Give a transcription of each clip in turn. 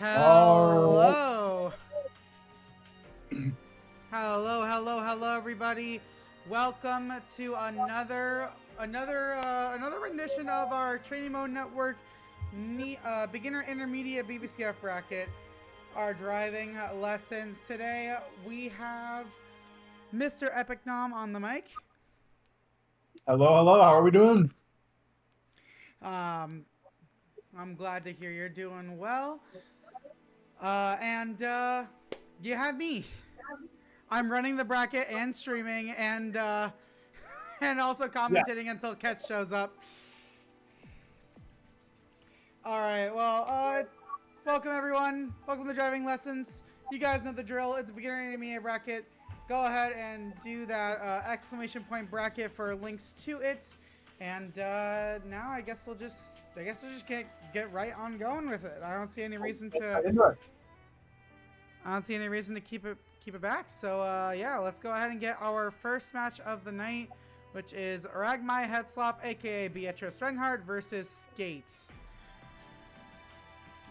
Oh. Hello. Hello, everybody. Welcome to another rendition of our Training Mode Network beginner intermediate BBCF bracket. Our driving lessons today. We have Mr. Epic Nom on the mic. Hello. How are we doing? I'm glad to hear you're doing well. You have me. I'm running the bracket and streaming and also commentating until Ketch shows up. All right. Well, welcome everyone. Welcome to Driving Lessons. You guys know the drill. It's a beginner intermediate bracket. Go ahead and do that exclamation point bracket for links to it. And now I guess we'll just get right on going with it. I don't see any reason to keep it back. So yeah, let's go ahead and get our first match of the night, which is RagMai Hetslop, aka Beatrice Reinhardt versus Skates.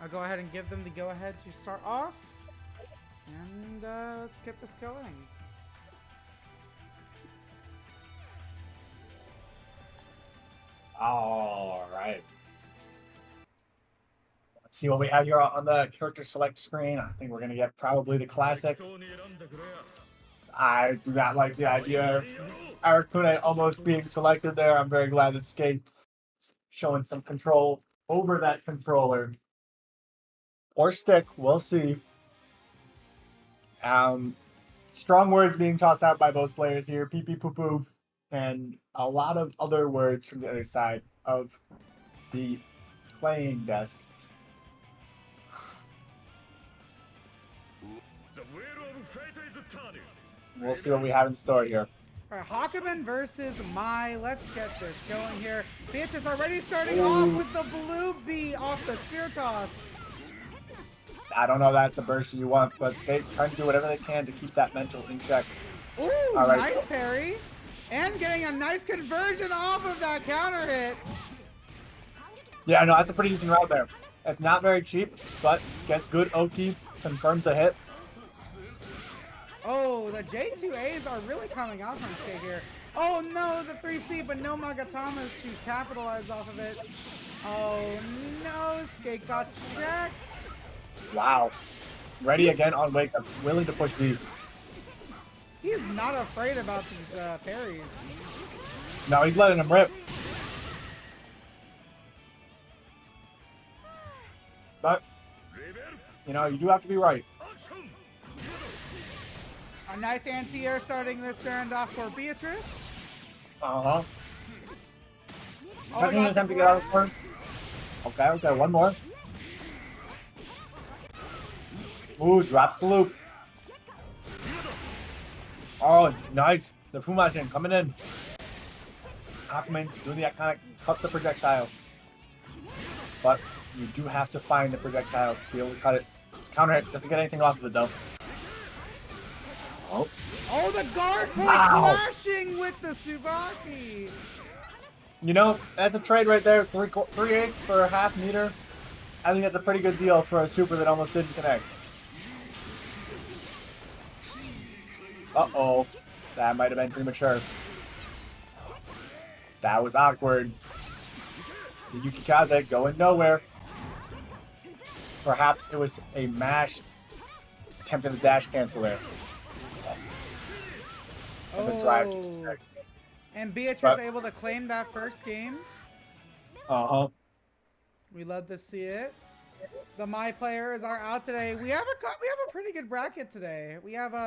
I'll go ahead and give them the go ahead to start off, and let's get this going. All right. Let's see what we have here on the character select screen. I think we're going to get probably the classic. I do not like the idea of Arakune almost being selected there. I'm very glad that Skate showing some control over that controller. Or stick, we'll see. Strong words being tossed out by both players here. Pee pee poo poo. And a lot of other words from the other side of the playing desk. We'll see what we have in store here. All right, Hawkeman versus Mai. Let's get this going here. Beatrice already starting off with the blue bee off the spear toss. I don't know if that's a burst you want, but Skate trying to do whatever they can to keep that mental in check. Ooh, all right. Nice parry. And getting a nice conversion off of that counter hit. Yeah, no, that's a pretty decent route there. It's not very cheap, but gets good Oki, confirms the hit. Oh, the J2As are really coming out from Skate here. Oh no, the 3C, but no Magatamas to capitalize off of it. Oh no, Skate got checked. Wow. Ready again on wake up, willing to push deep. He's not afraid about these parries. No, he's letting him rip. But, you know, you do have to be right. A nice anti-air starting this round off for Beatrice. Uh-huh. Oh, Taking attempt to get out of the corner. Okay, one more. Ooh, drops the loop. Oh, nice. The Fumashin coming in. Hawkman doing the iconic cut the projectile. But you do have to find the projectile to be able to cut it. It's counter hit. Doesn't get anything off of it, though. Oh, the guard point flashing with the Tsubaki. You know, that's a trade right there. 3/8 for a half meter. I think that's a pretty good deal for a super that almost didn't connect. Uh-oh. That might have been premature. That was awkward. The Yukikaze going nowhere. Perhaps it was a mashed attempt at a dash cancel there. And the drive gets connected. And Beatrice able to claim that first game. Uh-huh. We love to see it. The My players are out today. We have a pretty good bracket today. We have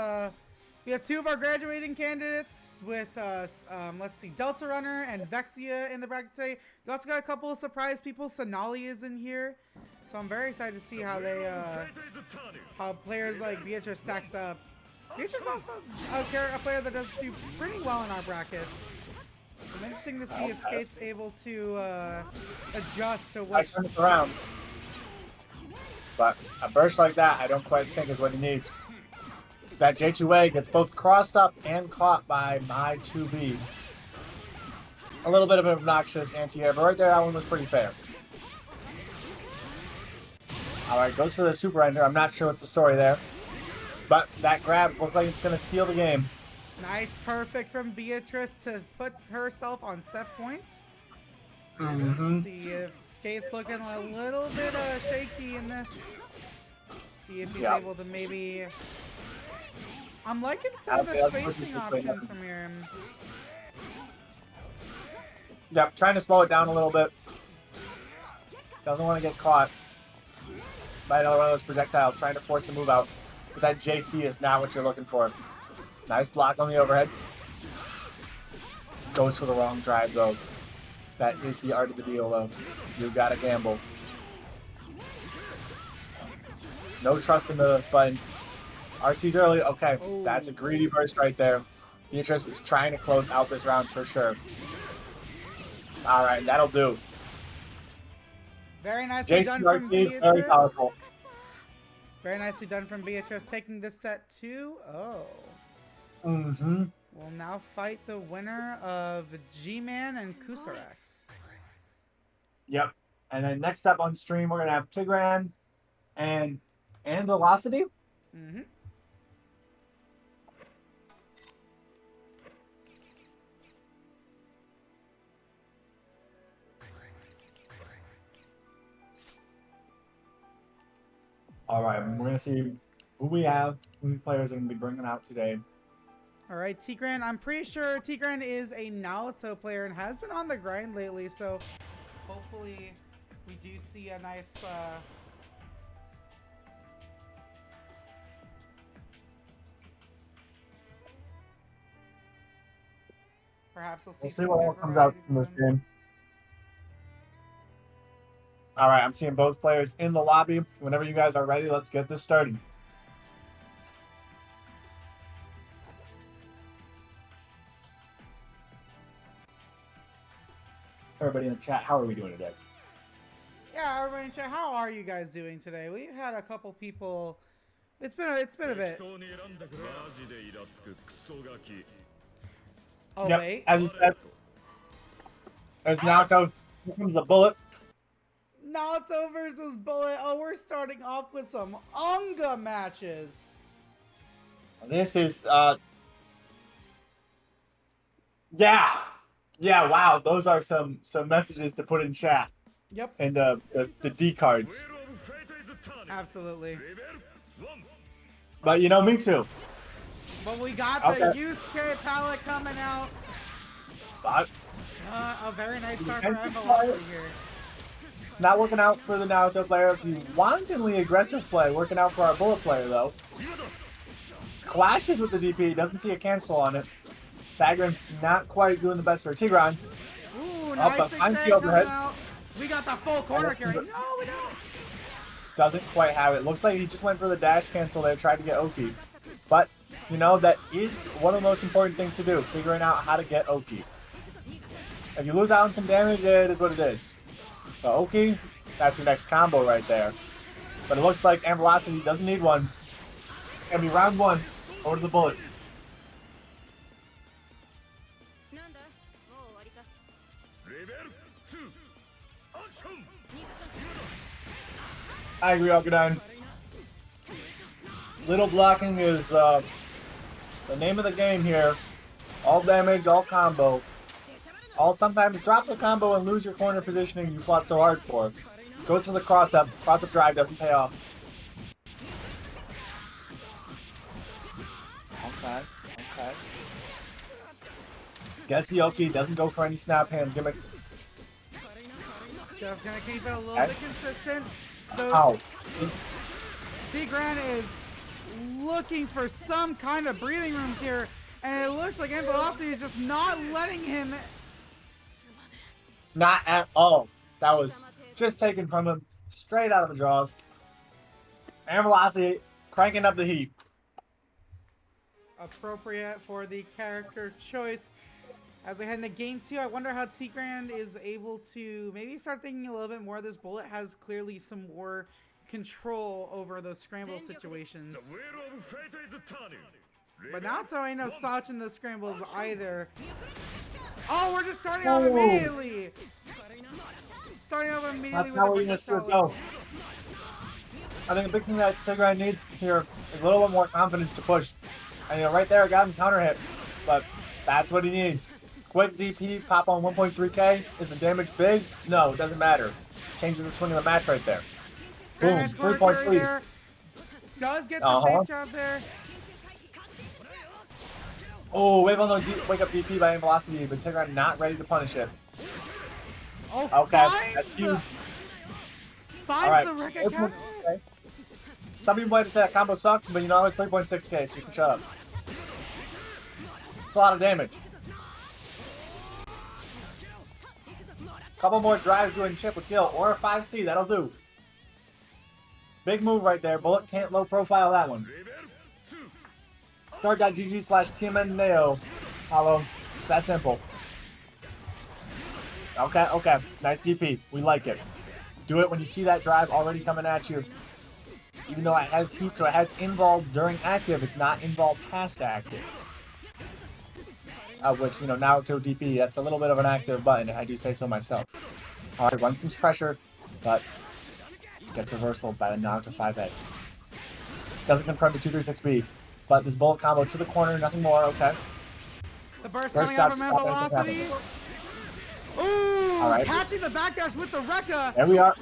two of our graduating candidates with let's see, Delta Runner and Vexia in the bracket today. We also got a couple of surprise people. Cenaly is in here, so I'm very excited to see how how players like Beatrice stacks up. Beatrice is also a player that does do pretty well in our brackets. I'm interesting to see if Skate's able to adjust to what. Turn it around. But a burst like that, I don't quite think is what he needs. That J2A gets both crossed up and caught by my 2B. A little bit of an obnoxious anti-air, but right there, that one was pretty fair. All right, goes for the super ender. I'm not sure what's the story there. But that grab looks like it's going to seal the game. Nice perfect from Beatrice to put herself on set points. Mm-hmm. Let's see if Skate's looking a little bit shaky in this. See if he's able to maybe... I'm liking some of the spacing options from here. Yep, trying to slow it down a little bit. Doesn't want to get caught by another one of those projectiles, trying to force a move out. But that JC is not what you're looking for. Nice block on the overhead. Goes for the wrong drive, though. That is the art of the deal, though. You gotta gamble. No trust in the button. RC's early. Okay, that's a greedy burst right there. Beatrice is trying to close out this round for sure. All right, that'll do. Very nicely done from Beatrice. Very powerful. Very nicely done from Beatrice, taking this set 2-0. Mm-hmm. We'll now fight the winner of G-Man and Kusarax. Yep. And then next up on stream, we're going to have Tigran and Anvilocity. Mm-hmm. All right, we're going to see who we have, who the players are going to be bringing out today. All right, Tigran. I'm pretty sure Tigran is a Naruto player and has been on the grind lately, so hopefully we do see a nice... Perhaps we'll see what all comes out from this game. All right, I'm seeing both players in the lobby. Whenever you guys are ready, let's get this started. Everybody in the chat, how are we doing today? Yeah, everybody in chat, how are you guys doing today? We've had a couple people. It's been a bit. Oh yep. wait. As you said, there's Naruto. Here comes the bullet. Naruto versus Bullet. Oh, we're starting off with some Unga matches. This is yeah. Yeah, wow, those are some messages to put in chat. Yep. And the D cards. Absolutely. But you know, me too. But we got the Yusuke palette coming out. But A very nice start for Anvilocity here. Not working out for the Naruto player. The wantonly aggressive play working out for our Bullet player, though. Clashes with the DP. Doesn't see a cancel on it. Tigran not quite doing the best for Tigran. Ooh, nice coming out. We got the full corner carry. No, we don't. Doesn't quite have it. Looks like he just went for the dash cancel there, tried to get Oki. But, you know, that is one of the most important things to do, figuring out how to get Oki. If you lose out on some damage, it is what it is. So Oki, that's your next combo right there. But it looks like Anvilocity doesn't need one. It's going to be round 1. Over to the Bullet. I agree, Alkadan. Little blocking is the name of the game here. All damage, all combo. All sometimes drop the combo and lose your corner positioning you fought so hard for. Goes for the cross-up. Cross-up drive doesn't pay off. Okay, okay. Gets the Oki, doesn't go for any snap hand gimmicks. Just gonna keep it a little bit consistent. So Ow. Tigran is looking for some kind of breathing room here, and it looks like Anvilocity is just not letting him. Not at all. That was just taken from him, straight out of the jaws. Anvilocity cranking up the heat. Appropriate for the character choice. As we head into game 2, I wonder how Tigran is able to maybe start thinking a little bit more. This Bullet has clearly some more control over those scramble situations. But Naruto ain't no slouch in those scrambles either. Oh, we're just starting off immediately. Starting off immediately with the projectile. I think the big thing that Tigran needs here is a little bit more confidence to push. And right there, I got him counter hit. But that's what he needs. Quick DP, pop on 1.3k. Is the damage big? No, it doesn't matter. Changes the swing of the match right there. Very Boom, nice corner 3.3. carry there. Does get the safe job there. Oh, wave on the wake up DP by Anvilocity, but Tigran not ready to punish it. Oh, okay, that's huge. Finds the Rick counter. Okay. Some people might have said that combo sucked, but you know, it's 3.6k, so you can shut up. It's a lot of damage. Couple more drives doing chip with kill, or a 5C, that'll do. Big move right there. Bullet can't low profile that one. Start.gg/TMN Neo. Hollow. It's that simple. Okay, okay. Nice DP. We like it. Do it when you see that drive already coming at you. Even though it has heat, so it has involved during active, it's not involved past active. Which, you know, now to DP, that's a little bit of an active button, if I do say so myself. Alright, runs some pressure, but gets reversal by the now to 5A. Doesn't confirm the 236B, but this bullet combo to the corner, nothing more, okay. The burst coming out from Anvilocity. Ooh, right. Catching the backdash with the Rekka. There we are.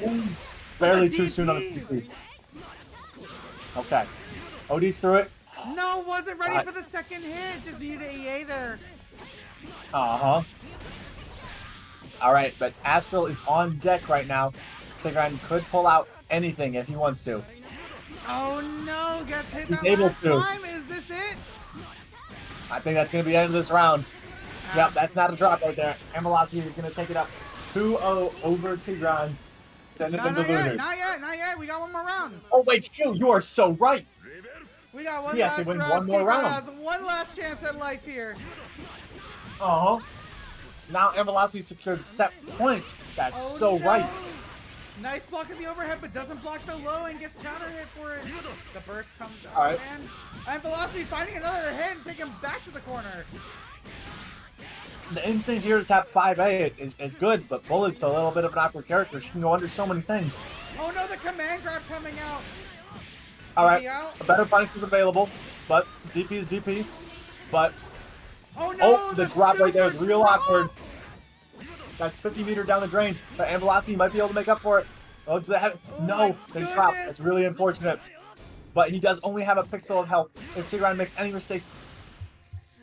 Barely too soon on the DP. Okay. OD's through it. No, wasn't ready for the second hit. Just needed an EA there. Uh-huh. Alright, but Astral is on deck right now. Tigran could pull out anything if he wants to. Oh no, gets hit that able last to. time. Is this it? I think that's going to be the end of this round. Yep, that's not a drop right there. Anvilocity is going to take it up 2-0 over Tigran. Sending them to losers. Not yet. We got one more round. Oh, wait, shoot, you are so right. We got one last round. One more round. Has one last chance at life here. Uh-huh. Now Anvilocity secured set point. That's so right. Nice block in the overhead, but doesn't block the low and gets counter hit for it. The burst comes out, right. and Anvilocity finding another hit and taking him back to the corner. The instinct here to tap 5A is good, but Bullet's a little bit of an awkward character. She can go under so many things. Oh no, the command grab coming out. Alright, a better punish is available, but DP is DP. But, oh no, the drop right there is real awkward. That's 50 meters down the drain, but Anvilocity might be able to make up for it. Oh, no, they drop. That's really unfortunate. But he does only have a pixel of health. If Tigran makes any mistake.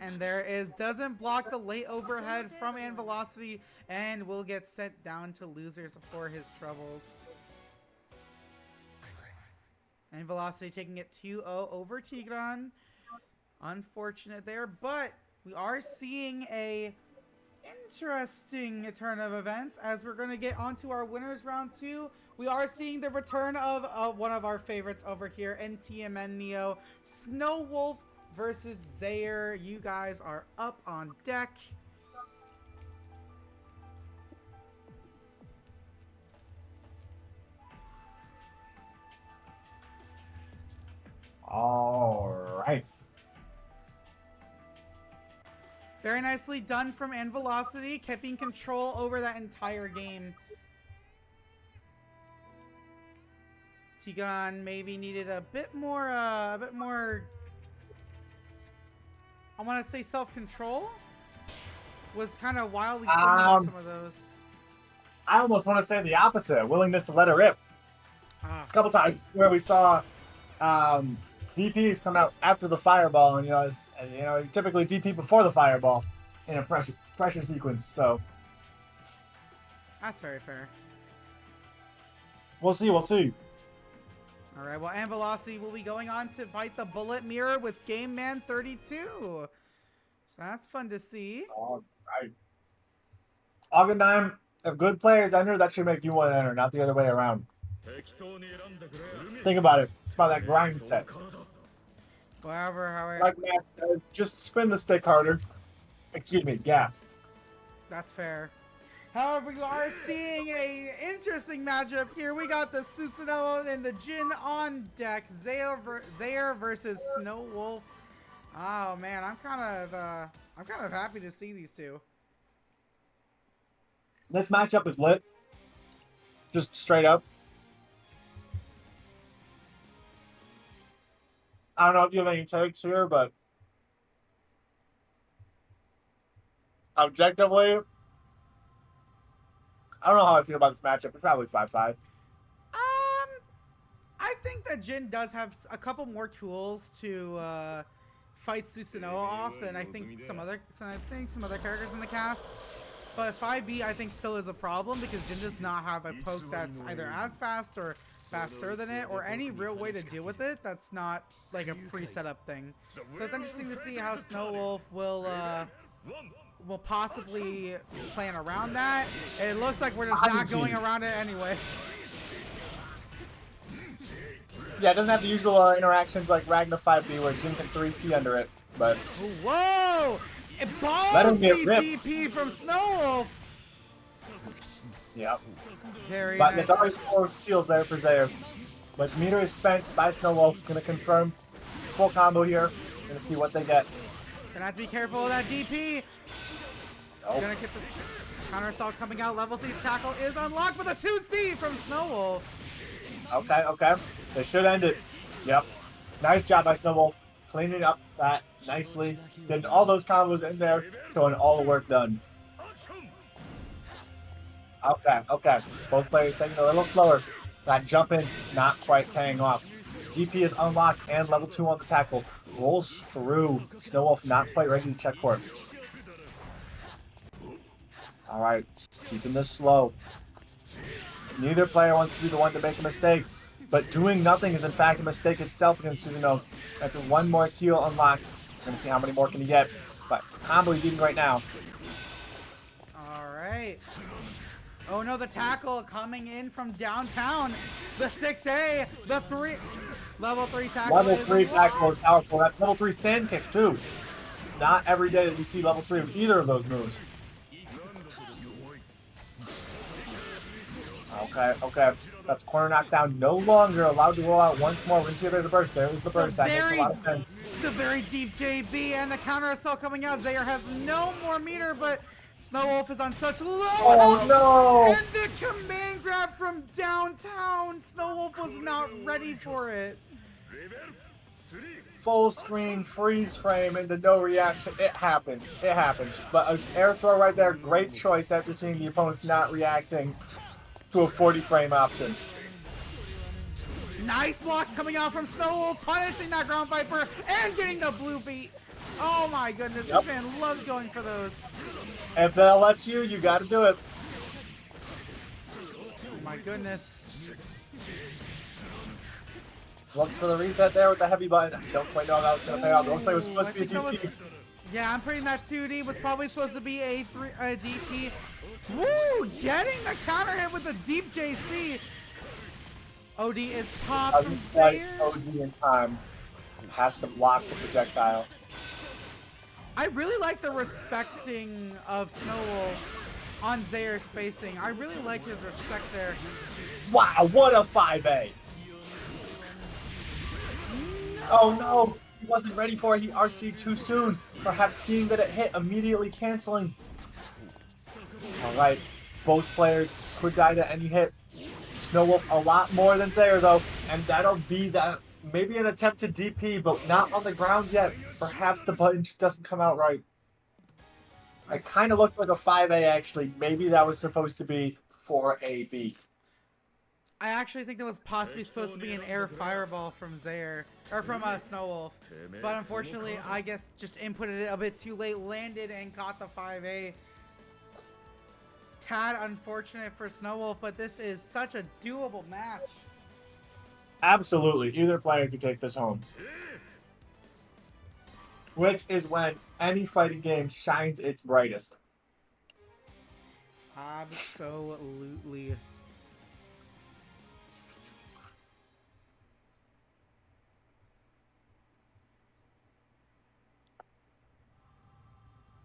And there is, doesn't block the late overhead from Anvilocity and will get sent down to losers for his troubles. Anvilocity taking it 2-0 over Tigran. Unfortunate there, but we are seeing a interesting turn of events as we're going to get onto our winners round 2. We are seeing the return of one of our favorites over here in TMN Neo, Snow Wolf versus Zayer. You guys are up on deck. All right. Very nicely done from Anvilocity, keeping control over that entire game. Tigran maybe needed a bit more, I want to say self-control. Was kind of wildly swinging on some of those. I almost want to say the opposite. Willingness to let her rip. A couple times where we saw DPs come out after the fireball, and typically DP before the fireball in a pressure sequence. So that's very fair. We'll see. All right. Well, Anvilocity will be going on to bite the bullet mirror with Game Man 32. So that's fun to see. All right. Augendime, if good players enter, that should make you want to enter, not the other way around. Think about it. It's about that grind set. However. Like Matt says, just spin the stick harder. Excuse me, gap. That's fair. However, you are seeing a interesting matchup here. We got the Susanoo and the Jin on deck. Zayer versus Snow Wolf. Oh man, I'm kind of happy to see these two. This matchup is lit. Just straight up. I don't know if you have any takes here, but objectively, I don't know how I feel about this matchup. It's probably 5-5. I think that Jin does have a couple more tools to fight Susanoo off than I think some other characters in the cast. But 5B I think still is a problem because Jin does not have a poke that's either as fast or faster than it, or any real way to deal with it that's not like a pre-set up thing. So it's interesting to see how Snowwolf will possibly plan around that. It looks like we're just not going around it anyway. Yeah, it doesn't have the usual interactions like Ragnar 5B where Jin can 3C under it, but... Whoa! Let him Ballsy get DP from Snowwolf! Yep. Very But nice. there's always 4 seals there for Zayer. But meter is spent by Snowwolf. Gonna confirm full combo here. Gonna see what they get. Gonna have to be careful of that DP. Oh. Gonna get this counter assault coming out. Level 3 tackle is unlocked with a 2C from Snowwolf. Okay, okay. They should end it. Yep. Nice job by Snowwolf. Cleaning up that nicely. Getting all those combos in there. Showing all the work done. Okay, okay. Both players taking it a little slower. That jump in, not quite paying off. DP is unlocked and level 2 on the tackle. Rolls through. Snowwolf not quite ready to check court. Alright, keeping this slow. Neither player wants to be the one to make a mistake, but doing nothing is in fact a mistake itself against Susanoo. After one more seal unlocked, we're going to see how many more can he get. But combo he's eating right now. Alright. Oh no, the tackle coming in from downtown. The 6A, the 3, level 3 tackle. Level 3 tackle is powerful. That's level 3 sand kick too. Not every day that you see level 3 with either of those moves. Okay, okay. That's corner knockdown. No longer allowed to roll out once more. We're going to see if there's a burst. There was the burst. That makes a lot of sense. The very deep JB and the counter assault coming out. Zayer has no more meter, but Snowwolf is on such low health. No! And the command grab from downtown. Snowwolf was not ready for it. Full screen freeze frame into no reaction. It happens. It happens. But an air throw right there. Great choice after seeing the opponents not reacting to a 40 frame option. Nice blocks coming out from Snowwolf, punishing that ground viper and getting the blue beat. Oh my goodness, Yep. This man loves going for those. If they'll let you, you got to do it. Oh my goodness. Looks for the reset there with the heavy button. I don't quite know how that was going to pay off. It looks like it was supposed to be a DP. Yeah, I'm putting that 2D was probably supposed to be a DP. Woo! Getting the counter hit with a deep JC. OD is popped from Zayer. OD in time. Has to block the projectile. I really like the respecting of Snowwolf on Zayer's spacing. I really like his respect there. Wow, what a 5A. Oh no, he wasn't ready for it. He RC'd too soon. Perhaps seeing that it hit, immediately canceling. Alright, both players could die to any hit. Snowwolf a lot more than Zayer though, and that'll be that. Maybe an attempt to DP, but not on the ground yet. Perhaps the button just doesn't come out right. It kind of looked like a 5A actually. Maybe that was supposed to be 4AB. I actually think that was possibly supposed to be an air fireball from Zayer, or from Snowwolf. But unfortunately, I guess just inputted it a bit too late, landed and got the 5A. Tad unfortunate for Snowwolf, but this is such a doable match. Absolutely, either player could take this home. Which is when any fighting game shines its brightest. Absolutely.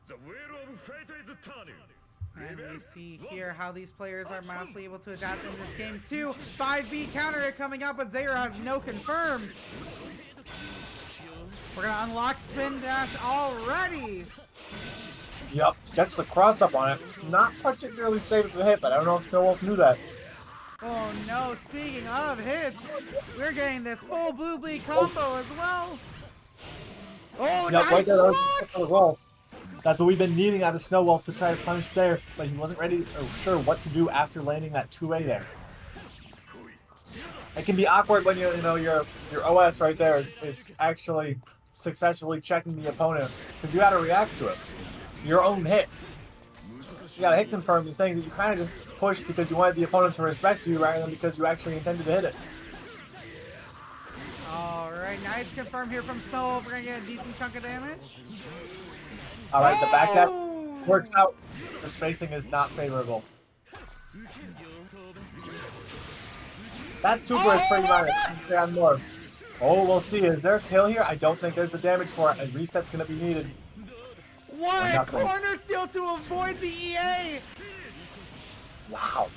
The wheel of fate is turning. And we see here how these players are massively able to adapt in this game too. 5B counter hit coming up, but Zayer has no confirm. We're gonna unlock spin dash already. Yep, gets the cross up on it. Not particularly safe to hit, but I don't know if Snowwolf knew that. Oh no, speaking of hits, we're getting this full blue bleed combo as well. Oh, Yep, right nice there. That was block! the roll. That's what we've been needing out of Snow Wolf to try to punish there, but he wasn't ready or sure what to do after landing that 2A there. It can be awkward when your OS right there is actually successfully checking the opponent because you got to react to it. Your own hit. You got to hit confirm the thing that you kind of just pushed because you wanted the opponent to respect you rather than because you actually intended to hit it. All right, nice confirm here from Snow Wolf. We're gonna get a decent chunk of damage. All right, the back tap Oh! works out. The spacing is not favorable. That super is pretty minor. More. Oh, we'll see. Is there a kill here? I don't think there's the damage for it. A reset's going to be needed. What a corner steal to avoid the EA! Wow.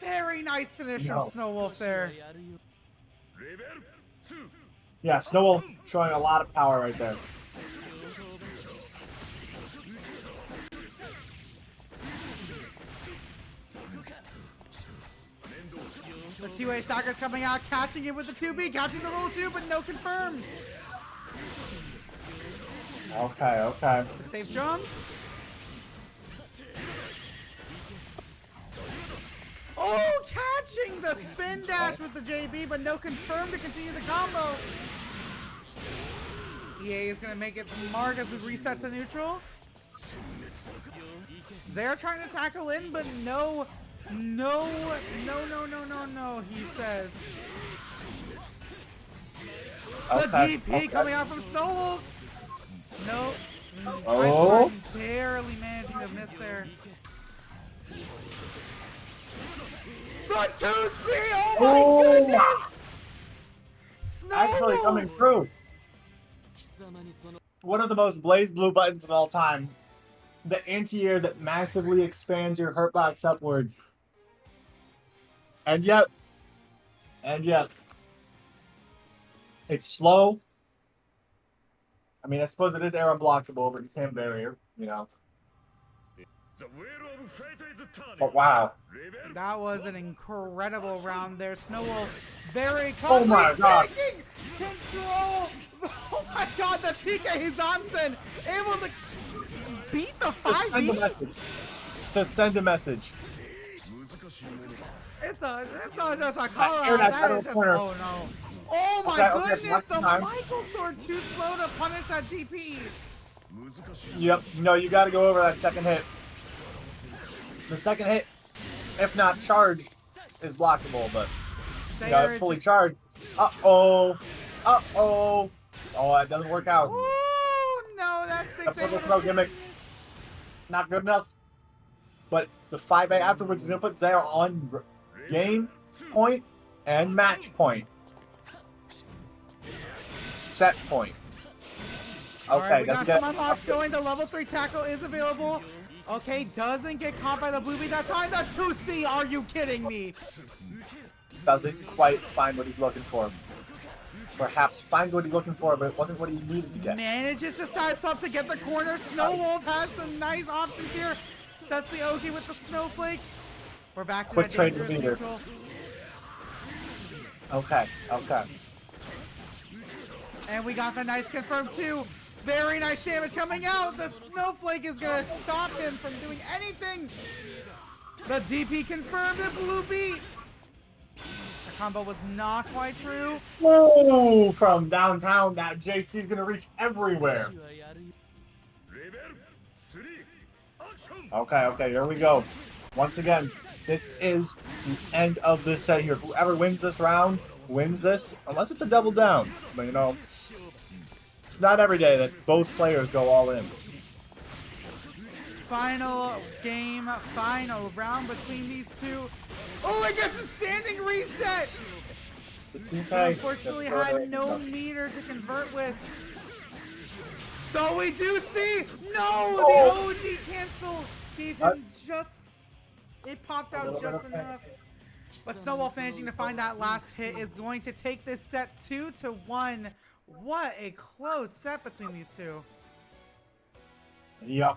Very nice finish from Snow Wolf there. Yeah, Snow Wolf showing a lot of power right there. The two-way stalker's coming out, catching it with the 2B, catching the roll 2, but no confirm. Okay. The safe jump. Oh, catching the spin dash with the JB, but no confirm to continue the combo. EA is going to make it smart as we reset to neutral. They're trying to tackle in, but no, he says. Okay, The DP coming out from Snow Wolf. Nope. Oh. Barely managing to miss there. The 2C! Oh my goodness! Snow Actually Wolf. coming through. One of the most blazed blue buttons of all time. The anti-air that massively expands your hurt box upwards. And yet, it's slow. I mean, I suppose it is air unblockable, but you can't barrier, you know. But wow. That was an incredible round there. Snow Wolf very Oh my God. taking control. Oh my God, the TK Johnson able to beat the 5B. To send a message. It's just a call out. That is just, oh no. Oh my goodness, the Michael sword too slow to punish that DP. Yep, no, you got to go over that second hit. The second hit, if not charged, is blockable, but you know, fully charged. Uh-oh. Oh, that doesn't work out. Oh no, that's 6 The throw gimmick, not good enough. But the 5A afterwards is going to put Zayer on game point and match point. Set point. Okay, alright, we got some unlocks going. The level 3 tackle is available. Okay, doesn't get caught by the blue beat that time. The 2C, are you kidding me? Doesn't quite find what he's looking for. Perhaps finds what he's looking for, but it wasn't what he needed to get. Manages to sideswap to get the corner. Snow Wolf has some nice options here. Sets the Oki with the snowflake. We're back to Quick that trade dangerous leader. neutral. Okay. And we got the nice confirm too. Very nice damage coming out. The snowflake is gonna stop him from doing anything. The DP confirmed the blue beat. The combo was not quite true. Whoa! From downtown, that JC is gonna reach everywhere. Okay, here we go. Once again, this is the end of this set here. Whoever wins this round wins this, unless it's a double down. But you know, it's not every day that both players go all in. Final game, final round between these two. Oh, it gets a standing reset! The TK Unfortunately had no meter to convert with. Though we do see, no, the OD cancel gave him just, it popped out just enough. But Snow Wolf managing to find that last hit is going to take this set 2-1. What a close set between these two. Yep.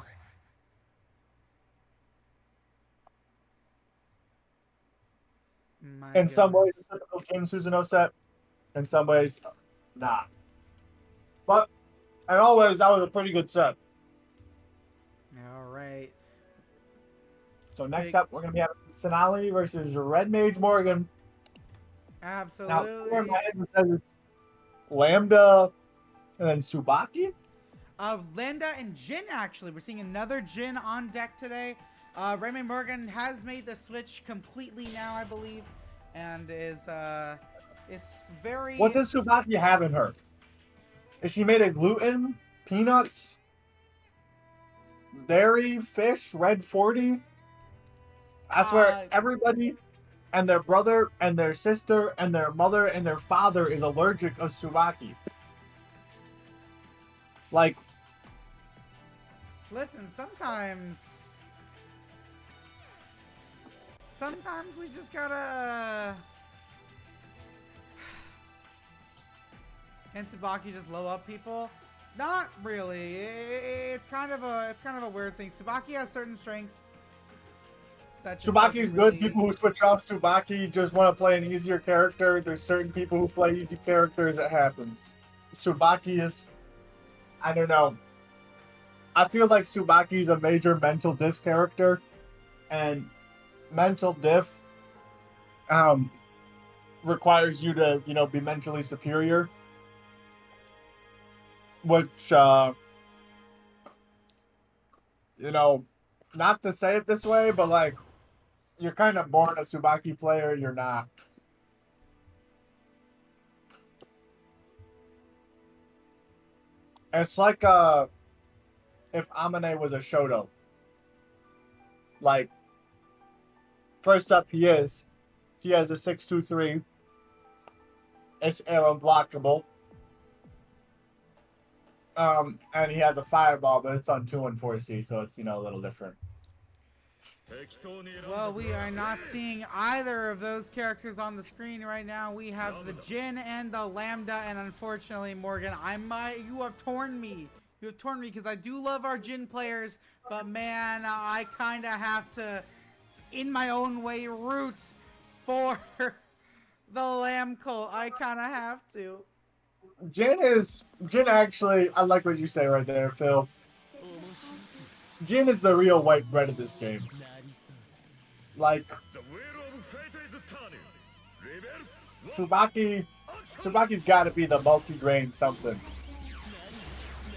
My In some ways, goodness. a typical Jin Susanoo set. In some ways, not. But in all ways, that was a pretty good set. All right. So next Big- up, we're going to be having Cenaly versus Redmagemorgan. Now, somewhere in Absolutely. my head it says it's Lambda and then Tsubaki. Lambda and Jin, actually. We're seeing another Jin on deck today. RagMai has made the switch completely now, I believe. And is very... What does Tsubaki have in her? Is she made of gluten, peanuts, dairy, fish, red 40? I swear, everybody and their brother and their sister and their mother and their father is allergic of Tsubaki. Like, Listen, sometimes we just gotta... And Tsubaki just low up people? Not really. It's kind of a weird thing. Tsubaki has certain strengths. That just Tsubaki's doesn't good. really- People who switch off Tsubaki just want to play an easier character. There's certain people who play easy characters. It happens. Tsubaki is... I don't know. I feel like Tsubaki is a major mental diff character. And mental diff requires you to, be mentally superior. Which, not to say it this way, but like, you're kind of born a Tsubaki player, you're not. It's like if Amane was a Shoto. Like, first up he has a 623. It's air unblockable. And he has a fireball, but it's on 214C, so it's, a little different. Well, we are not seeing either of those characters on the screen right now. We have the Jin and the Lambda, and unfortunately, Morgan, you have torn me. You have torn me because I do love our Jin players, but man, I kind of have to, in my own way, root for the Lamb cult. I kind of have to. Jin actually, I like what you say right there, Phil. Jin is the real white bread of this game. Like, Tsubaki's got to be the multi-grain something.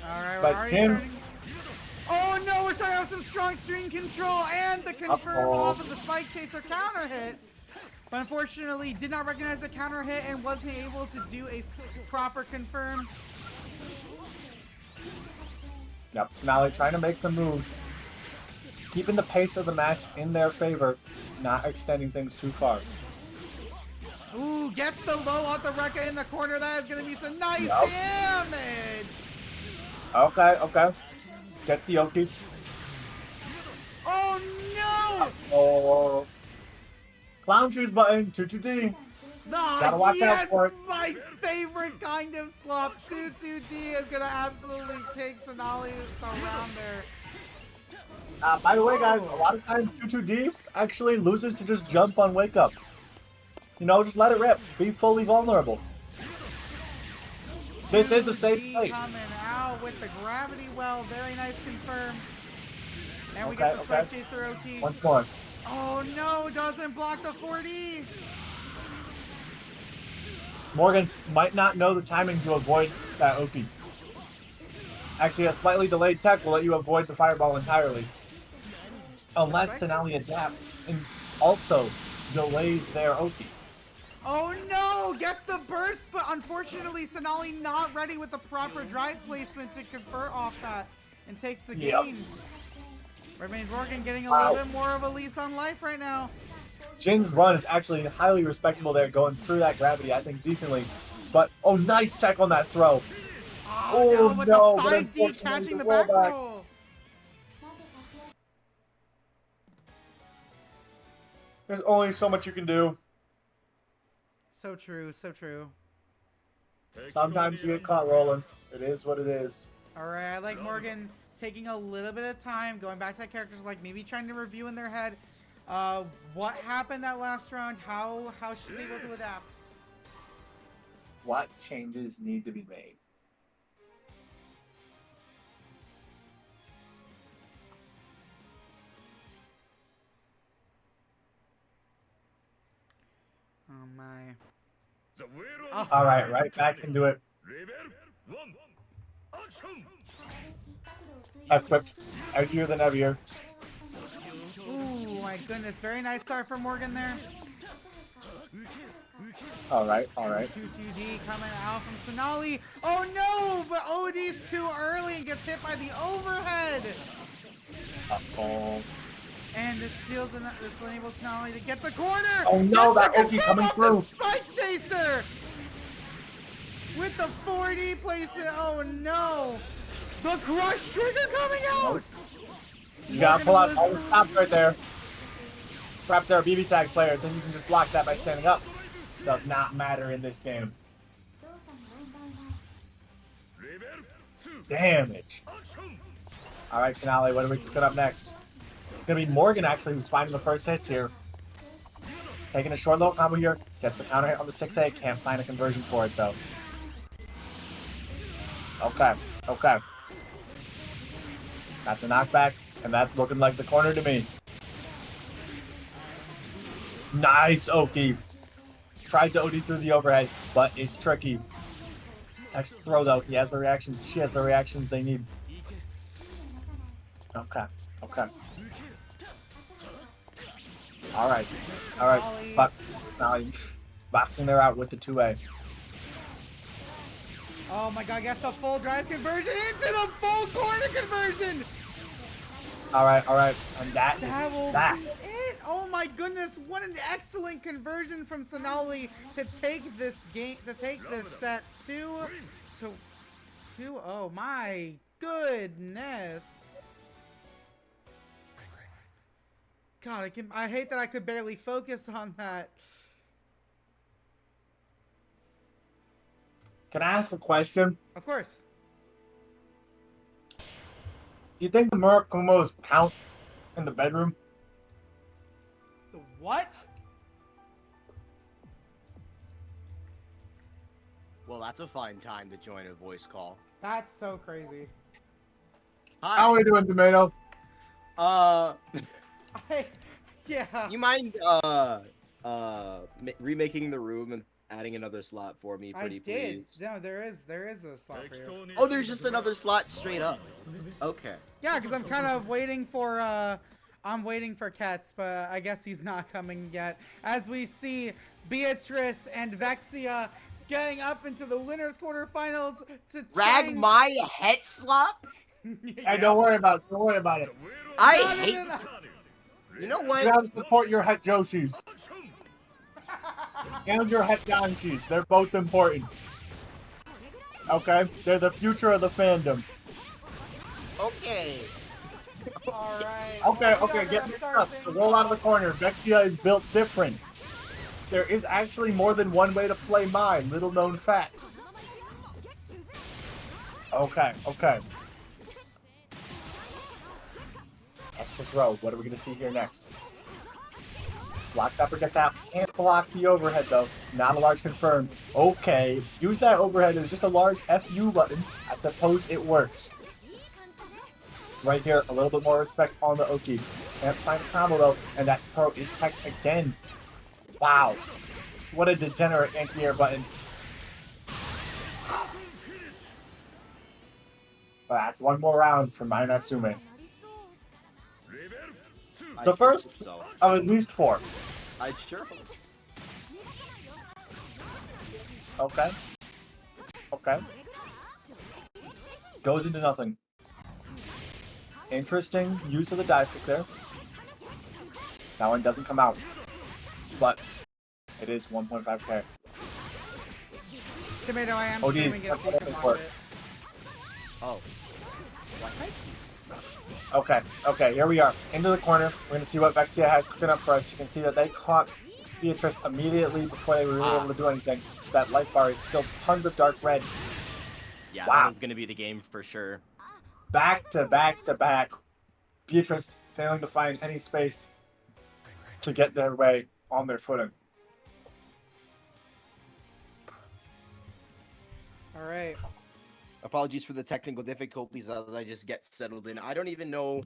Alright, But we're Jin... starting... Oh no, we're starting with some strong string control and the confirm off of the Spike Chaser counter hit. But unfortunately, did not recognize the counter hit and wasn't able to do a proper confirm. Yep, Cenaly trying to make some moves. Keeping the pace of the match in their favor, not extending things too far. Ooh, gets the low off the Rekka in the corner. That is going to be some nice damage. Okay. Gets the Oki. Oh no! Oh. Clown shoes button, 2-2-D. Gotta watch out for it. My favorite kind of slop. 2-2-D is going to absolutely take Cenaly around there. By the way, guys, a lot of times 2-2-D actually loses to just jump on wake up. Just let it rip. Be fully vulnerable. This is a safe place. Coming out with the gravity well. Very nice confirm. And we get the Spike Chaser Oki. Once more. Oh no, doesn't block the 4D. Morgan might not know the timing to avoid that Oki. Actually, a slightly delayed tech will let you avoid the fireball entirely. Unless Cenaly adapts and also delays their Oki. Oh no! Gets the burst, but unfortunately Cenaly not ready with the proper drive placement to convert off that and take the game. RagMai getting a little bit more of a lease on life right now. Jin's run is actually highly respectable there, going through that gravity, I think, decently. But, nice tech on that throw. Oh no, with the 5D catching the back roll. There's only so much you can do. So true, so true. Sometimes you get caught rolling. It is what it is. Alright, I like Morgan taking a little bit of time, going back to that character's like maybe trying to review in their head. What happened that last round? How should they be able to adapt? What changes need to be made? Oh my. All right, right back into it. Equipped, edgier than heavier. Ooh, my goodness. Very nice start for Morgan there. All right, all right. 2-2D coming out from Cenaly. Oh no, but OD's too early and gets hit by the overhead. Uh-oh. And this steals this enables Cenaly to get the corner. Oh no, Gets that the Oki confirm coming off through. the Spike Chaser. With the 4D placement. Oh no. The crush trigger coming out. You gotta pull out all the stops right there. Perhaps they're a BB tag player, then you can just block that by standing up. Does not matter in this game. Damage. Alright, Cenaly, what are we cooking up next? It's gonna be Morgan actually who's finding the first hits here. Taking a short little combo here, gets the counter hit on the 6A, can't find a conversion for it though. Okay, okay. That's a knockback, and that's looking like the corner to me. Nice, Oki. Tries to OD through the overhead, but it's tricky. Takes the throw though. He has the reactions. She has the reactions they need. Okay, okay. Alright, alright. But now boxing her out with the 2A. Oh my god, gets the full drive conversion into the full corner conversion! Alright. And that will is that. be it! Oh my goodness, what an excellent conversion from Cenaly to take this game, to take this set 2-0. My goodness. God, I hate that I could barely focus on that. Can I ask a question? Of course. Do you think the Murakumos count in the bedroom? The what? Well, that's a fine time to join a voice call. That's so crazy. Hi. How are we doing, Tomato? Yeah. You mind remaking the room and adding another slot for me, pretty please? No, there is a slot for you. Oh, there's just another slot straight up. Okay. Yeah, because I'm kind of waiting for I'm waiting for Kets, but I guess he's not coming yet. As we see Beatrice and Vexia getting up into the winners quarterfinals to RagMai Hetslop? Yeah. Hey, don't worry about it. I No. hate. You know what? You have to support your Het Joshis. And your Het Ganshis. They're both important. Okay? They're the future of the fandom. Okay. Alright. Okay, get mixed up. So roll out of the corner. Vexia is built different. There is actually more than one way to play Mai. Little known fact. Okay. Extra throw. What are we going to see here next? Blocks that projectile. Can't block the overhead, though. Not a large confirm. Okay. Use that overhead as just a large FU button. I suppose it works. Right here, a little bit more respect on the Oki. Can't find a combo, though. And that pro is teched again. Wow. What a degenerate anti-air button. That's one more round for Mai Natsume. The first of at least 4. I sure hope. Okay. Goes into nothing. Interesting use of the dive kick there. That one doesn't come out. But it is 1.5k. Tomato, I am Oh, streaming geez. it, so you can watch it. Oh. Okay, here we are. Into the corner. We're going to see what Vexia has cooking up for us. You can see that they caught Beatrice immediately before they were really able to do anything. So that light bar is still tons of dark red. Yeah, wow. That was going to be the game for sure. Back to back to back. Beatrice failing to find any space. to get their way on their footing. All right. Apologies for the technical difficulties as I just get settled in. I don't even know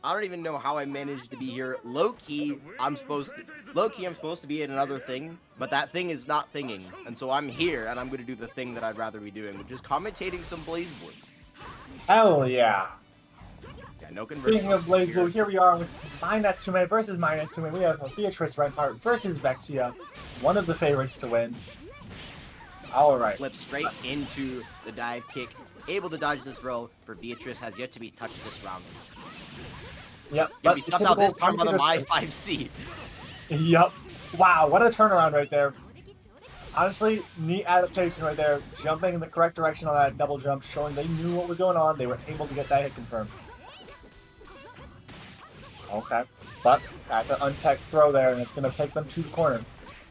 how I managed to be here. Low-key, I'm supposed to be in another thing, but that thing is not thinging. And so I'm here, and I'm going to do the thing that I'd rather be doing, which is commentating some BlazBlue. Hell yeah. Yeah, no conversion. Speaking of BlazBlue, here we are with my Natsume versus my Natsume. We have Beatrice Redheart versus Vexia, one of the favorites to win. All right. Flip straight into the dive kick. Able to dodge the throw for Beatrice has yet to be touched this round. Yep. Gonna be tough out this time by the My 5C. Yep. Wow, what a turnaround right there. Honestly, neat adaptation right there. Jumping in the correct direction on that double jump, showing they knew what was going on. They were able to get that hit confirmed. Okay. But that's an untech throw there, and it's going to take them to the corner.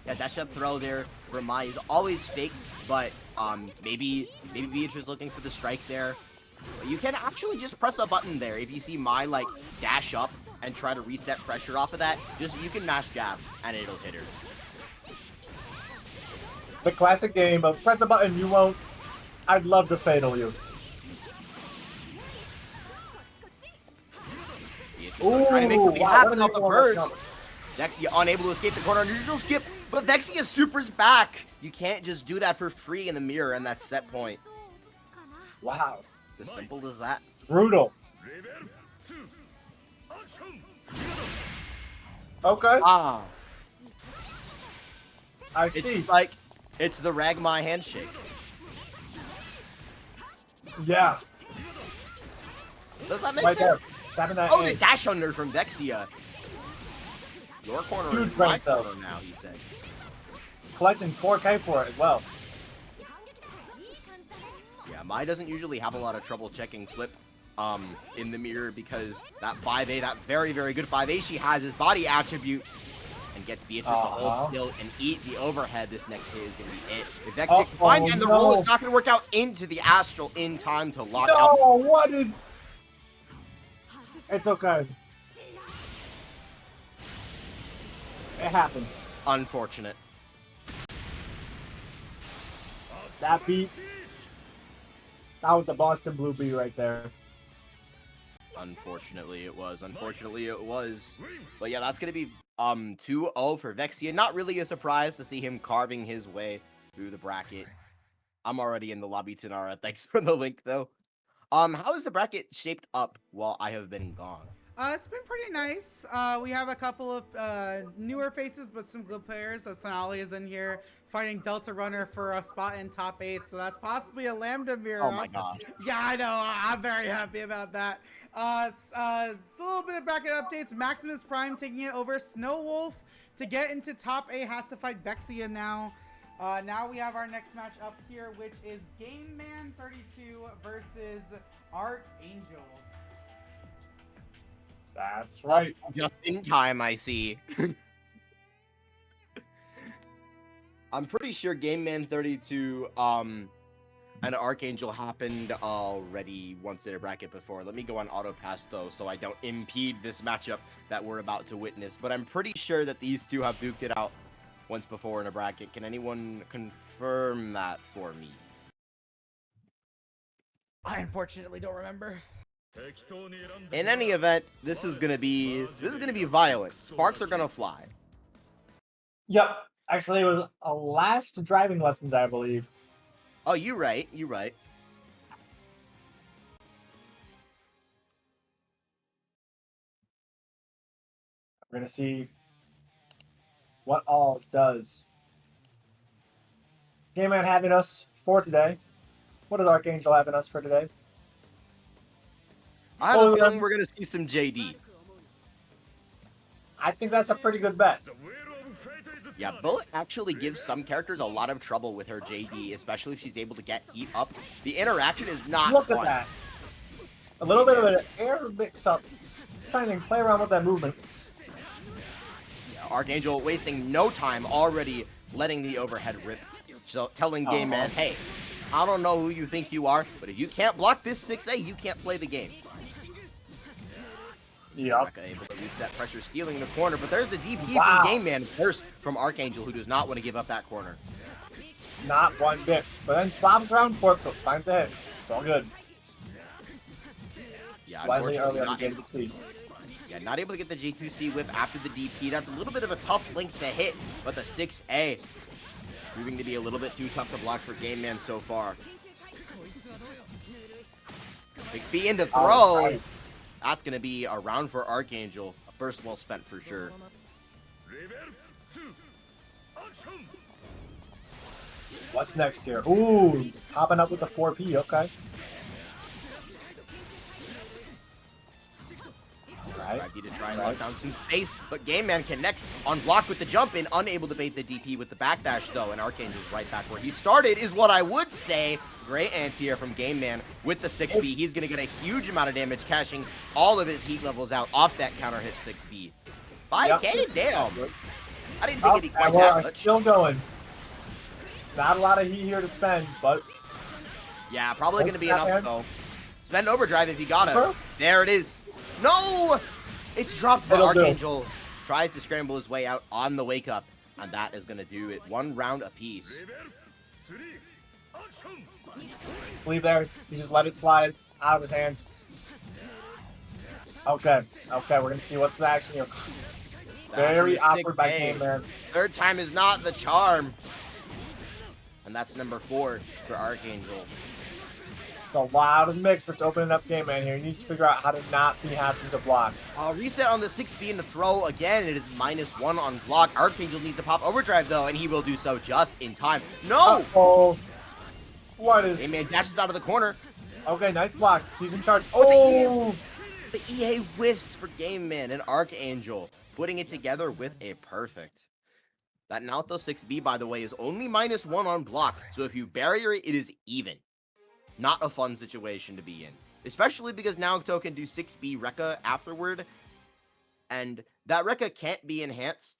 Yeah, that shot throw there for Mai is always fake, but maybe Beatrice looking for the strike there. You can actually just press a button there. If you see Mai like dash up and try to reset pressure off of that, you can mash jab and it'll hit her. The classic game of press a button, you won't. I'd love to fatal you. Beatrice trying to make something happen off the burst. Vexia unable to escape the corner neutral skip, but Vexia supers back. You can't just do that for free in the mirror and that's set point. Wow. It's as simple as that. Brutal. Okay. Ah. I see. It's like, it's the RagMai handshake. Yeah. Does that make Right sense? There. That Oh, the dash under from Vexia. Your corner Huge is my brain cell. corner now, he says. Collecting 4K for it as well. Yeah, Mai doesn't usually have a lot of trouble checking flip in the mirror because that 5A, that very, very good 5A she has is body attribute and gets Beatrice to hold still and eat the overhead. This next hit is going to be it. If Vexia can find and the roll is not going to work out into the Astral in time to lock out. No, what is... It's okay. It happens. Unfortunate. That beat. That was the Boston Blue beat right there. Unfortunately, it was. But yeah, that's going to be 2-0 for Vexia. Not really a surprise to see him carving his way through the bracket. I'm already in the lobby, Tanara. Thanks for the link, though. How is the bracket shaped up while I have been gone? It's been pretty nice. We have a couple of newer faces, but some good players. Cenaly is in here fighting Delta Runner for a spot in top 8, so that's possibly a Lambda mirror. Oh my god. Yeah, I know. I'm very happy about that. It's a little bit of bracket updates. Maximus Prime taking it over Snow Wolf to get into top 8. Has to fight Vexia now. Now we have our next match up here, which is Game Man 32 versus Archangel. That's right. Just in time, I see. I'm pretty sure Game Man 32 and Archangel happened already once in a bracket before. Let me go on auto pass though, so I don't impede this matchup that we're about to witness. But I'm pretty sure that these two have duked it out once before in a bracket. Can anyone confirm that for me? I unfortunately don't remember. In any event, this is gonna be violent. Sparks are gonna fly. Yep. Actually, it was a last driving lessons, I believe. Oh, you're right. You're right. We're gonna see what all does Game Man having us for today. What is Archangel having us for today? I have a feeling we're gonna see some JD. I think that's a pretty good bet. Yeah, Bullet actually gives some characters a lot of trouble with her JD, especially if she's able to get heat up. The interaction is not Look fun. at that. A little bit of an air mix-up. Trying to play around with that movement. Yeah, Archangel wasting no time already letting the overhead rip. So telling Game Man, hey, I don't know who you think you are, but if you can't block this 6A, you can't play the game. Yep. Rekka able to reset pressure, stealing the corner, but there's the DP Wow. from Game Man, first from Archangel, who does not want to give up that corner. Not one bit. But then swaps around for it, but finds a hit. It's all good. Yeah, Slightly unfortunately, early on not the able, game speed. yeah, not able to get the G2C whip after the DP. That's a little bit of a tough link to hit, but the 6A proving to be a little bit too tough to block for Game Man so far. 6B into throw. Alright. That's going to be a round for Archangel. A burst well spent for sure. What's next here? Ooh, popping up with the 4P. Okay. Alright. 5D to try and lock down some space, but Game Man connects on block with the jump in, unable to bait the DP with the backdash though, and Archangel's right back where he started is what I would say. Great anti-air from Game Man with the 6B. He's going to get a huge amount of damage, cashing all of his heat levels out off that counter hit 6B. 5K? Yep. Damn. I didn't think it'd be quite and that we're much. still going. Not a lot of heat here to spend, but Yeah, probably going to be Batman. enough though. Spend overdrive if you got it. Sure. There it is. No! It's dropped, but It'll do. Archangel tries to scramble his way out on the wake up, and that is going to do it. 1 round apiece. leave there. He just let it slide out of his hands. Okay. Okay, we're gonna see what's the action here. Very That's a awkward by 6A. Game Man. Third time is not the charm. And that's number 4 for Archangel. It's a lot of mix that's opening up Game Man here. He needs to figure out how to not be having to block. Reset on the 6B and the throw again. It is -1 on block. Archangel needs to pop overdrive though, and he will do so just in time. No! Oh, what is? Game Man dashes out of the corner. Okay, nice blocks. He's in charge. But Oh, the EA whiffs for Game Man and Archangel, putting it together with a perfect. That Naruto 6B, by the way, is only -1 on block, so if you barrier it, it is even. Not a fun situation to be in, especially because Naruto can do 6B Rekka afterward, and that Rekka can't be enhanced,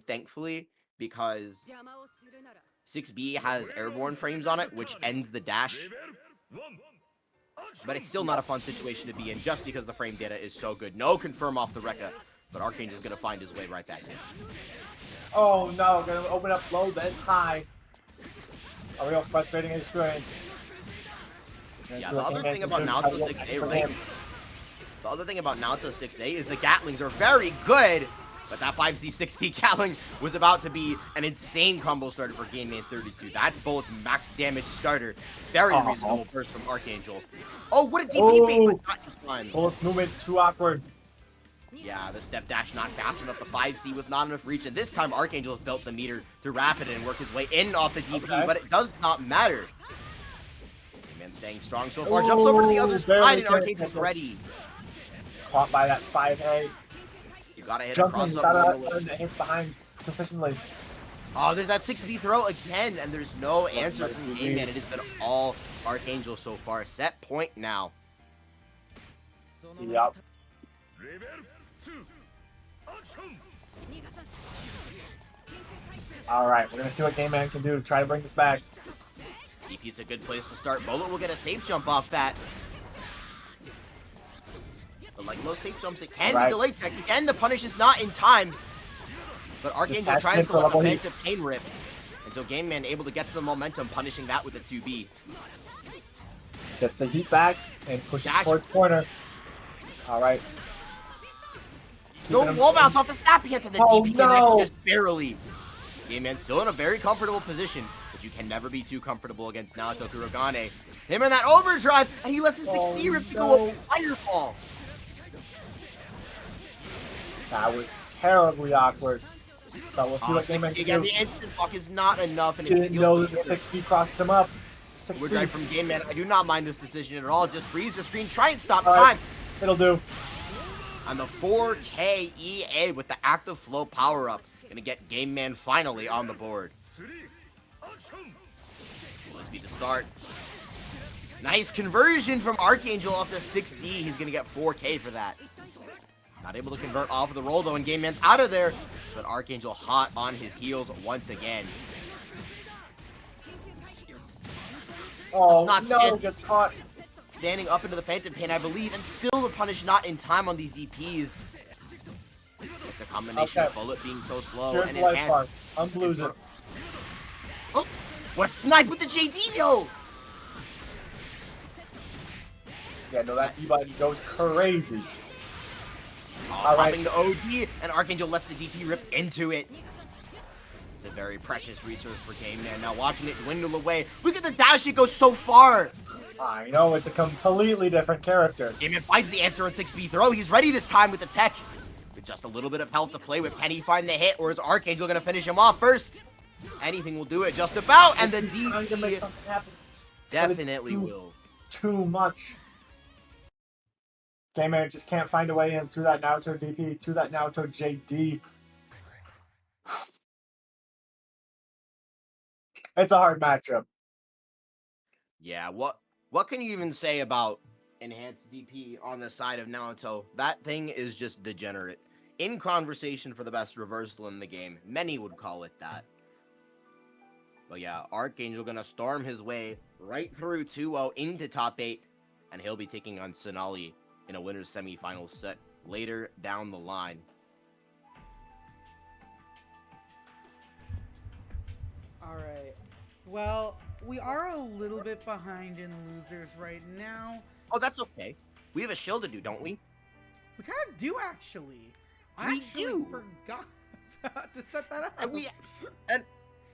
thankfully, because 6B has airborne frames on it, which ends the dash. But it's still not a fun situation to be in just because the frame data is so good. No confirm off the Rekka, but Archangel's going to find his way right back in. oh no! Gonna open up low, then high. A real frustrating experience. Yeah, the other thing about Naruto 6A, right? The other thing about Naruto 6A is the Gatlings are very good, but that 5C60 Gatling was about to be an insane combo starter for Game Man 32. That's Bullet's max damage starter. Very reasonable burst from Archangel. Oh, what a DP bait, but not in time. Bullet's movement too awkward. Yeah, the step dash not fast enough. The 5C with not enough reach, and this time Archangel has built the meter to wrap it and work his way in off the DP, but it does not matter. Man staying strong so far, jumps over to the other side, and Archangel's ready. Caught by that 5A. You gotta hit Jumping, across you up gotta normally. that hits behind sufficiently. Oh, there's that 6B throw again, and there's no answer from Game Man. It has been all Archangel so far. Set point now. Yup. Alright, we're gonna see what Game Man can do to try to bring this back. DP's a good place to start. Bullet will get a safe jump off that. But like most safe jumps, it can be delayed technique, and the punish is not in time. But Archangel tries to let the head to pain rip. And so Game Man able to get some momentum, punishing that with a 2B. Gets the heat back and pushes towards corner. Alright. No wall bounce off the snap hit, and the DP no. connects just barely. Game Man still in a very comfortable position, but you can never be too comfortable against Naruto Kurogane. Him in that overdrive, and he lets the 6C rip to go a fireball. That was terribly awkward. But we'll see what Game Man can Again, do. the instant block is not enough, and Didn't know that the 6B crossed him up. 6C. Overdrive from Game Man. I do not mind this decision at all. Just freeze the screen, try and stop time. It'll do. On the 4K EA with the active flow power up. Gonna get Game Man finally on the board. Let's be the start. Nice conversion from Archangel off the 6D. He's gonna get 4K for that. Not able to convert off of the roll though, and Game Man's out of there. But Archangel hot on his heels once again. Oh, It's not no, skin. gets caught. standing up into the Phantom Pain, I believe, and still the punish not in time on these DPs. It's a combination of Bullet being so slow Here's and the life bar. enhanced. Unblues it. Oh, what a snipe with the JD, though! Yeah, no, that D button goes crazy. Popping the OD, and Archangel lets the DP rip into it. It's a very precious resource for Game Man. Now watching it dwindle away. Look at the dash, it goes so far! I know, it's a completely different character. Game Man finds the answer on 6B throw. He's ready this time with the tech. With just a little bit of health to play with. Can he find the hit, or is Archangel going to finish him off first? Anything will do it just about, and the DP definitely will. Too much. Game Man just can't find a way in through that Naruto DP, through that Naruto JD. It's a hard matchup. Yeah, what can you even say about enhanced DP on the side of Naruto? That thing is just degenerate. In conversation for the best reversal in the game. Many would call it that. But yeah, Archangel gonna storm his way right through 2-0 into top 8, and he'll be taking on Cenaly in a winner's semifinal set later down the line. Alright. Well, we are a little bit behind in losers right now. Oh, that's okay. We have a shield to do, don't we? We kind of do, actually. I We actually do. forgot to set that up. And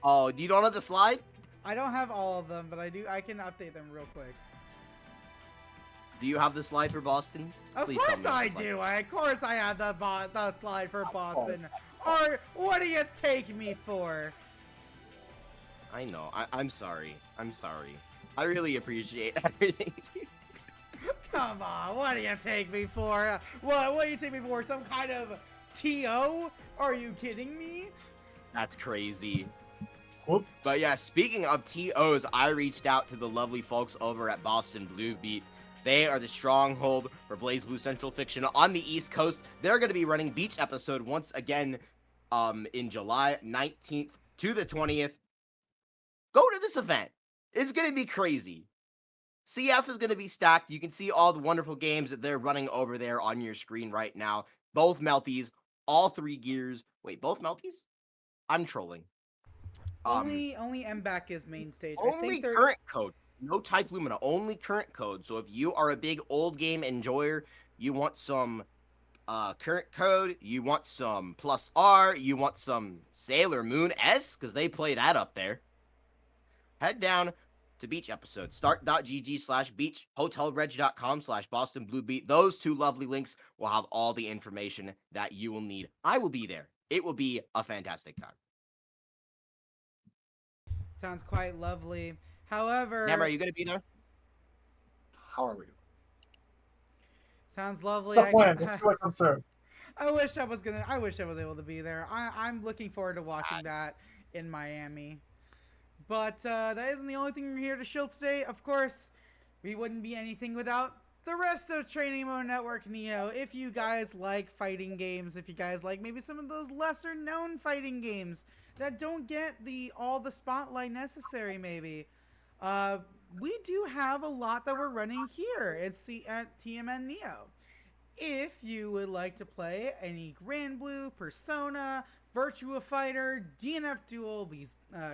oh, you don't have the slide? I don't have all of them, but I do. I can update them real quick. Do you have the slide for Boston? Of Please course tell me I you have the do. Of course I have the slide for Boston. Or what do you take me for? I know. I'm sorry. I'm sorry. I really appreciate everything. Come on, what do you take me for? What do you take me for? Some kind of TO? Are you kidding me? That's crazy. Whoop. But yeah, speaking of TOs, I reached out to the lovely folks over at Boston Blue Beat. They are the stronghold for Blaze Blue Central Fiction on the East Coast. They're going to be running Beach episode once again in July 19th to the 20th. Go to this event. It's going to be crazy. CF is going to be stacked. You can see all the wonderful games that they're running over there on your screen right now. Both Melties, all 3 gears. Wait, both Melties? I'm trolling. Only MBAC is main stage. Only current code. No Type Lumina. Only current code. So if you are a big old game enjoyer, you want some current code, you want some Plus R, you want some Sailor Moon S, because they play that up there. Head down to Beach episode. Start.gg/beach, hotelreg.com/Boston Blue Beat. Those 2 lovely links will have all the information that you will need. I will be there. It will be a fantastic time. Sounds quite lovely. However, Namra, are you going to be there? How are we? sounds lovely. What's the plan? Let's see what comes through. I wish I was able to be there. I'm looking forward to watching that in Miami. But that isn't the only thing we're here to shield today. Of course, we wouldn't be anything without the rest of Training Mode Network Neo. If you guys like fighting games, if you guys like maybe some of those lesser known fighting games that don't get all the spotlight necessary, maybe, we do have a lot that we're running here at TMN Neo. If you would like to play any Grand Blue, Persona, Virtua Fighter, DNF Duel,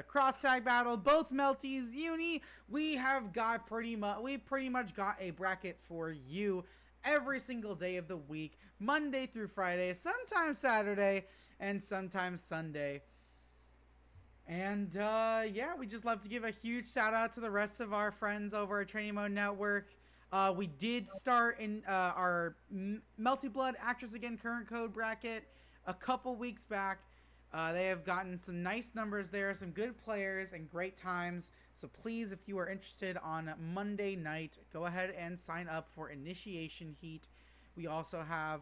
Cross Tag Battle, both Melties, Uni, we pretty much got a bracket for you every single day of the week, Monday through Friday, sometimes Saturday, and sometimes Sunday. And yeah, we just love to give a huge shout out to the rest of our friends over at Training Mode Network. We did start in our Melty Blood Actress Again current code bracket a couple weeks back. They have gotten some nice numbers there, some good players, and great times. So please, if you are interested on Monday night, go ahead and sign up for Initiation Heat. We also have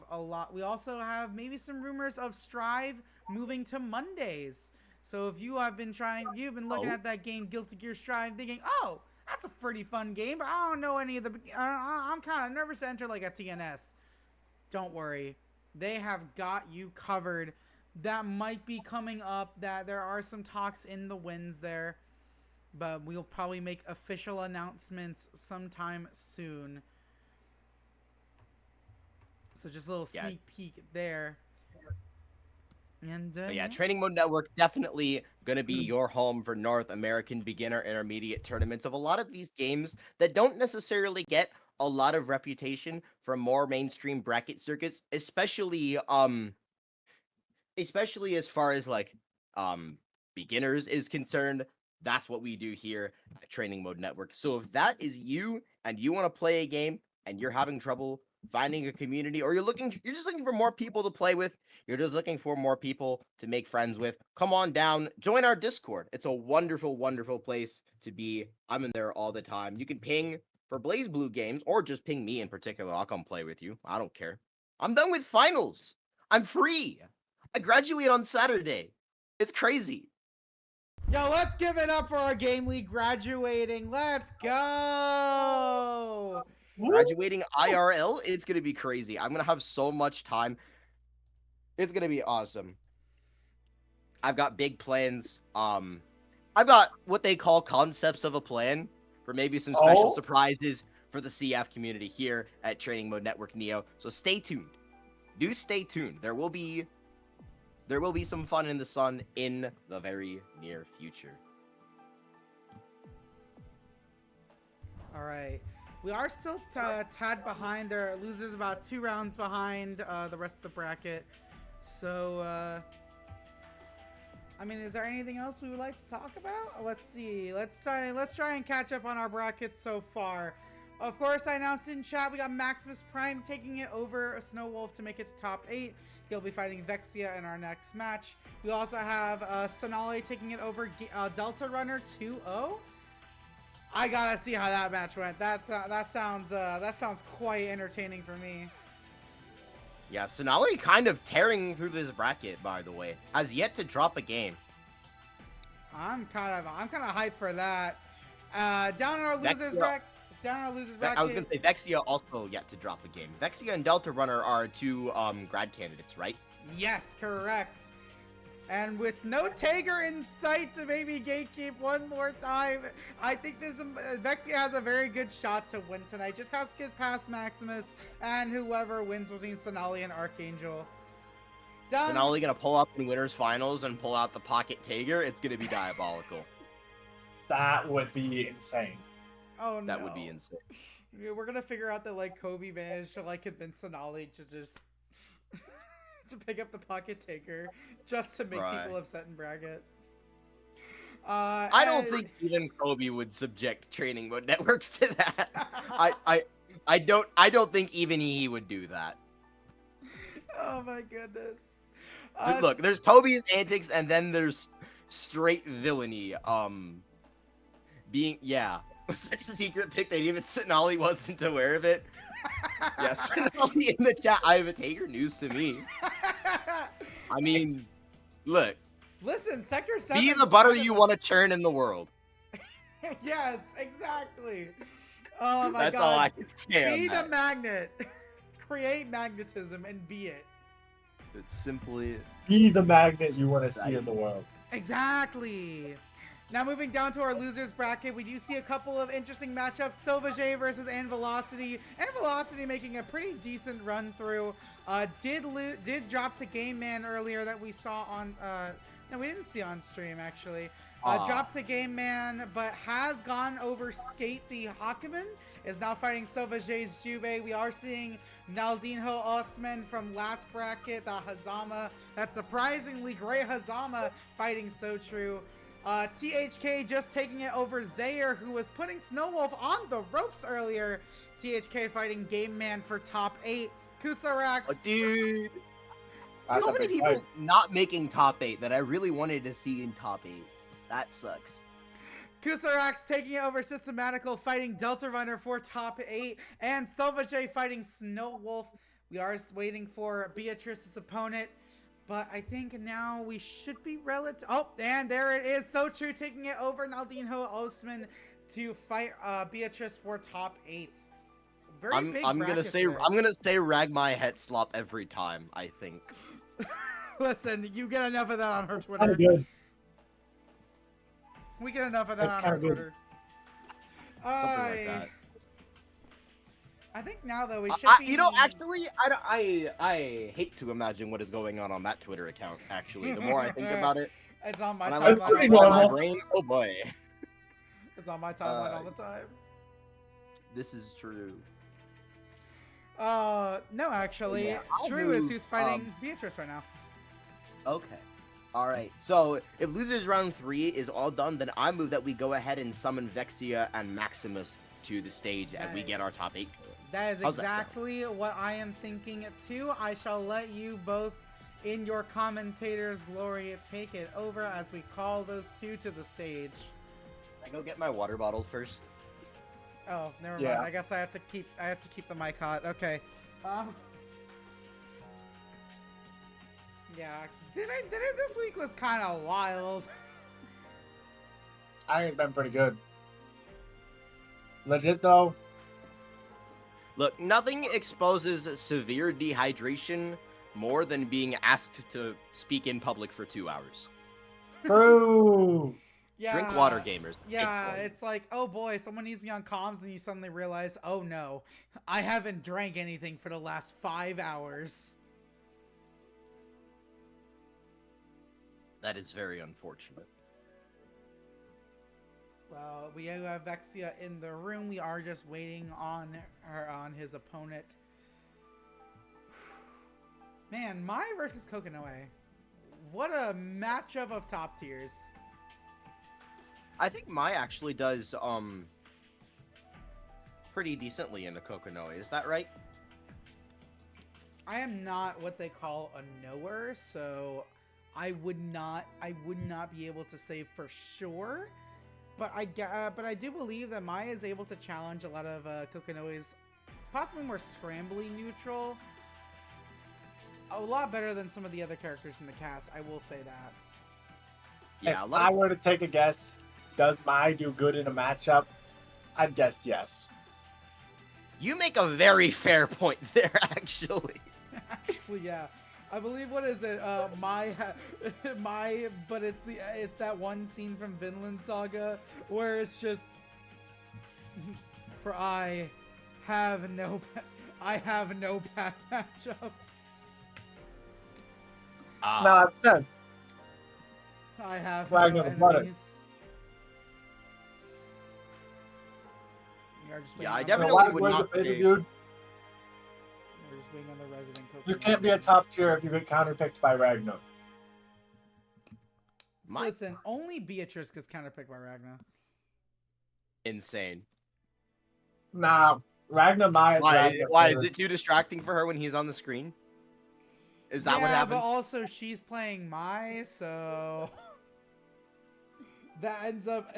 maybe some rumors of Strive moving to Mondays. So if you've been looking at that game, Guilty Gear Strive, thinking, oh, that's a pretty fun game, but I don't know any of the, I'm kind of nervous to enter like a TNS. Don't worry. They have got you covered. That might be coming up, that there are some talks in the winds there. but we'll probably make official announcements sometime soon. So just a little sneak peek there. And But yeah, Training Mode Network definitely going to be your home for North American beginner intermediate tournaments of a lot of these games that don't necessarily get a lot of reputation from more mainstream bracket circuits, especially as far as like beginners is concerned. That's what we do here at Training Mode Network. So if that is you and you want to play a game and you're having trouble finding a community, or you're just looking for more people to play with, you're just looking for more people to make friends with, come on down, join our Discord. It's a wonderful, wonderful place to be. I'm in there all the time. You can ping for Blaze Blue games, or just ping me in particular. I'll come play with you. I don't care. I'm done with finals. I'm free. I graduate on Saturday. It's crazy. Yo, let's give it up for our Game League graduating. Let's go! Graduating IRL, it's going to be crazy. I'm going to have so much time. It's going to be awesome. I've got big plans. I've got what they call concepts of a plan for maybe some special surprises for the CF community here at Training Mode Network Neo. So stay tuned. Do stay tuned. There will be some fun in the sun in the very near future. All right. We are still tad behind. There are losers about 2 rounds behind the rest of the bracket. So, I mean, is there anything else we would like to talk about? Let's see. Let's try and catch up on our brackets so far. Of course, I announced in chat we got Maximus Prime taking it over Snow Wolf to make it to top 8. He'll be fighting Vexia in our next match. We also have Cenaly taking it over Delta Runner 2-0. I gotta see how that match went. That sounds quite entertaining for me. Yeah, Cenaly kind of tearing through this bracket, by the way. Has yet to drop a game. I'm kind of hyped for that. Down in our losers bracket. I was gonna say Vexia also yet to drop a game. Vexia and Delta Runner are 2 grad candidates, right? Yes, correct. And with no Tigran in sight to maybe gatekeep one more time, I think this Vexia has a very good shot to win tonight. Just has to get past Maximus and whoever wins between Cenaly and Archangel. Cenaly gonna pull up in winners finals and pull out the pocket Tigran. It's gonna be diabolical. That would be insane. Oh no. That would be insane. We're gonna figure out that like Kobe managed to like convince Cenaly to just to pick up the pocket taker just to make people upset in bracket. I don't think even Kobe would subject Training Mode Network to that. I don't think even he would do that. Oh my goodness. Look, there's Kobe's antics and then there's straight villainy. Such a secret pick that even Cenaly wasn't aware of it. Yes, Cenaly in the chat. I have a Taker news to me. I mean, look. Listen, Sector 7. Be the butter you want to churn in the world. Yes, exactly. Oh my god. That's all I can say. Be the magnet. Create magnetism and be it. It's simply be the magnet you want to see in the world. Exactly. Now moving down to our losers bracket, we do see a couple of interesting matchups. Zayer versus Anvilocity. Anvilocity making a pretty decent run through. Did drop to Game Man earlier that we saw on no, we didn't see on stream actually. Dropped to Game Man, but has gone over Skate the Hakumen. Is now fighting Zayr's Jube. We are seeing Naldinho Osman from last bracket, the Hazama. That surprisingly great Hazama fighting So True. THK just taking it over Zayer, who was putting Snow Wolf on the ropes earlier. THK fighting Game Man for top 8. Kusarax. Oh, dude. So many people not making top 8 that I really wanted to see in top 8. That sucks. Kusarax taking it over Systematical, fighting Delta Runner for top 8. And Zayer fighting Snow Wolf. We are waiting for Beatrice's opponent. But I think now we should be relative. Oh, and there it is. So True taking it over Naldinho Osman to fight Beatrice for top 8s. I'm gonna say RagMai Hetslop every time. I think. Listen, you get enough of that on her Twitter. Good. We get enough of that That's on kinda our good. Twitter. Something like that. I think now though we should be. You know, actually, I hate to imagine what is going on that Twitter account. Actually, the more I think about it, It's on my when I timeline like all pretty the put it in time. my normal. brain, oh boy, It's on my timeline all the time. this is true. No, actually, Yeah, I'll Drew is move, who's fighting Beatrice right now. Okay. All right. So if losers round 3 is all done, then I move that we go ahead and summon Vexia and Maximus to the stage, and we get our top 8. That is How's that sound? exactly what I am thinking too. I shall let you both, in your commentator's glory, take it over as we call those two to the stage. Can I go get my water bottle first? Oh, never Yeah. mind. I guess I have to keep the mic hot. Okay. Yeah. This week was kind of wild. I think it's been pretty good. Legit though. Look, nothing exposes severe dehydration more than being asked to speak in public for 2 hours. True. Yeah. Drink water, gamers. Yeah, It's it's like, oh boy, someone needs me on comms, and you suddenly realize, oh no, I haven't drank anything for the last 5 hours. that is very unfortunate. Well, we have Vexia in the room. We are just waiting on his opponent. Man, Mai versus Kokonoe. What a matchup of top tiers. I think Mai actually does pretty decently in the Kokonoe. Is that right? I am not what they call a knower, so I would not be able to say for sure. But I do believe that Mai is able to challenge a lot of Kokonoe's possibly more scrambly neutral. A lot better than some of the other characters in the cast, I will say that. Yeah. If I were to take a guess, does Mai do good in a matchup? I'd guess yes. You make a very fair point there, actually. Actually, yeah. I believe, what is it? My, but it's that one scene from Vinland Saga where it's just, for I have no bad matchups. No, I'm saying. I have Ragnar no the Butter. enemies. We are just Yeah, I waiting on definitely the, would Where's not the baby say- dude? We're just waiting on the resident You Kokonoe. can't be a top tier if you get counterpicked by Ragnar. Listen, only Beatrice gets counterpicked by Ragnar. Insane. Nah, Ragnar Mai. Why is it too distracting for her when he's on the screen? Is that what happens? But also she's playing Mai, so that ends up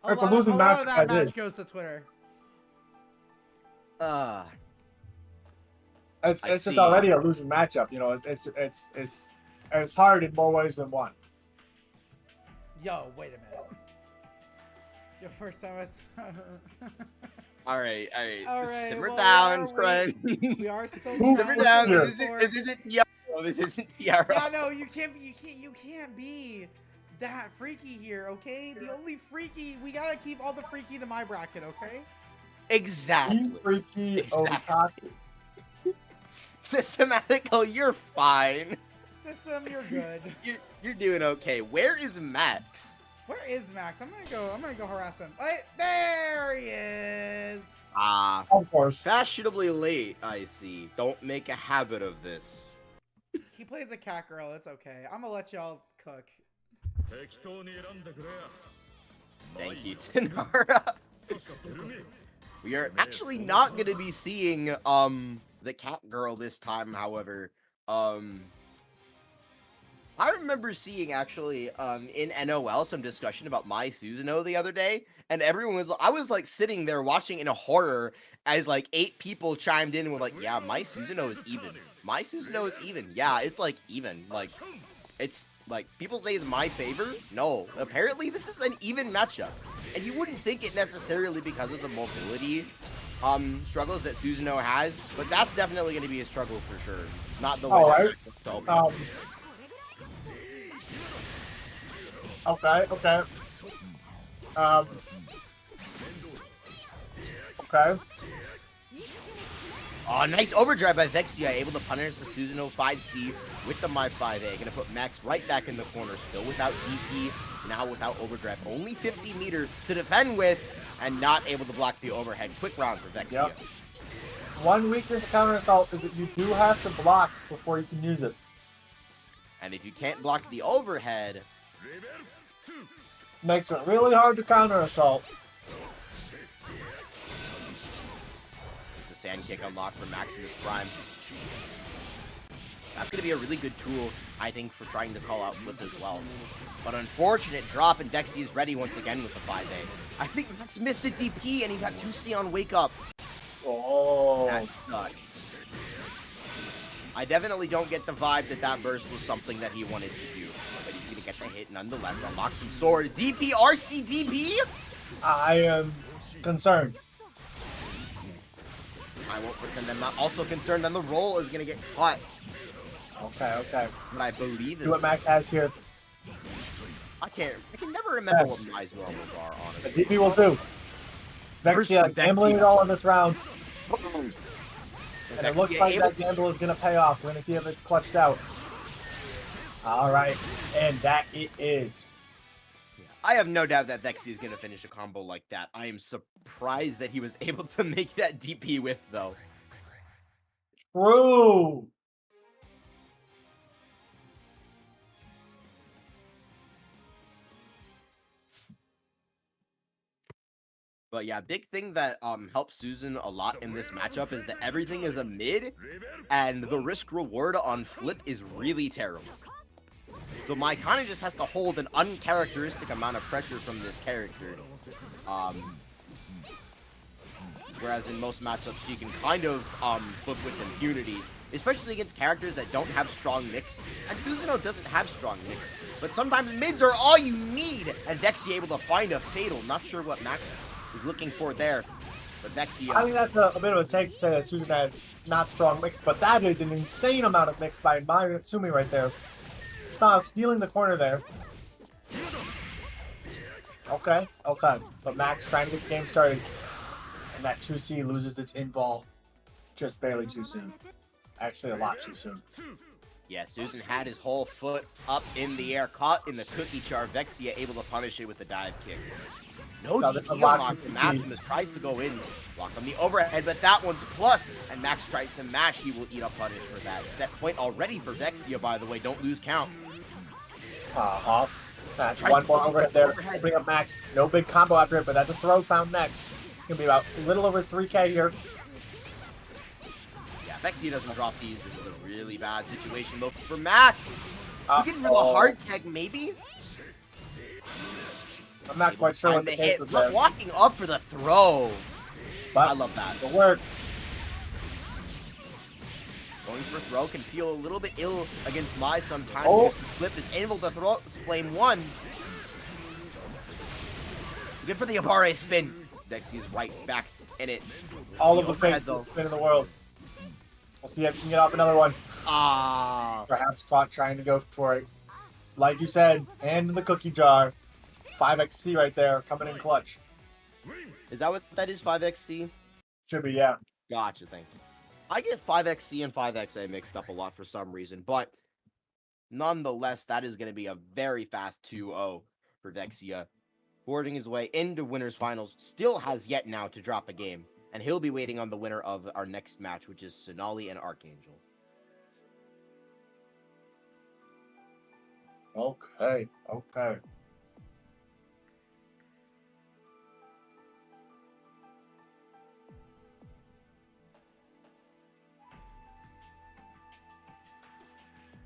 It's a losing lot match of that as is. match goes to Twitter. It's I just see. already a losing matchup. You know, it's hard in more ways than one. Yo, wait a minute. Your first time I saw... All right. All right, Simmer well, down, we friend. We are still Simmer Who- down. Yeah. This isn't Tiara. This isn't Tiara. Yeah, no, you can't be that freaky here, okay? The only freaky, we gotta keep all the freaky to my bracket, okay? Exactly. You freaky Exactly. otaku. Systematical, you're fine. System, you're good. You're doing okay. Where is Max? Where is Max? I'm gonna go harass him. Wait, there he is. Of course. Fashionably late, I see. Don't make a habit of this. He plays a cat girl. It's okay. I'm gonna let y'all cook. 適当に選んでくれや Thank you, Tanara. We are actually not going to be seeing the cat girl this time, however. I remember seeing actually in NOL some discussion about Mai Susanoo the other day, and I was like sitting there watching in a horror as like 8 people chimed in and were like, yeah, Mai Susanoo is even. Mai Susanoo is even. Yeah, it's like even. Like it's like people say it's my favor. No, apparently this is an even matchup. And you wouldn't think it necessarily because of the mobility struggles that Susanoo has, but that's definitely going to be a struggle for sure. Not the way Oh, that right. Max looks to open. Okay, okay. Okay. Oh, nice overdrive by Vexia, able to punish the Susanoo 5C with the My 5A. Gonna put Max right back in the corner, still without DP, now without overdrive. Only 50 meters to defend with, and not able to block the overhead. Quick round for Vexia. Yep. One weakness of counter assault is that you do have to block before you can use it. And if you can't block the overhead, Makes it really hard to counter assault. it's a sand kick unlocked for Maximus Prime. That's going to be a really good tool, I think, for trying to call out Flip as well. But unfortunate drop, and Vexia is ready once again with the 5A. I think Max missed a DP, and he got 2C on Wake Up. Oh. That sucks. I definitely don't get the vibe that that burst was something that he wanted to do. But he's going to get the hit nonetheless. Unlock some sword. DP, RC, DP? I am concerned. I won't pretend I'm not also concerned. Then the roll is going to get caught. Okay, okay. But I believe See what Max has here. I can never remember what Mai's normals are, The honestly. DP will do. Vexia gambling it all in this round. And it looks like that gamble is going to pay off. We're going to see if it's clutched out. All right. And that it is. I have no doubt that Vexia is going to finish a combo like that. I am surprised that he was able to make that DP with, though. True. But yeah, big thing that helps Susan a lot in this matchup is that everything is a mid, and the risk reward on Flip is really terrible. So Mai kind of just has to hold an uncharacteristic amount of pressure from this character. Whereas in most matchups, she can kind of flip with impunity, especially against characters that don't have strong mix. And Susanoo doesn't have strong mix, but sometimes mids are all you need, and Vexia able to find a fatal. Not sure what Max is looking for there, but Vexia. I think that's a bit of a take to say that Susan has not strong mix, but that is an insane amount of mix by Sumi right there. Saw stealing the corner there. Okay, okay. But Max trying to get the game started. And that 2C loses its in ball just barely too soon. Actually, a lot too soon. Yeah, Susan had his whole foot up in the air, caught in the cookie jar. Vexia able to punish it with the dive kick. No DP unlock from Maximus, tries to go in, block on the overhead, but that one's plus, and Max tries to mash. He will eat a punish for that. Set point already for Vexia, by the way. Don't lose count. That's one more overhead there. Bring up Max. No big combo after it, but that's a throw found next. It's going to be about a little over 3K here. Yeah, Vexia doesn't drop these. This is a really bad situation, though, for Max. Looking for the hard tag, maybe? I'm not quite sure what the case was there. Walking up for the throw. But I love that. It'll work. Going for throw can feel a little bit ill against Mai sometimes. Oh. Flip is able to throw flame one. Good for the Abare spin. Vexia's right back in it. All of the fake spin in the world. We'll see if you can get off another one. Perhaps caught trying to go for it. Like you said, hand in the cookie jar. 5XC right there, coming in clutch. Is that what that is, 5XC? Should be, yeah. Gotcha, thank you. I get 5XC and 5XA mixed up a lot for some reason, but nonetheless, that is going to be a very fast 2-0 for Vexia. Boarding his way into winners finals, still has yet now to drop a game, and he'll be waiting on the winner of our next match, which is Cenaly and Archangel. Okay, okay.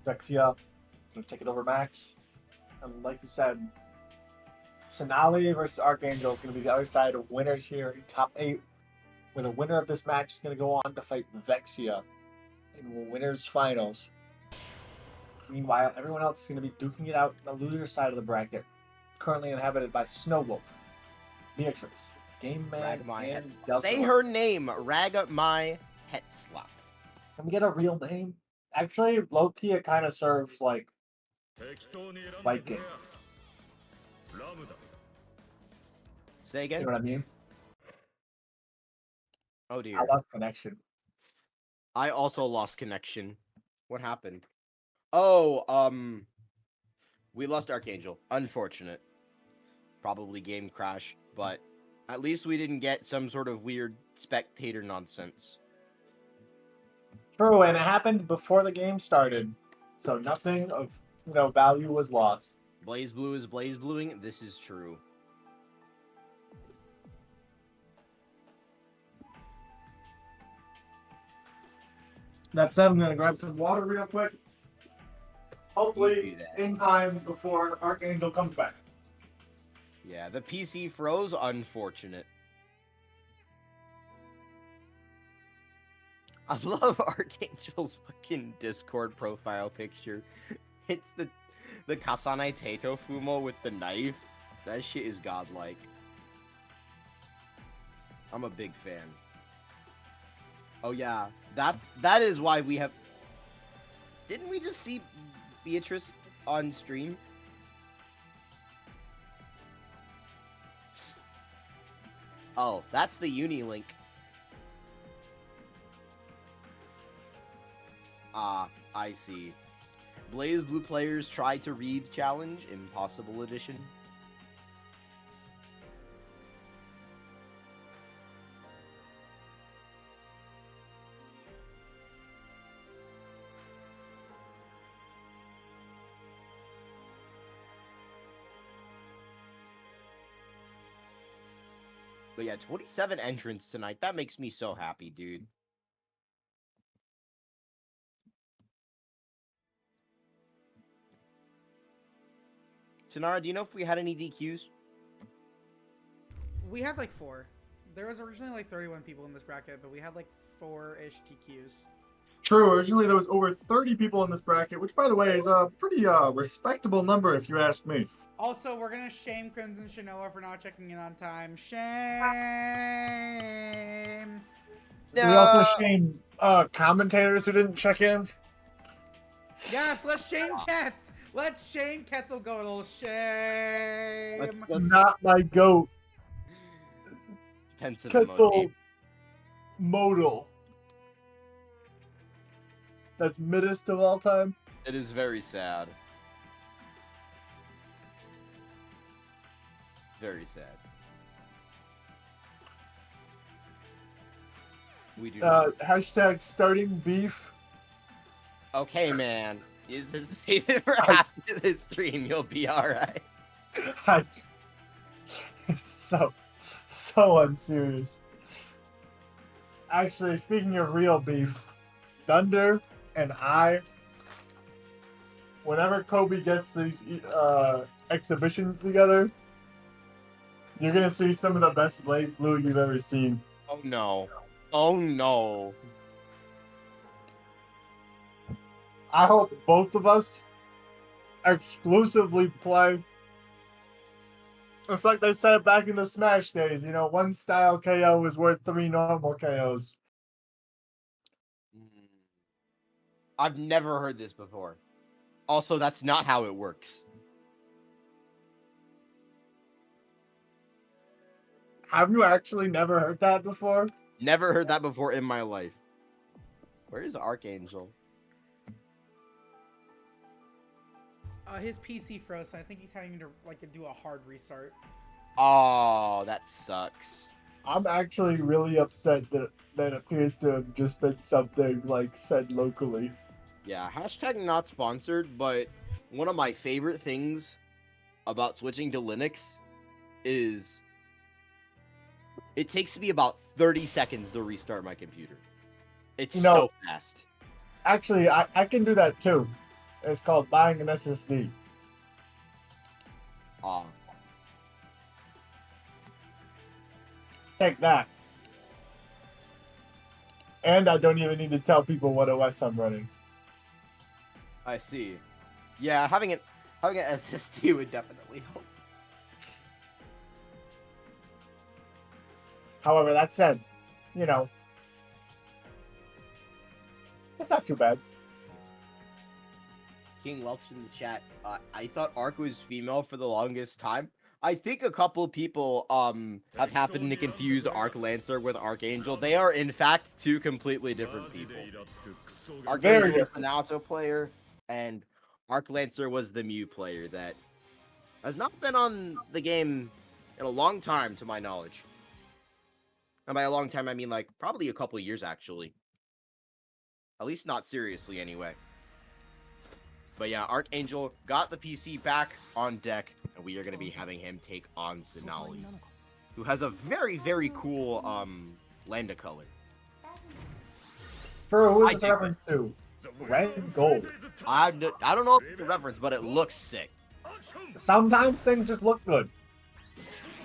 Vexia gonna take it over Max. And like you said, Cenaly versus Archangel is gonna be the other side of winners here in top 8. Where the winner of this match is gonna go on to fight Vexia in winners finals. Meanwhile, everyone else is gonna be duking it out on the loser side of the bracket. Currently inhabited by Snowwolf, Beatrice, Game Man, RagMai and Hetslop. Say her name, RagMai Hetslop. Can we get a real name? Actually, low-key, it kind of serves like Viking. ラムだ。 Say You again? know what I mean? Oh I dear. lost connection. I also lost connection. What happened? Oh, we lost Archangel. Unfortunate. Probably game crash, but at least we didn't get some sort of weird spectator nonsense. True, and it happened before the game started, so nothing of value was lost. Blaze Blue is Blaze Bluing. This is true. That said, I'm gonna grab some water real quick. Hopefully, You do that. in time before Archangel comes back. Yeah, the PC froze. Unfortunate. I love Archangel's fucking Discord profile picture. It's the Kasane Tato Fumo with the knife. That shit is godlike. I'm a big fan. Oh yeah, that is why we have. Didn't we just see Beatrice on stream? Oh, that's the uni link. Ah, I see. Blaze Blue players try to read challenge, impossible edition. But yeah, 27 entrants tonight. That makes me so happy, dude. Tanara, do you know if we had any DQs? We had like 4. There was originally like 31 people in this bracket, but we had like 4-ish TQs. True, originally there was over 30 people in this bracket, which by the way is a pretty respectable number if you ask me. Also, we're gonna shame Crimson Shinoa for not checking in on time. Shame. We also shame commentators who didn't check in. Yes, let's shame Kets. Let's shame Ketzel go a little shame. Let's Not my goat, pensive Ketzel emoji. Modal. That's middest of all time. It is very sad. Very sad. We do. Hashtag starting beef. Okay, man. Is this save it for after this stream? You'll be alright. It's so unserious. Actually, speaking of real beef, Thunder and I, whenever Kobe gets these exhibitions together, you're gonna see some of the best Blade Blue you've ever seen. Oh no. Oh no. I hope both of us exclusively play. It's like they said back in the Smash days, one style KO is worth 3 normal KOs. I've never heard this before. Also, that's not how it works. Have you actually never heard that before? Never heard that before in my life. Where is Archangel? His PC froze, so I think he's having to do a hard restart. Oh, that sucks. I'm actually really upset that that appears to have just been something said locally. Yeah, hashtag not sponsored, but one of my favorite things about switching to Linux is it takes me about 30 seconds to restart my computer. It's so fast. Actually, I can do that too. It's called buying an SSD. Take that. And I don't even need to tell people what OS I'm running. I see. Yeah, having an SSD would definitely help. However, that said, it's not too bad. King Welch in the chat. I thought Ark was female for the longest time. I think a couple people have happened to confuse Arc Lancer with Archangel. They are in fact two completely different people. Archangel Very is the Naruto player, and Arc Lancer was the Mew player that has not been on the game in a long time, to my knowledge. And by a long time, I mean like probably a couple years actually. At least not seriously, anyway. But yeah, Archangel got the PC back on deck, and we are going to be having him take on Cenaly, who has a very, very cool lambda color. True, who I is this dig a reference to? Red and gold. I don't know if it's a reference, but it looks sick. Sometimes things just look good.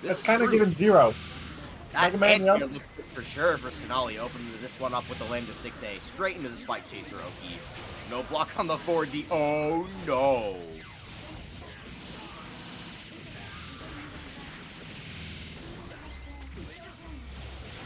This It's is kind of true. giving 0. That RagMai, ant's yep. gonna look good for sure for Cenaly. Opening this one up with the lambda 6A, straight into the Spike Chaser Oki. No block on the 4D. Oh no!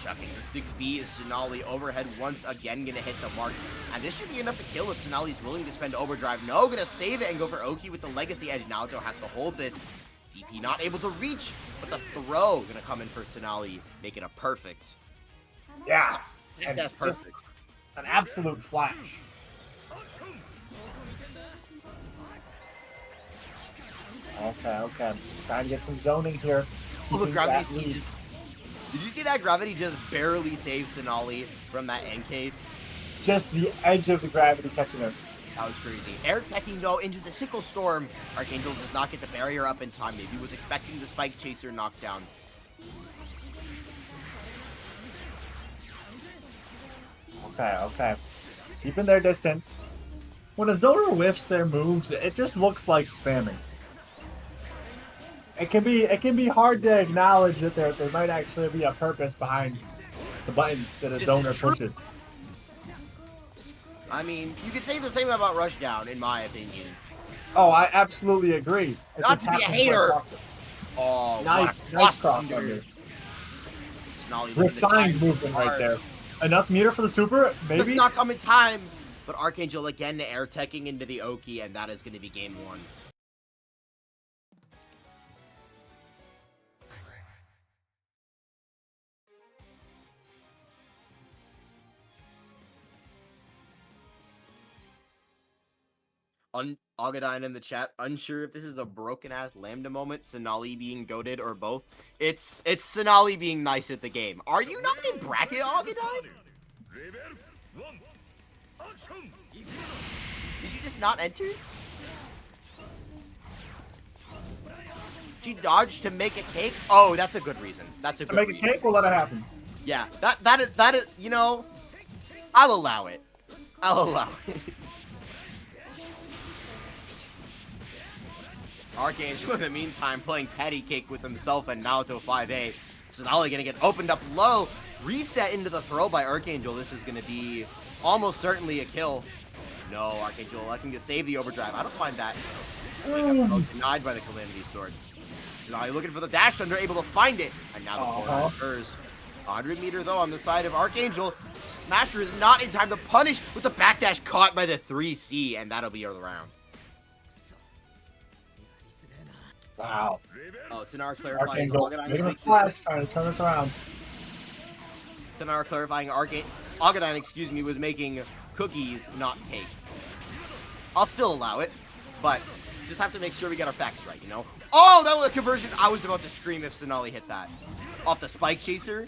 Chucking the 6B is Cenaly overhead once again gonna hit the mark. And this should be enough to kill if Cenaly's willing to spend overdrive. No, gonna save it and go for Oki with the legacy edge. Naruto has to hold this. DP not able to reach, but the throw gonna come in for Cenaly, making a perfect. Yeah. Yes, And that's just perfect. An absolute flash. Okay. Trying to get some zoning here. Oh, the Keeping gravity that seed lead. just... Did you see that gravity just barely saved Cenaly from that Encade? Just the edge of the gravity catching him. That was crazy. Air teching though into the Sickle Storm. Archangel does not get the barrier up in time. Maybe he was expecting the Spike Chaser knockdown. Okay. Keeping their distance. When a zoner whiffs their moves, it just looks like spamming. It can be hard to acknowledge that there might actually be a purpose behind the buttons that a This is zoner true. pushes. I mean, you could say the same about Rushdown, in my opinion. Oh, I absolutely agree. It Not just to be a happens quite hater. often. Oh, Nice what a cross cross under. under. Cenaly looking to Refined time movement right hard. there. Enough meter for the super, Does maybe? not come in time. But Archangel again air teching into the Oki, and that is going to be game 1. Agadine in the chat, unsure if this is a broken ass lambda moment, Cenaly being goated, or both. It's Cenaly being nice at the game. Are you not in bracket, Agadine? Did you just not enter? She dodged to make a cake? Oh, that's a good reason. That's a To good make a reason. cake, we'll let it happen. Yeah, that is, you know, I'll allow it. I'll allow it. Archangel, in the meantime, playing patty cake with himself and Naruto 5A. Cenaly gonna get opened up low. Reset into the throw by Archangel. This is gonna be almost certainly a kill. No, Archangel looking to save the overdrive. I don't find that. Oh, denied by the Calamity Sword. Cenaly looking for the dash under, able to find it. And now the corner is hers. 100 meter though on the side of Archangel. Smasher is not in time to punish with the backdash caught by the 3C, and that'll be the round. Wow. Oh, Tanar clarifying. Archangel making a splash, trying to turn this around. Tanar clarifying. Agadine, excuse me, was making cookies, not cake. I'll still allow it, but just have to make sure we get our facts right, you know? Oh, that was a conversion. I was about to scream if Cenaly hit that. Off the Spike Chaser.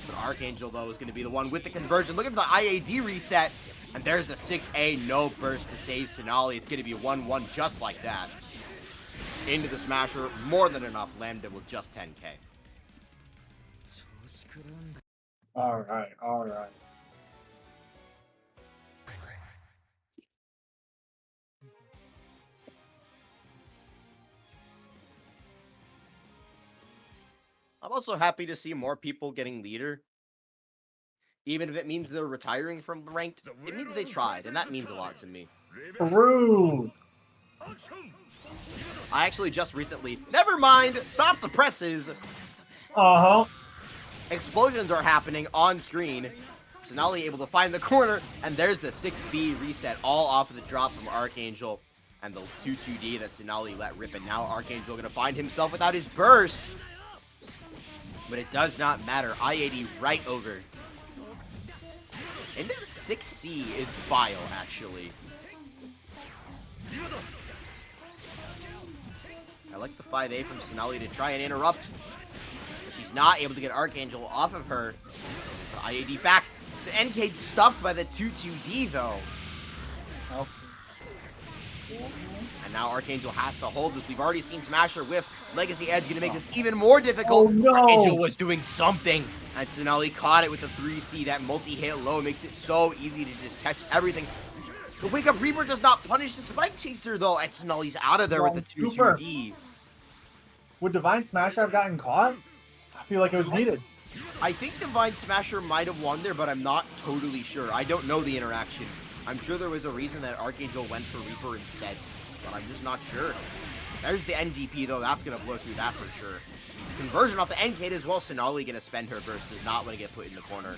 But Archangel, though, is going to be the one with the conversion. Look at the IAD reset. And there's a 6A, no burst to save Cenaly. It's going to be 1-1 just like that. Into the Smasher, more than enough. Lambda with just 10k. Alright. I'm also happy to see more people getting leader. Even if it means they're retiring from ranked, it means they tried, and that means a lot to me. True. I actually just recently, never mind, stop the presses. Explosions are happening on screen. Cenaly able to find the corner, and there's the 6B reset, all off of the drop from Archangel. And the 2-2D that Cenaly let rip, and now Archangel gonna find himself without his burst. But it does not matter. I-80 right over. Into the 6C is vile, actually. I like the 5A from Cenaly to try and interrupt. But she's not able to get Archangel off of her. So I-80 back. The NK'd stuffed by the 2-2D, though. Oh. And now Archangel has to hold this. We've already seen Smasher whiff. Legacy Edge going to make this even more difficult. Oh, no. Archangel was doing something. And Cenaly caught it with the 3C. That multi-hit low makes it so easy to just catch everything. The Wake Up Reaper does not punish the Spike Chaser, though. And Cenaly's out of there with the 2-2D. Would Divine Smasher have gotten caught? I feel like it was needed. I think Divine Smasher might have won there, but I'm not totally sure. I don't know the interaction. I'm sure there was a reason that Archangel went for Reaper instead, but I'm just not sure. There's the NDP, though. That's going to blow through that for sure. Conversion off the NK as well. Cenaly going to spend her burst. Does not want to get put in the corner.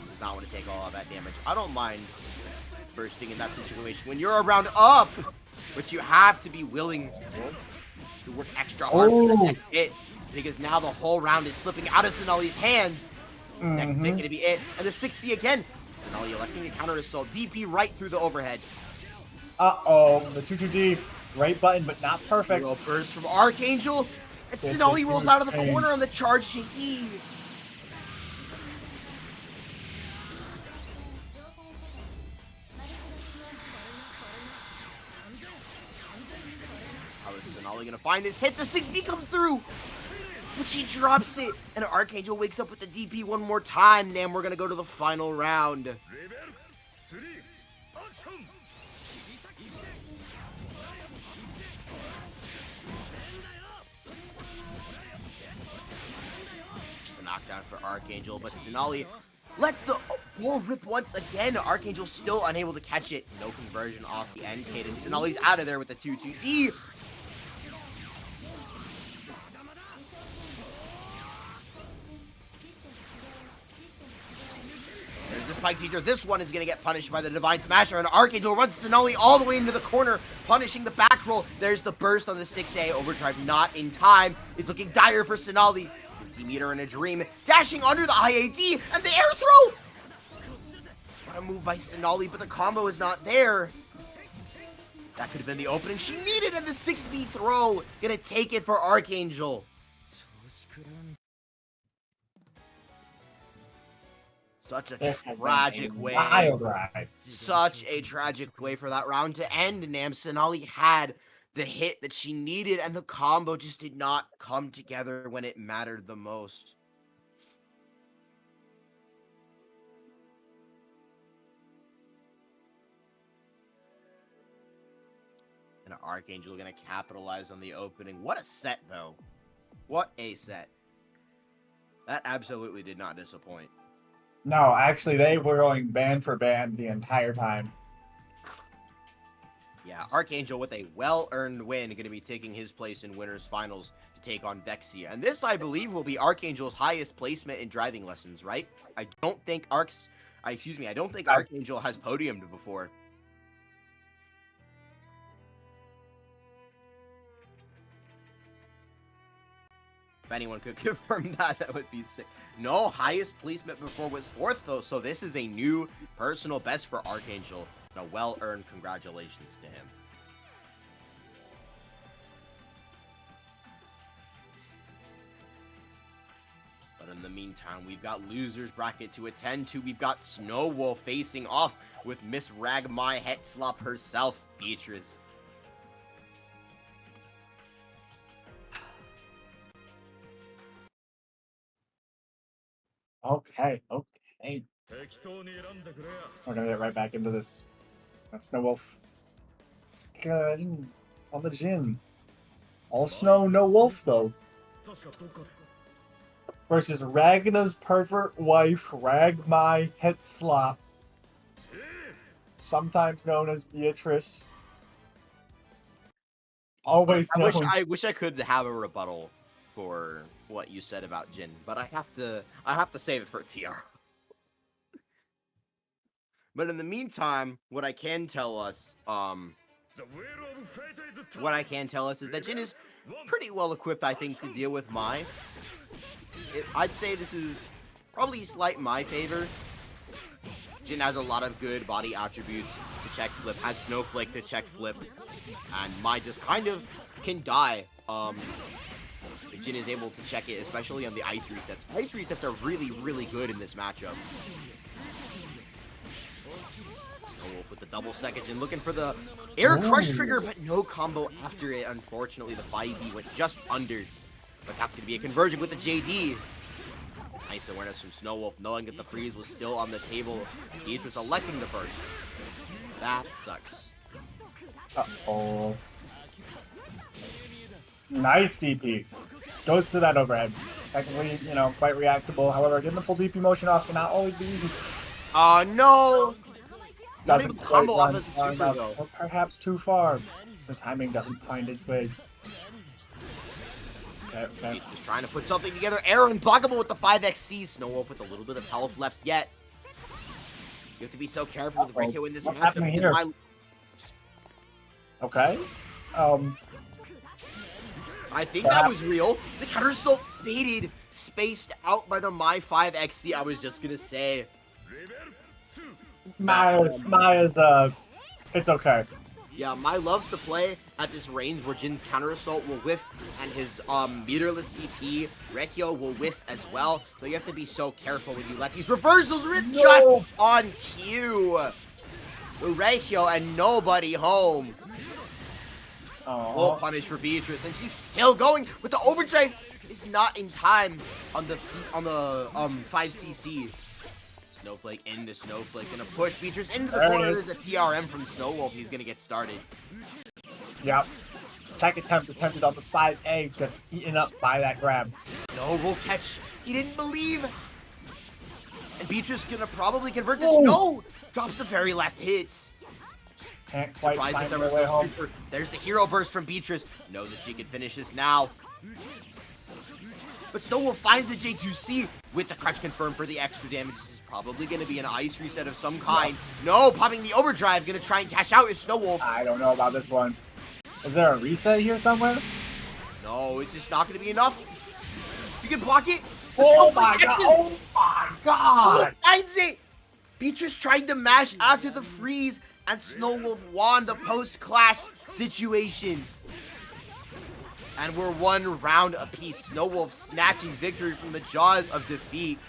Does not want to take all of that damage. I don't mind bursting in that situation when you're around up, but you have to be willing to work extra hard for the next hit, because now the whole round is slipping out of Cenaly's hands. Next hit going to be it. And the 6C again. Cenaly electing the counter assault. DP right through the overhead. Uh-oh. The 2-2D. Right button, but not perfect. Little burst from Archangel. And Cenaly rolls out of the corner on the charge JD. How is Cenaly going to find this hit? The 6B comes through. But she drops it. And Archangel wakes up with the DP one more time. Then we're going to go to the final round. Knockdown for Archangel, but Cenaly lets the wall rip once again. Archangel still unable to catch it. No conversion off the end. And Cenaly's out of there with the 2-2D. There's the Spike Teacher. This one is going to get punished by the Divine Smasher, and Archangel runs Cenaly all the way into the corner, punishing the back roll. There's the burst on the 6A. Overdrive not in time. It's looking dire for Cenaly. 50-meter in a dream, dashing under the IAD, and the air throw! What a move by Cenaly, but the combo is not there. That could have been the opening she needed, and the 6B throw gonna take it for Archangel. Such a tragic way. Such a tragic way for that round to end. Nam Cenaly had the hit that she needed, and the combo just did not come together when it mattered the most. And Archangel gonna capitalize on the opening. What a set, though. What a set. That absolutely did not disappoint. No, actually, they were going band for band the entire time. Yeah, Archangel with a well-earned win, going to be taking his place in winners finals to take on Vexia. And this, I believe, will be Archangel's highest placement in driving lessons, right? I don't think Archangel has podiumed before. If anyone could confirm that, that would be sick. No, highest placement before was 4th, though, so this is a new personal best for Archangel. A well-earned congratulations to him. But in the meantime, we've got losers bracket to attend to. We've got Snowwolf facing off with Miss RagMai Hetslop herself, Beatrice. Okay. We're gonna get right back into this. That's Snowwolf. On the gym. All snow, no wolf, though. Versus Ragna's pervert wife, RagMai Hetslop. Sometimes known as Beatrice. Always known. I wish I could have a rebuttal for what you said about Jin, but I have to save it for TR. But in the meantime, what I can tell us, What I can tell us is that Jin is pretty well equipped, I think, to deal with Mai. I'd say this is probably slight my favor. Jin has a lot of good body attributes to check flip, has Snowflake to check flip, and Mai just kind of can die. Jin is able to check it, especially on the ice resets. Ice resets are really, really good in this matchup. Wolf with the double second and looking for the air crush trigger, but no combo after it. Unfortunately, the 5B went just under, but that's going to be a conversion with the JD. Nice awareness from Snowwolf, knowing that the freeze was still on the table. Gage was electing the burst. That sucks. Uh-oh. Nice DP. Goes to that overhead. Technically, you know, quite reactable. However, getting the full DP motion off cannot always be easy. No! Not Doesn't even combo quite off run as a far super, enough, though. or perhaps too far. The timing doesn't find its way. Okay. Just trying to put something together. Air unblockable with the 5XC. Snowwolf with a little bit of health left yet. You have to be so careful with Rikyo in this What's matchup. happening here? Okay. I think that was real. The counter is so baited, spaced out by the My 5XC. I was just gonna say. Maya's, it's okay. Yeah, Mai loves to play at this range where Jin's counter assault will whiff and his meterless DP Rikyo will whiff as well. So you have to be so careful when you let these reversals rip just on cue. Rikyo and nobody home. Full punish for Beatrice, and she's still going, but the overdrive is not in time on the 5cc. Snowflake into Snowflake, gonna push Beatrice into the corner. There's a TRM from Snowwolf. He's gonna get started. Yep. Attack attempt attempted on the 5A gets eaten up by that grab. No, will catch. He didn't believe. And Beatrice gonna probably convert this. No! Drops the very last hits. Can't quite Surprised find that there their was way no home. super. There's the hero burst from Beatrice. Knows that she can finish this now. But Snowwolf finds the J2C with the crutch confirmed for the extra damage. This is probably going to be an ice reset of some kind. No, popping the overdrive. Going to try and cash out is Snowwolf. I don't know about this one. Is there a reset here somewhere? No, it's just not going to be enough. You can block it. Oh my god! Oh my god! Snowwolf finds it. Beatrice tried to mash after the freeze, and Snowwolf won the post-clash situation. And we're one round apiece. Snowwolf snatching victory from the jaws of defeat.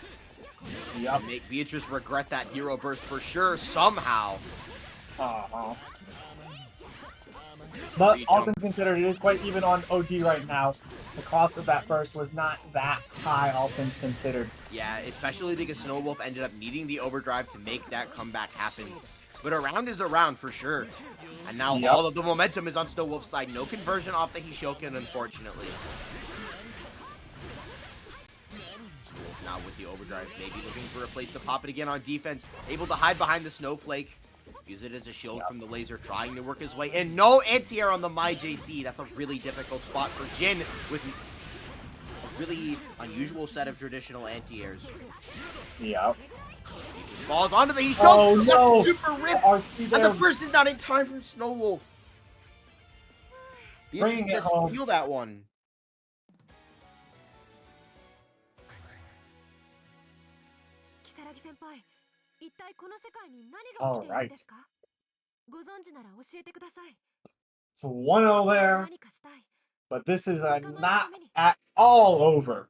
Yep. Make Beatrice regret that hero burst for sure, somehow. But all things considered, it is quite even on OD right now. The cost of that burst was not that high, all things considered. Yeah, especially because Snowwolf ended up needing the overdrive to make that comeback happen. But a round is a round for sure. And now all of the momentum is on Snowwolf's side. No conversion off the Hishoken, unfortunately. Now with the overdrive, maybe looking for a place to pop it again on defense. Able to hide behind the Snowflake. Use it as a shield from the laser, trying to work his way in. No anti-air on the My JC. That's a really difficult spot for Jin with a really unusual set of traditional anti-airs. Yep. Falls onto the Hishoken. Oh no! Super rip. And the burst is not in time from Snowwolf. Bringing it home. Steal that one. All right. So 1-0 there, but this is not at all over.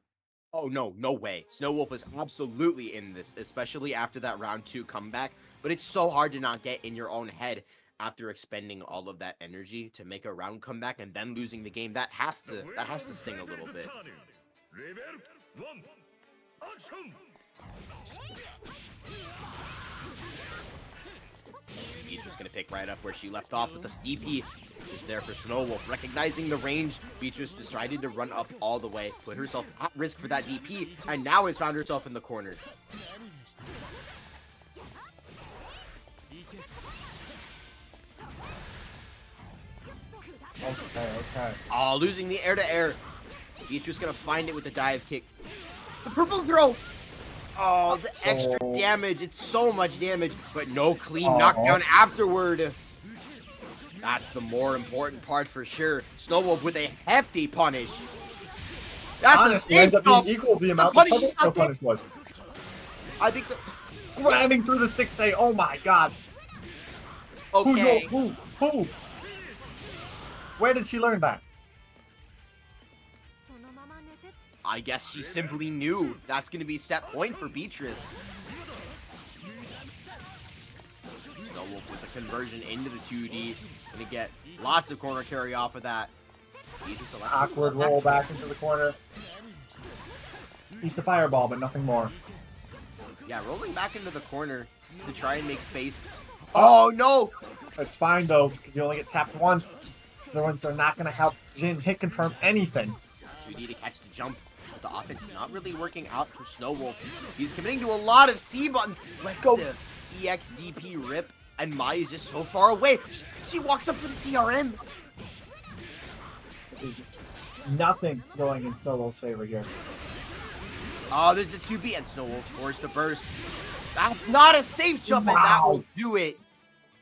Oh, no, no way. Snowwolf is absolutely in this, especially after that round 2 comeback. But it's so hard to not get in your own head after expending all of that energy to make a round comeback and then losing the game. That has to sting a little bit. Beatrice gonna pick right up where she left off, but the DP is there for Snowwolf. Recognizing the range, Beatrice decided to run up all the way, put herself at risk for that DP, and now has found herself in the corner. Okay. Oh, losing the air-to-air. Beatrice gonna find it with the dive kick. The purple throw! Oh, the extra damage. It's so much damage, but no clean knockdown afterward. That's the more important part for sure. Snowwolf with a hefty punish. That's Honestly, a ends up being jump. equal the amount punish the is not there. punish was. I think the Grabbing through the 6A. Oh my god. okay. Who? Where did she learn that? I guess she simply knew that's gonna be set point for Beatrice. Snowwolf with a conversion into the 2D. Gonna get lots of corner carry off of that. Awkward roll back into the corner. Eats a fireball, but nothing more. Yeah, rolling back into the corner to try and make space. Oh no! It's fine though, because you only get tapped once. The ones are not going to help Jin hit confirm anything. 2D to catch the jump. But the offense not really working out for Snowwolf. He's committing to a lot of C buttons. Let's go. The EXDP rip, and Mai is just so far away. She walks up for the TRM. There's nothing going in Snowball's favor here. Oh, there's the 2B, and Snowwolf forced to burst. That's not a safe jump, and that will do it.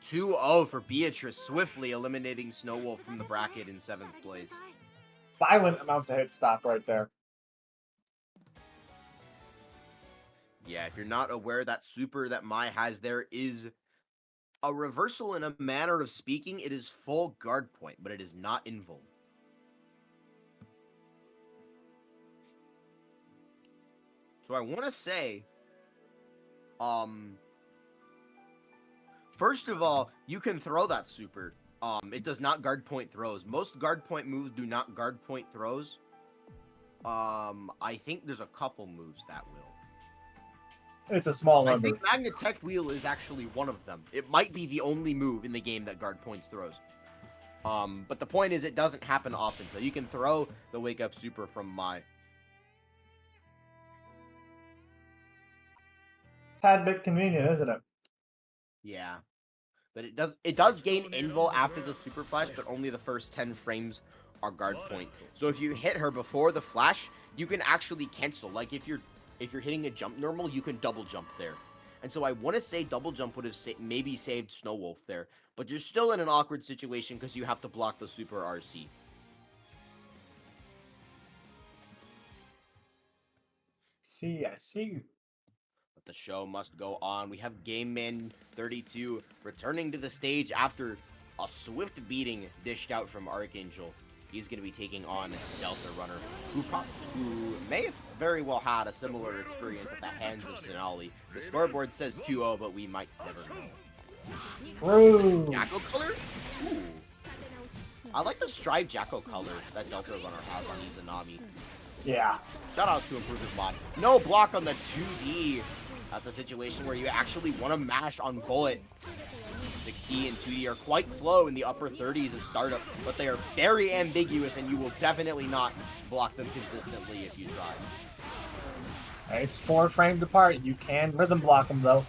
2-0 for Beatrice, swiftly eliminating Snowwolf from the bracket in 7th place. Violent amounts of hit stop right there. Yeah, if you're not aware, that super that Mai has there is a reversal in a manner of speaking. It is full guard point, but it is not invul. So I want to say, first of all, you can throw that super. It does not guard point throws. Most guard point moves do not guard point throws. I think there's a couple moves that will. It's a small I number. think Magnetech Wheel is actually one of them. It might be the only move in the game that guard points throws. But the point is, it doesn't happen often, so you can throw the Wake Up Super from Mai. Tad bit convenient, isn't it? Yeah. But it does gain invul after the super flash, but only the first 10 frames are guard point. So if you hit her before the flash, you can actually cancel. Like if you're hitting a jump normal, you can double jump there. And so I want to say double jump would have maybe saved Snowwolf there, but you're still in an awkward situation because you have to block the super RC. See, I see you. The show must go on. We have GameMan 32 returning to the stage after a swift beating dished out from Archangel. He's going to be taking on Delta Runner, who may have very well had a similar experience at the hands of Cenaly. The scoreboard says 2-0, but we might never know. Ooh. Jacko color? Ooh. I like the striped Jacko color that Delta Runner has on Izanami. Yeah. Shoutouts to Improved Mod. No block on the 2D. That's a situation where you actually want to mash on bullet. 6D and 2D are quite slow in the upper 30s of startup, but they are very ambiguous, and you will definitely not block them consistently if you try. It's 4 frames apart. You can rhythm block them, though.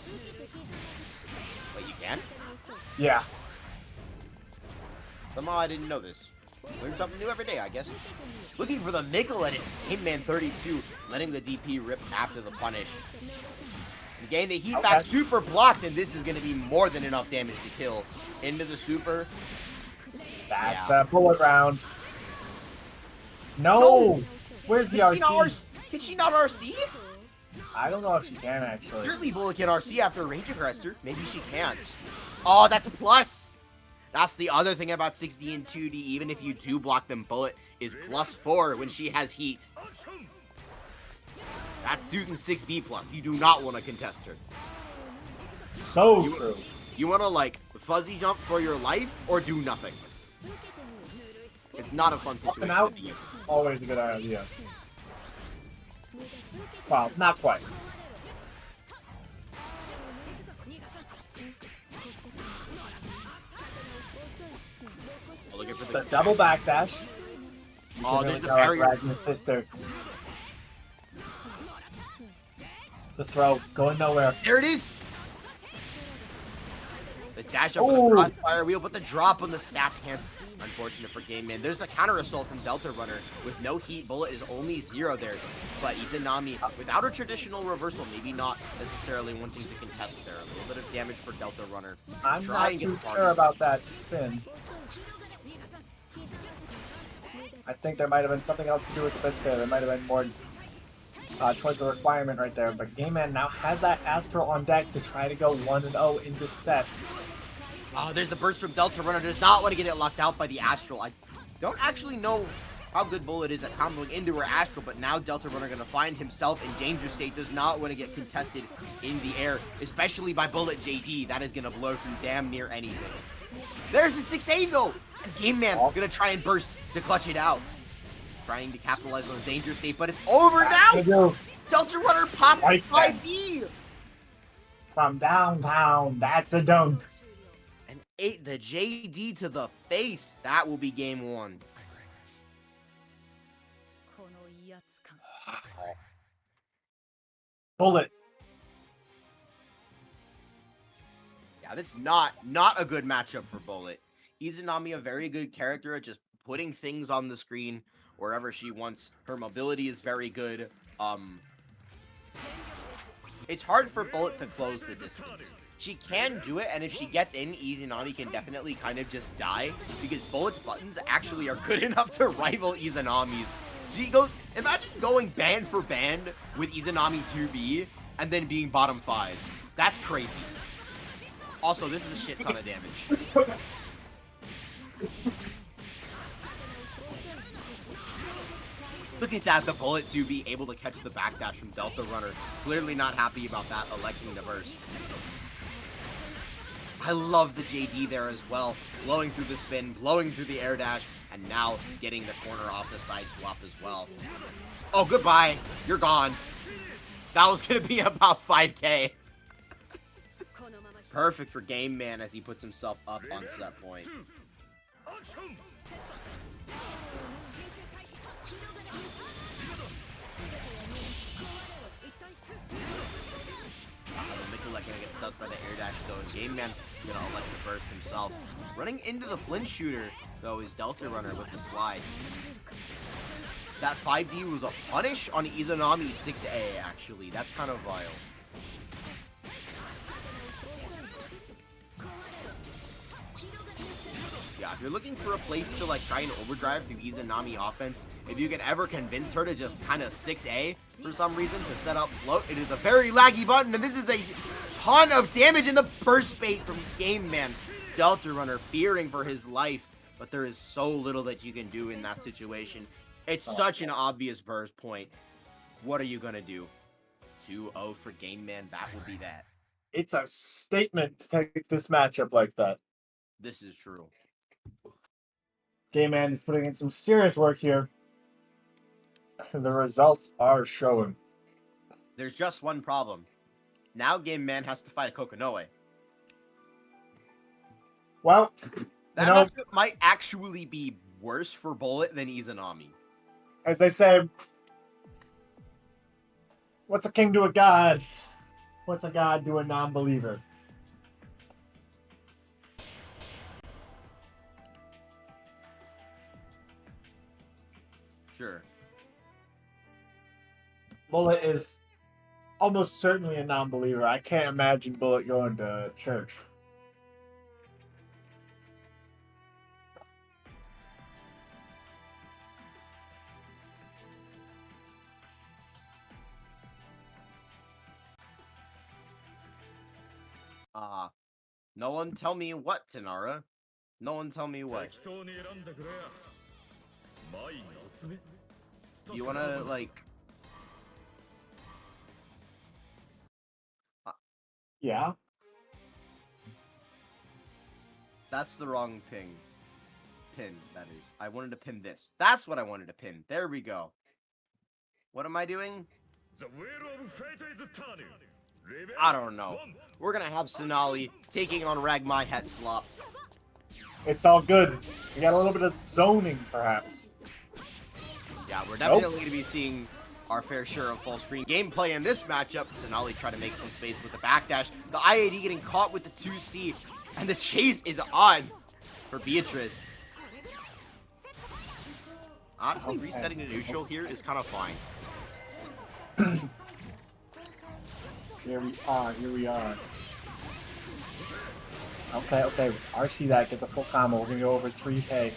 But you can? Yeah. Somehow I didn't know this. Learn something new every day, I guess. Looking for the nickel at his GameMan 32, letting the DP rip after the punish. Again, the heat back super blocked, and this is going to be more than enough damage to kill. Into the super. That's a bullet round. No! Where's the RC? Can she not RC? I don't know if she can, actually. Surely Bullet can RC after a Rage Aggressor. Maybe she can't. Oh, that's a plus. That's the other thing about 6D and 2D. Even if you do block them, Bullet is +4 when she has heat. That's Susan 6B plus. You do not want to contest her. So true. You want to, like, fuzzy jump for your life or do nothing. It's not a fun situation out, to be in. always a good idea. Well, not quite. Looking for The double backdash. Oh, there's the barrier. Sister. The throw going nowhere. There it is. The dash up with the crossfire wheel, but the drop on the snap pants. Unfortunate for GameMan. There's the counter assault from Delta Runner. With no heat, Bullet is only 0 there. But Izanami, without a traditional reversal, maybe not necessarily wanting to contest there. A little bit of damage for Delta Runner. I'm not too sure about that spin. I think there might have been something else to do with the bits there. There might have been more towards the requirement right there. But Game Man now has that Astral on deck to try to go 1-0 in this set. There's the burst from Delta Runner. Does not want to get it locked out by the Astral. I don't actually know how good Bullet is at comboing into her Astral, but now Delta Runner going to find himself in danger state. Does not want to get contested in the air, especially by Bullet JD. That is going to blow through damn near anything. There's the 6A though. Game Man going to try and burst to clutch it out. Trying to capitalize on the danger state, but it's over now. Delta Runner popped 5D. From downtown, that's a dunk. And 8, the JD to the face. That will be game 1. Bullet. Yeah, this is not a good matchup for Bullet. Izanami, a very good character at just putting things on the screen wherever she wants. Her mobility is very good. It's hard for Bullet to close the distance. She can do it, and if she gets in, Izanami can definitely kind of just die, because Bullet's buttons actually are good enough to rival Izanami's. She goes, imagine going band for band with Izanami 2B, and then being bottom 5. That's crazy. Also, this is a shit ton of damage. Look at that, the Bullet 2B able to catch the backdash from Delta Runner. Clearly not happy about that, electing to burst. I love the JD there as well. Blowing through the spin, blowing through the air dash, and now getting the corner off the side swap as well. Oh, goodbye. You're gone. That was going to be about 5k. Perfect for Game Man as he puts himself up on set point. Nicolette gonna get stuck by the air dash though, and Game Man gonna elect to burst himself. Running into the flinch shooter though is Delta Runner with the slide. That 5D was a punish on Izanami 6A actually. That's kind of vile. Yeah, if you're looking for a place to like try and overdrive through Izanami offense, if you can ever convince her to just kind of 6A for some reason to set up float, it is a very laggy button, and this is a ton of damage in the burst bait from Game Man. Delta Runner fearing for his life, but there is so little that you can do in that situation. It's such an obvious burst point. What are you gonna do? 2-0 for Game Man, that will be that. It's a statement to take this matchup like that. This is true. Game Man is putting in some serious work here. The results are showing. There's just one problem. Now Game Man has to fight a Kokonoe. Well, that matchup might actually be worse for Bullet than Izanami. As they say, what's a king to a god? What's a god to a non-believer? Sure. Bullet is almost certainly a non-believer. I can't imagine Bullet going to church. No one tell me what, Tanara. No one tell me what. Do you wanna, like... Yeah? That's the wrong pin, that is. I wanted to pin this. That's what I wanted to pin. There we go. What am I doing? I don't know. We're gonna have Cenaly taking on RagMai Hetslop. It's all good. We got a little bit of zoning, perhaps. Yeah, we're definitely gonna be seeing our fair share of full screen gameplay in this matchup. Cenaly try to make some space with the backdash. The IAD getting caught with the 2C, and the chase is on for Beatrice. Honestly, resetting to neutral here is kind of fine. Here we are. Okay. RC that, get the full combo. We're gonna go over 3K.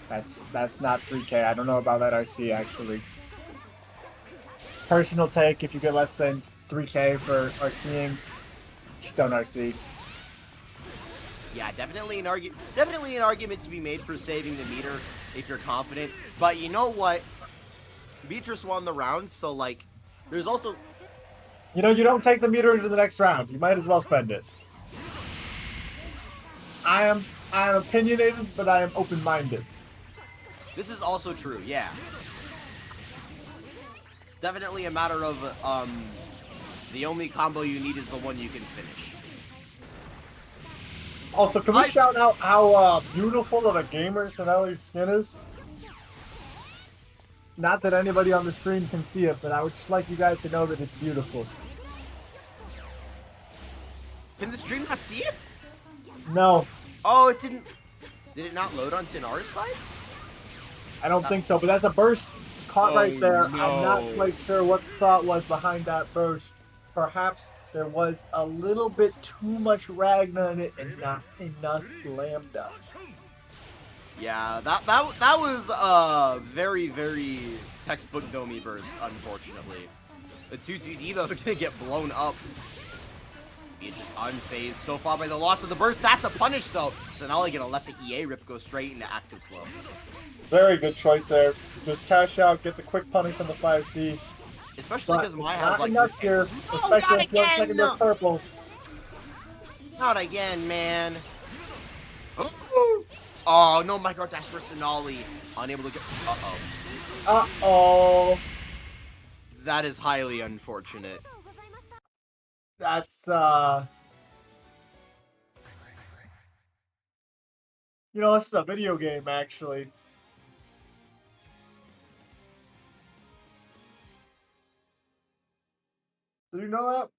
That's not 3K. I don't know about that RC actually. Personal take: if you get less than 3K for RCing, just don't RC. Yeah, definitely an argument to be made for saving the meter if you're confident. But you know what? Beatrice won the round, so like, there's also. You know, you don't take the meter into the next round. You might as well spend it. I am opinionated, but I am open-minded. This is also true, yeah. Definitely a matter of the only combo you need is the one you can finish. Also, can we shout out how beautiful of a gamer Cenaly's skin is? Not that anybody on the stream can see it, but I would just like you guys to know that it's beautiful. Can the stream not see it? No. Oh, it didn't. Did it not load onto our side? I don't think so, but that's a burst caught right there. No. I'm not quite sure what the thought was behind that burst. Perhaps there was a little bit too much RagMai in it and not enough Lambda. Yeah, that was a very, very textbook Domi burst, unfortunately. The 2-2D, though, they're going to get blown up. He's just unfazed so far by the loss of the burst. That's a punish, though. Cenaly going to let the EA rip go straight into active flow. Very good choice there. Just cash out, get the quick punish on the 5C. Especially because my has like enough here, especially if you're taking their purples. Not again, man. Oh, no micro dash for Cenaly. Unable to get. Uh-oh. That is highly unfortunate. That's, you know, this is a video game, actually. Did you know that?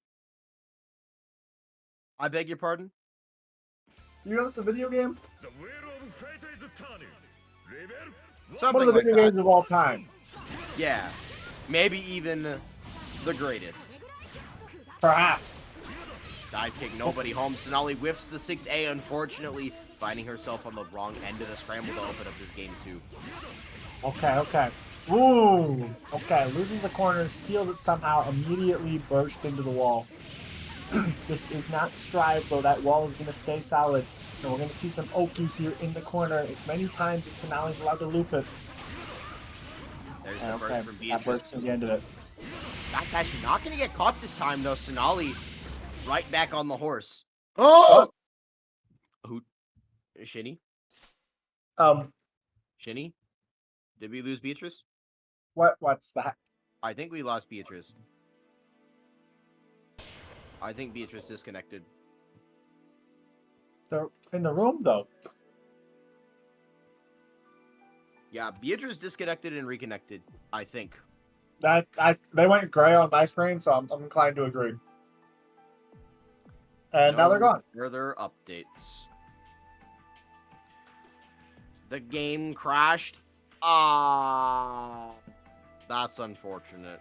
I beg your pardon? You know it's a video game? Something One of the like video that. games of all time. Yeah. Maybe even the greatest. Perhaps. Dive kick, nobody home. Cenaly whiffs the 6A, unfortunately, finding herself on the wrong end of the scramble to open up this game 2. Okay, okay. Ooh. Okay, loses the corner, steals it somehow, immediately burst into the wall. This is not Strive, though. That wall is going to stay solid. And we're going to see some Oki here in the corner as many times as Cenaly's allowed to loop it. There's the burst from That Beatrice. burst at the end of it. Backdash not going to get caught this time, though. Cenaly right back on the horse. Oh! Who? Shinny? Shinny? Did we lose Beatrice? What's that? I think we lost Beatrice. I think Beatrice disconnected. They're in the room, though. Yeah, Beatrice disconnected and reconnected, I think. They went gray on my screen, so I'm inclined to agree. And now they're gone. Further updates. The game crashed. Ah, that's unfortunate.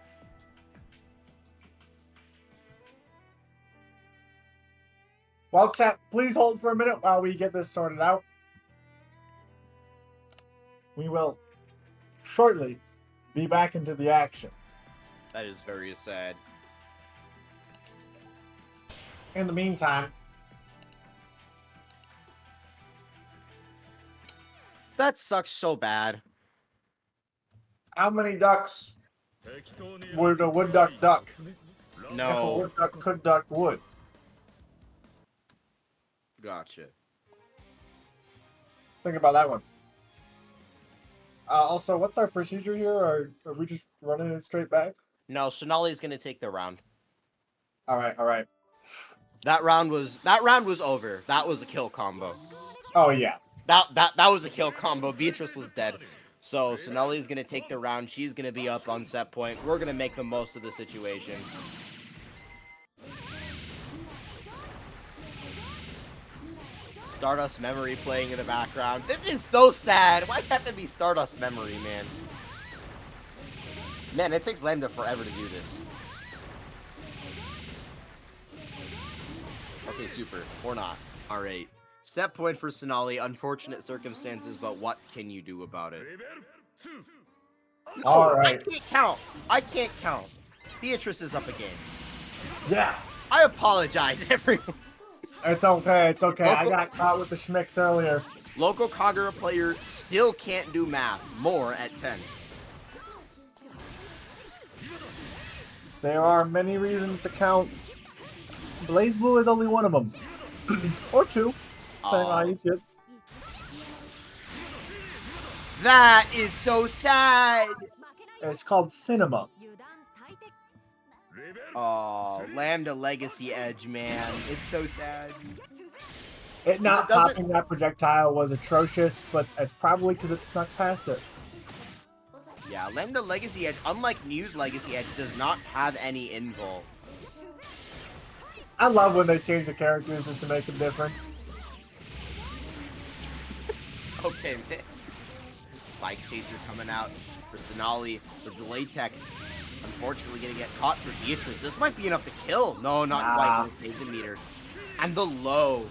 Well, chat, please hold for a minute while we get this sorted out. We will shortly be back into the action. That is very sad. In the meantime, That sucks so bad. how many ducks would a wood duck duck? If a No. wood duck could duck wood. Gotcha. Think about that one. Also, what's our procedure here? Are we just running it straight back? No, Cenaly is gonna take the round. All right, all right. That round was over. That was a kill combo. Oh yeah. That was a kill combo. Beatrice was dead. So Cenaly is gonna take the round. She's gonna be up on set point. We're gonna make the most of the situation. Stardust Memory playing in the background. This is so sad. Why can't there be Stardust Memory, man? Man, it takes Lambda forever to do this. Okay, super. Or not. Alright. Set point for Cenaly. Unfortunate circumstances, but what can you do about it? All I right. can't count. I can't count. Beatrice is up a game. Yeah. I apologize, everyone. It's okay. It's okay. I Local- got caught with the schmicks earlier. Local Kagura player still can't do math. More at 10. There are many reasons to count. Blaze Blue is only one of them. Or two, depending on how you see it. That is so sad. It's called Cinema. Oh, Lambda Legacy Edge, man. It's so sad. It not It doesn't- popping that projectile was atrocious, but it's probably because it snuck past it. Yeah, Lambda Legacy Edge, unlike News Legacy Edge, does not have any invul. I love when they change the characters just to make them different. Okay, man. Spike Chaser coming out for Cenaly. The delay tech, unfortunately, gonna get caught for Beatrice. This might be enough to kill. No, not quite. Gonna save the meter. And the low.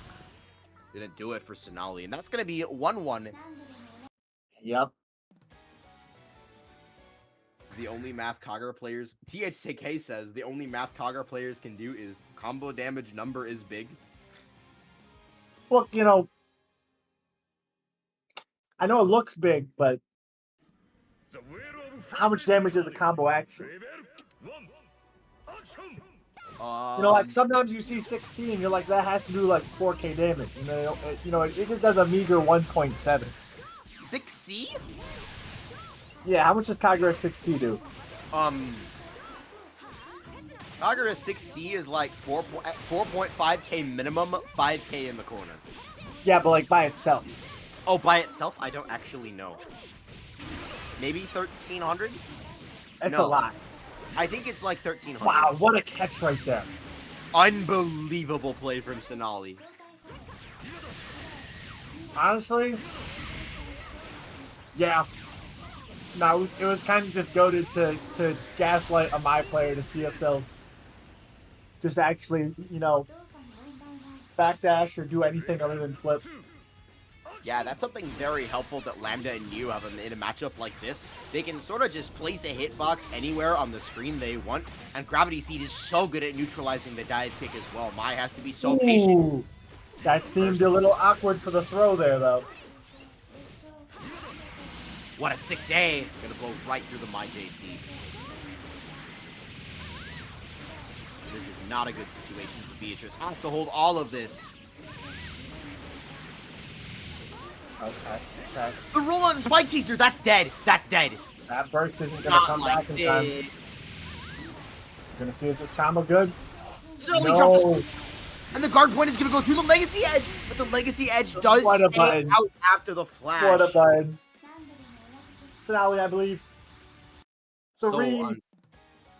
Gonna do it for Cenaly. And that's gonna be 1-1. Yep. The only math Kagura players, THCK says, the only math Kagura players can do is combo damage number is big. Look, you know, I know it looks big, but how much damage is a combo actually? You know, like sometimes you see 16, and you're like, that has to do like 4K damage. It just does a meager 1.7. 6C? Yeah, how much does Kagura 6C do? Kagura 6C is like 4.5k minimum, 5k in the corner. Yeah, but like by itself. Oh, by itself? I don't actually know. Maybe 1300? That's No. a lot. I think it's like 1300. Wow, what a catch right there. Unbelievable play from Cenaly. Honestly, yeah. No, it was kind of just goaded to gaslight a my player to see if they'll just actually, backdash or do anything other than flip. Yeah, that's something very helpful that Lambda and Neo have in a matchup like this. They can sort of just place a hitbox anywhere on the screen they want, and Gravity Seed is so good at neutralizing the dive kick as well. Mai has to be so patient. Ooh, that seemed a little awkward for the throw there, though. What a 6A! Gonna blow right through the Mai JC. This is not a good situation for Beatrice. Has to hold all of this. Okay. The roll on the Spike Chaser, that's dead. That's dead. That burst isn't gonna Not come like back in time. this. You're gonna see is this combo good? Suddenly No. dropped this, and the guard point is gonna go through the Legacy Edge, but the Legacy Edge does What a stay button. out after the flash. What a button. Cenaly, I believe. So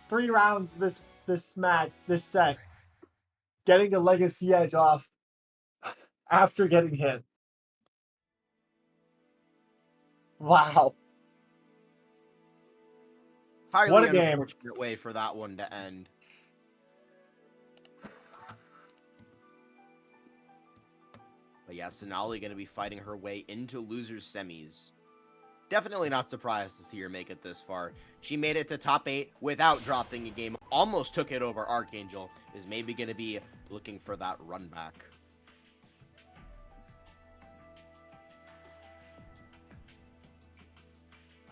Three rounds this set. Getting a Legacy Edge off after getting hit. Wow. Highly What a game. unfortunate way for that one to end. But yeah, Cenaly gonna be fighting her way into losers semis. Definitely not surprised to see her make it this far. She made it to top 8 without dropping a game. Almost took it over Archangel. Is maybe gonna be looking for that run back.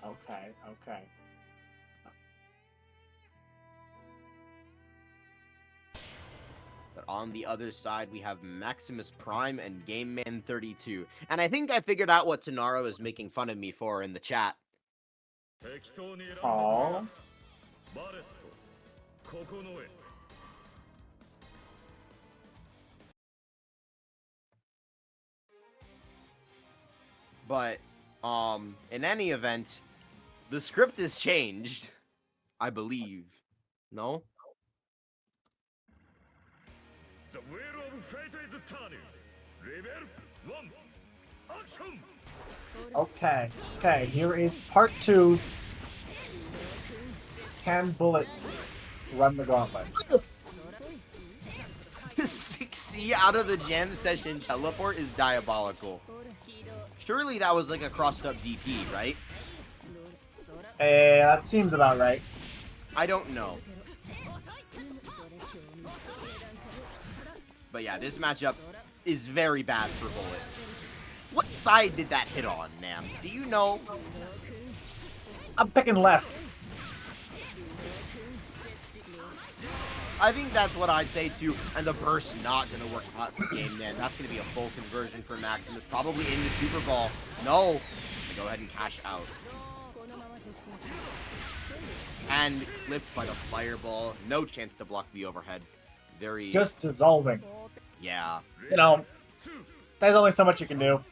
Okay. But on the other side, we have Maximus Prime and Game Man 32. And I think I figured out what Tanaro is making fun of me for in the chat. Aww. But, in any event, the script is changed, I believe. No? The wheel of fate is turning. Level 1. Action! Okay, here is part 2. Can Bullet run the gauntlet? The 6C JC out of the jam session teleport is diabolical. Surely that was like a crossed up DP, right? That seems about right. I don't know. But yeah, this matchup is very bad for Bullet. What side did that hit on, Nam? Do you know? I'm picking left. I think that's what I'd say too. And the burst not going to work out for Game Man. That's going to be a full conversion for Maximus. Probably into Super Ball. No. Go ahead and cash out. And flipped by the fireball. No chance to block the overhead. Very... Just dissolving. Yeah. You know, there's only so much you can do.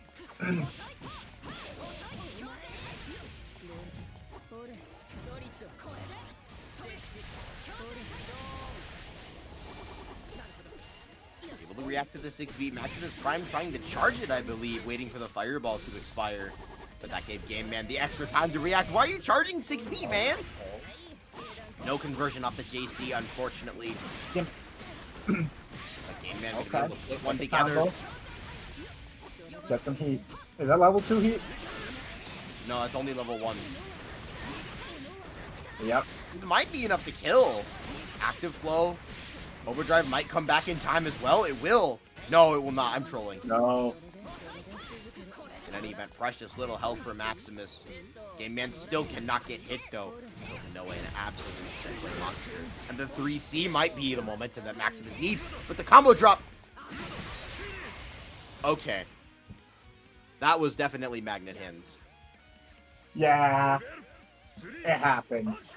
Able to react to the 6B. Maximus Prime trying to charge it, I believe, waiting for the fireball to expire. But that gave Game Man the extra time to react. Why are you charging 6B, man? No conversion off the JC, unfortunately. Yep. But Game Man Okay. be able to put one together. Get some heat. Is that level 2 heat? No, it's only level 1. Yep. It might be enough to kill. Active flow. Overdrive might come back in time as well. It will. No, it will not. I'm trolling. No. In any event, precious little health for Maximus. Game Man still cannot get hit though. No way, an absolute Cenaly monster. And the 3C might be the momentum that Maximus needs. But the combo drop. Okay. That was definitely magnet hands. Yeah. It happens.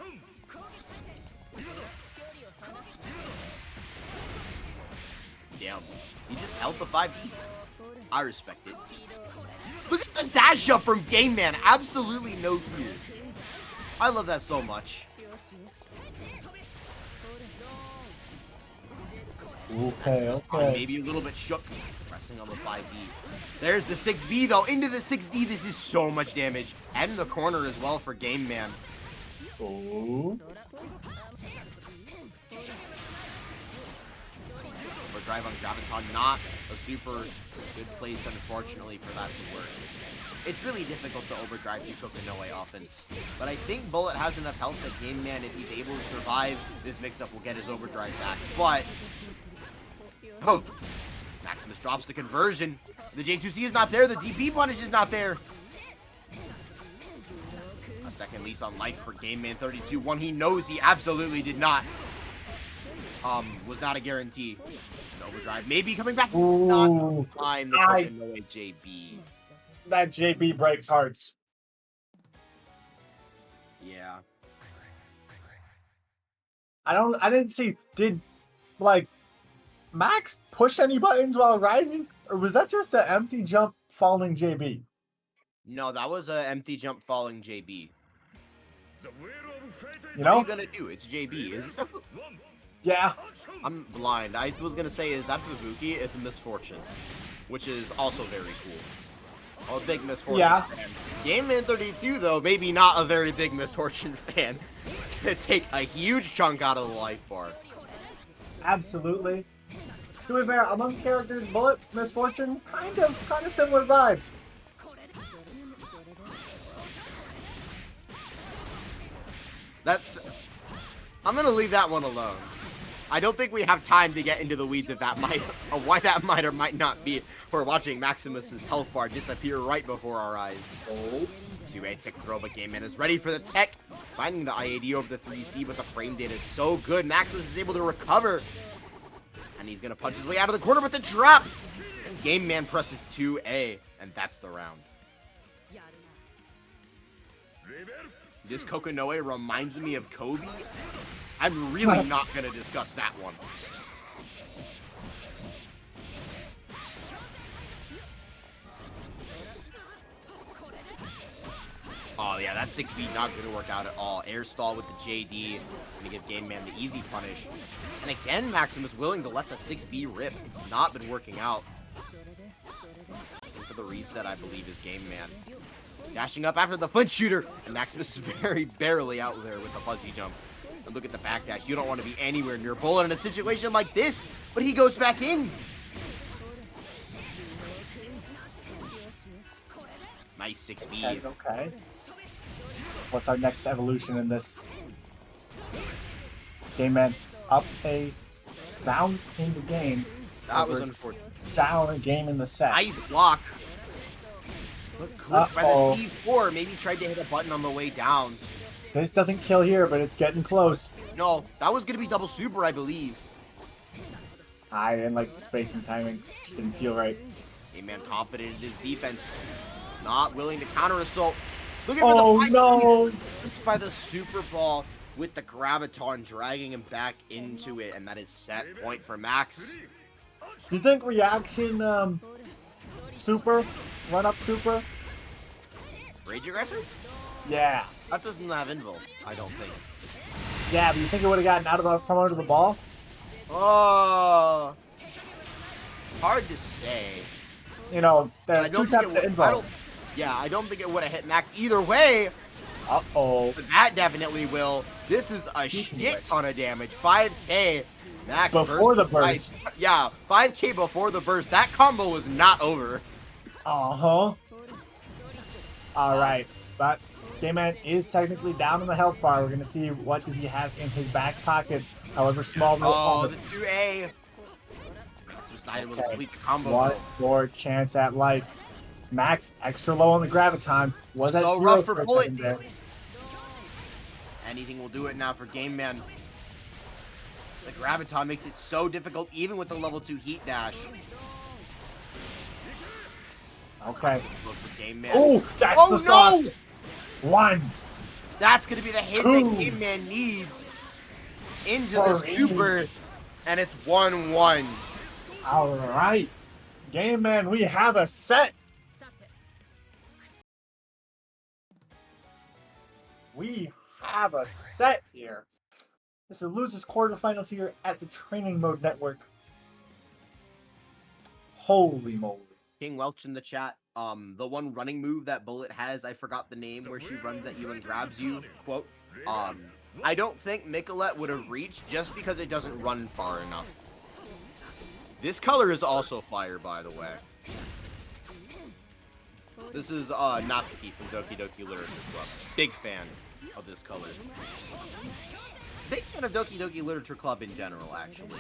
Damn. He just held the 5D. I respect it. Look at the dash up from Game Man. Absolutely no fear. I love that so much. Okay. Maybe a little bit shook. Pressing on the 5D. There's the 6B though. Into the 6D. This is so much damage. And in the corner as well for Game Man. Ooh. Overdrive on Graviton. Not a super good place, unfortunately, for that to work. It's really difficult to overdrive the Kokinoe offense. But I think Bullet has enough health that Game Man, if he's able to survive this mix-up, will get his overdrive back. But... oh, Maximus drops the conversion. The J2C is not there. The DP punish is not there. A second lease on life for Game Man 32. One he knows he absolutely did not. Was not a guarantee. An overdrive maybe coming back. It's not fine. The Kokinoe JB. That JB breaks hearts. Yeah. I didn't see. Did, like, Max push any buttons while rising? Or was that just an empty jump falling JB? No, that was an empty jump falling JB. You What are know? you gonna do? It's JB. Is this a Yeah. I'm blind. I was gonna say, is that Fubuki? It's a misfortune. Which is also very cool. A big misfortune Yeah. fan. Game Man 32, though, maybe not a very big misfortune fan. To take a huge chunk out of the life bar. Absolutely. To be fair, among characters, Bullet, Misfortune, kind of similar vibes. I'm gonna leave that one alone. I don't think we have time to get into the weeds of that might, or why that might or might not be. We're watching Maximus's health bar disappear right before our eyes. Oh. 2A tech throw, but Game Man is ready for the tech. Finding the IAD over the 3C, but the frame data is so good. Maximus is able to recover. And he's gonna punch his way out of the corner with the drop. And Game Man presses 2A, and that's the round. This Kokinoe reminds me of Kobe. I'm really not gonna discuss that one. Oh yeah, that 6B not gonna work out at all. Air stall with the JD, gonna give Game Man the easy punish. And again, Maximus willing to let the 6B rip. It's not been working out. For the reset, I believe, is Game Man. Dashing up after the flinch shooter, and Maximus is very barely out there with the fuzzy jump. And look at the backdash. You don't want to be anywhere near Bullet in a situation like this, but he goes back in. Nice 6B. Okay, okay. What's our next evolution in this? Game Man up a down in the game. That was over unfortunate. Down a game in the set. Nice block. But clipped by the Uh-oh. C4. Maybe tried to hit a button on the way down. This doesn't kill here, but it's getting close. No, that was going to be double super, I believe. I didn't like the space and timing. Just didn't feel right. Game Man confident in his defense. Not willing to counter assault. Looking Oh, for the no. Clipped by the super ball with the graviton dragging him back into it. And that is set point for Max. Do you think reaction super? Run up super? Rage Aggressor? Yeah. That doesn't have Invul, I don't think. Yeah, but you think it would have gotten out of the from under the ball? Oh, hard to say. You know, I there's don't two think types it of would, involved. I don't think it would have hit Max either way. Uh-oh. But that definitely will. This is a shit ton of damage. 5k. Max Before the burst. burst. Yeah, 5k before the burst. That combo was not over. Uh-huh. Alright, but Game Man is technically down on the health bar. We're going to see what does he have in his back pockets, however small. Oh, the 2A. This was not able to complete the combo. One more chance at life. Max, extra low on the gravitons. Was that So zero rough for a Bullet. second there? Anything will do it now for Game Man. The graviton makes it so difficult, even with the level 2 heat dash. Okay. Look for Game Man. Oh, that's Oh, the sauce. no! One. That's going to be the hit Two. that Game Man needs into the Three. super, and it's 1-1. All right. Game Man, we have a set. We have a set here. This is Losers Quarterfinals here at the Training Mode Network. Holy moly. King Welch in the chat. The one running move that Bullet has, I forgot the name, where she runs at you and grabs you. Quote. I don't think Micolette would have reached just because it doesn't run far enough. This color is also fire, by the way. This is Natsuki from Doki Doki Literature Club. Big fan of this color. Big fan of Doki Doki Literature Club in general, actually.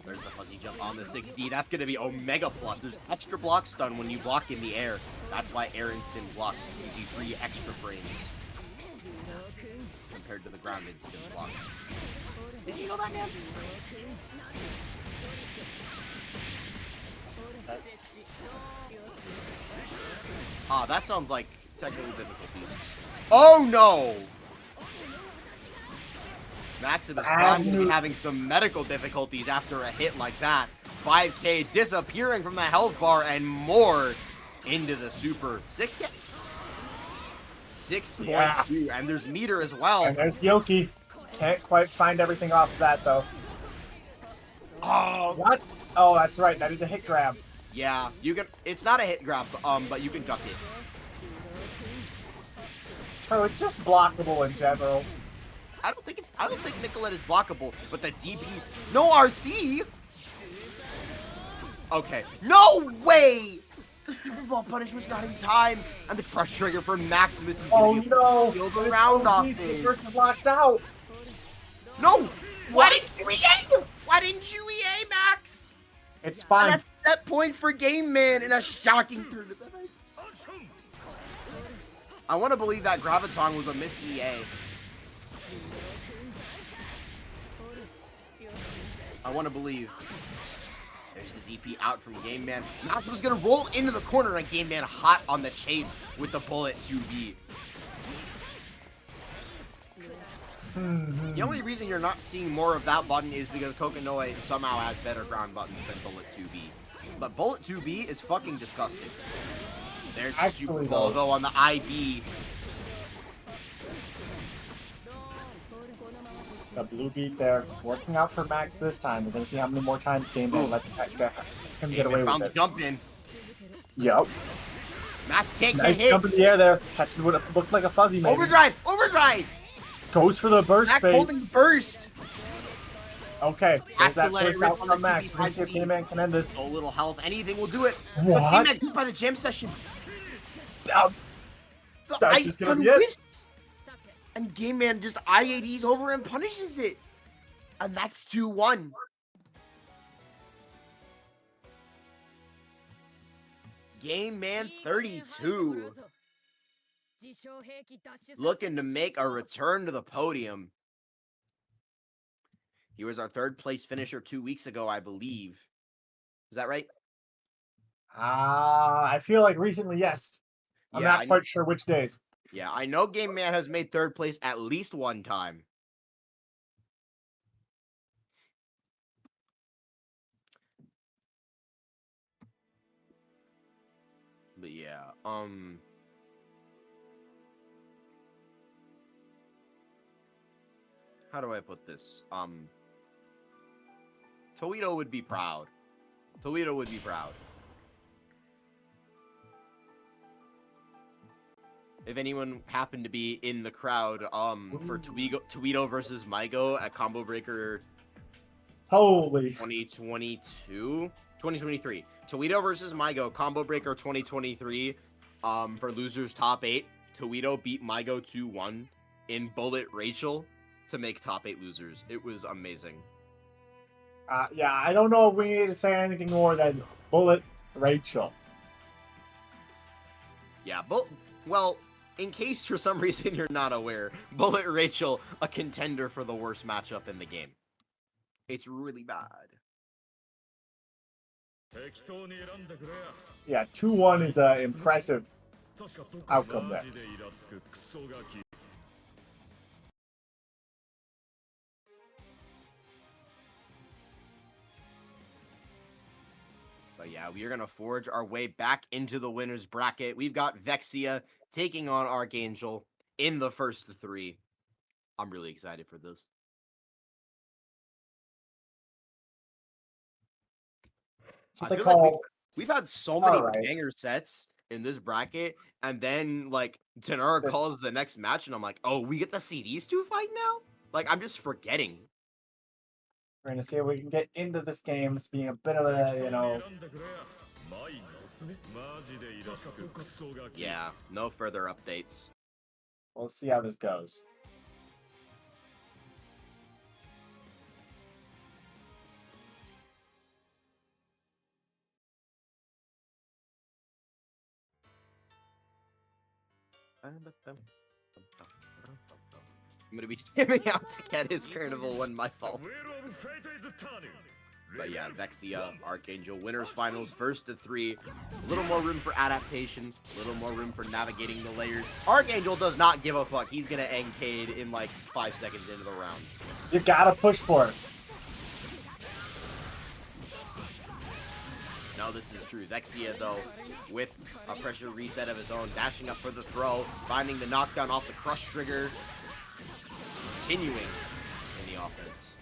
There's the fuzzy jump on the 6D. That's going to be Omega Plus. There's extra block stun when you block in the air. That's why air instant block gives you 3 extra frames compared to the ground instant block. Did you know that, man? That sounds like technical difficulties. Oh no! Maximus Prime going to be having some medical difficulties after a hit like that. 5k disappearing from the health bar and more into the super. 6k? 6.2, yeah. And there's meter as well. And there's Yoki. Can't quite find everything off of that, though. Oh, what? Oh, that's right. That is a hit grab. Yeah, you can. It's not a hit grab, but you can duck it. True, it's just blockable in general. I don't think Nicolette is blockable, but the DP. No RC. Okay. No way. The Super Ball punish was not in time, and the crush trigger for Maximus is going to be able to steal the round off this. The first is locked out. No. Why didn't you EA? Why didn't you EA, Max? It's fine. And that's set point for Game Man in a shocking turn of events. I want to believe that Graviton was a missed EA. I want to believe. There's the DP out from Game Man. Maximus gonna roll into the corner, and Game Man hot on the chase with the Bullet 2B. The only reason you're not seeing more of that button is because Kokonoi somehow has better ground buttons than Bullet 2B. But Bullet 2B is fucking disgusting. There's the Super Ball, though, on the IB. The blue beat there, working out for Max this time. We're gonna see how many more times Game Man lets him get away with it. Jump in. Yep. Max can't Nice get hit. jump in the air there. Catches what looked like a fuzzy maybe. Overdrive! Overdrive! Goes for the burst Max bait. holding the burst. Okay, Has there's to that let it first rip out on from the Max. We're gonna 2v5 see if seed. Game-Man can end this. So little health, anything will do it. But What? Game-Man beat by the jam session. Oh, The that's ice just gonna gun be it. whiffs. And Game-Man just IADs over and punishes it. And that's 2-1. Game-Man 32. Looking to make a return to the podium. He was our third place finisher 2 weeks ago, I believe. Is that right? I feel like recently, yes. I'm Yeah, not quite sure which days. Yeah, I know Game Man has made third place at least one time. But yeah, how do I put this? Toledo would be proud. Toledo would be proud. If anyone happened to be in the crowd, for Toledo versus Mygo at Combo Breaker Holy. 2023. Toledo versus Mygo, Combo Breaker 2023. For losers top 8, Toledo beat Mygo 2-1 in Bullet Rachel to make top 8 losers. It was amazing. Yeah, I don't know if we need to say anything more than Bullet Rachel. Yeah, well, in case for some reason you're not aware, Bullet Rachel, a contender for the worst matchup in the game. It's really bad. Yeah, 2-1 is an impressive outcome there. But yeah, we are going to forge our way back into the winner's bracket. We've got Vexia taking on Archangel in the first 3. I'm really excited for this. That's what they call... we've had so many right. banger sets in this bracket, and then like Tenor calls the next match, and I'm like, oh, we get to see these two fight now? Like, I'm just forgetting. We're going to see if we can get into this game. It's being a bit of a, you know... Yeah, no further updates. We'll see how this goes. I'm gonna be jamming out to get his Carnival one, my fault. But yeah, Vexia, Archangel, winners finals, first to 3. A little more room for adaptation, a little more room for navigating the layers. Archangel does not give a fuck. He's gonna end Cade in like 5 seconds into the round. You gotta push for it. No, this is true. Vexia, though, with a pressure reset of his own, dashing up for the throw, finding the knockdown off the crush trigger, continuing in the offense.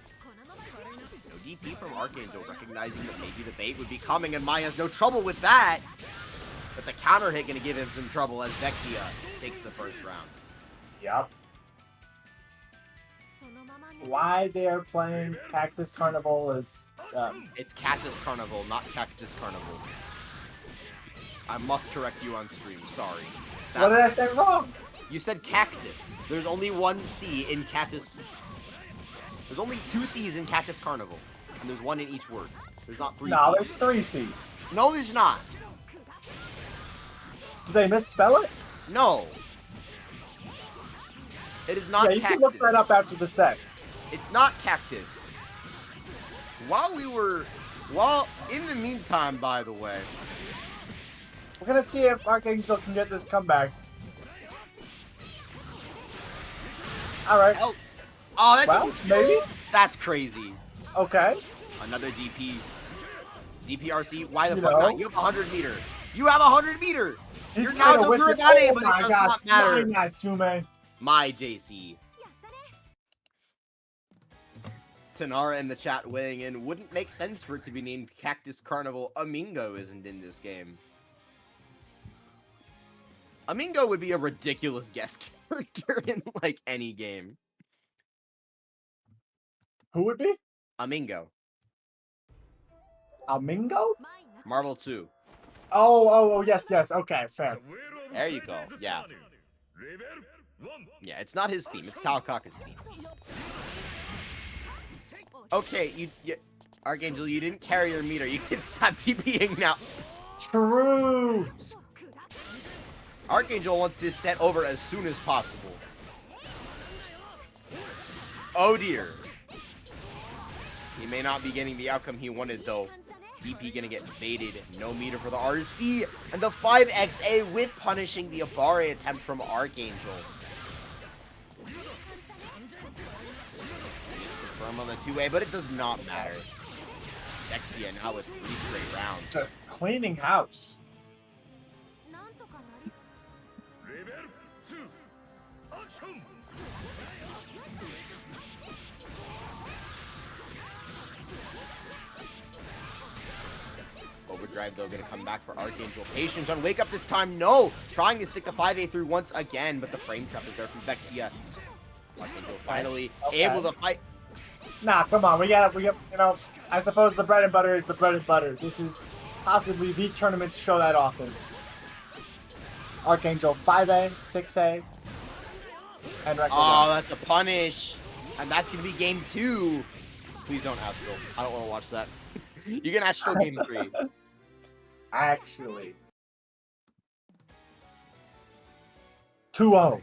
No DP from Archangel, recognizing that maybe the bait would be coming, and Maya has no trouble with that. But the counter hit going to give him some trouble as Vexia takes the first round. Yep. Why they're playing Cactus Carnival is... It's Cactus Carnival, not Cactus Carnival. I must correct you on stream, sorry. What did I say wrong? You said cactus. There's only one C in Cactus. There's only 2 C's in Cactus Carnival. And there's 1 in each word. There's not 3 No, C's. there's 3 C's. No, there's not. Did they misspell it? No. It is not Yeah, you cactus. can look that up after the set. It's not cactus. While in the meantime, by the way, We're gonna see if Archangel can get this comeback. Alright. oh, that Well, didn't- maybe? That's crazy. Okay. Another DP. DPRC, why the You fuck know. not? You have 100 meter. You have 100 meter. He's You're now kinda with it. Duragane, Oh but my it does gosh, not matter. flying Natsume. My JC. Tanara in the chat weighing in. Wouldn't make sense for it to be named Cactus Carnival. Amingo isn't in this game. Amingo would be a ridiculous guest character in, like, any game. Who would be? Amingo. Amingo? Marvel 2. Oh, yes, okay, fair. There you go, yeah. Yeah, it's not his theme, it's Talkaka's theme. Okay, you Archangel, you didn't carry your meter, you can stop TPing now. True! Archangel wants this set over as soon as possible. Oh dear. He may not be getting the outcome he wanted though. DP gonna get baited. No meter for the RC. And the 5XA with punishing the Abare attempt from Archangel. Confirm on the 2A, but it does not matter. Vexia now with 3 straight rounds. Just cleaning house. Overdrive though gonna come back for Archangel. Patience on wake up this time. No! Trying to stick the 5A through once again, but the frame trap is there from Vexia. Archangel finally able to fight. Nah, come on, we got, you know, I suppose the bread and butter is the bread and butter. This is possibly the tournament to show that often. Archangel 5A, 6A, and record. Oh, that's a punish. And that's gonna be game 2. Please don't Astral. I don't want to watch that. You can Astral game 3. Actually. 2-0.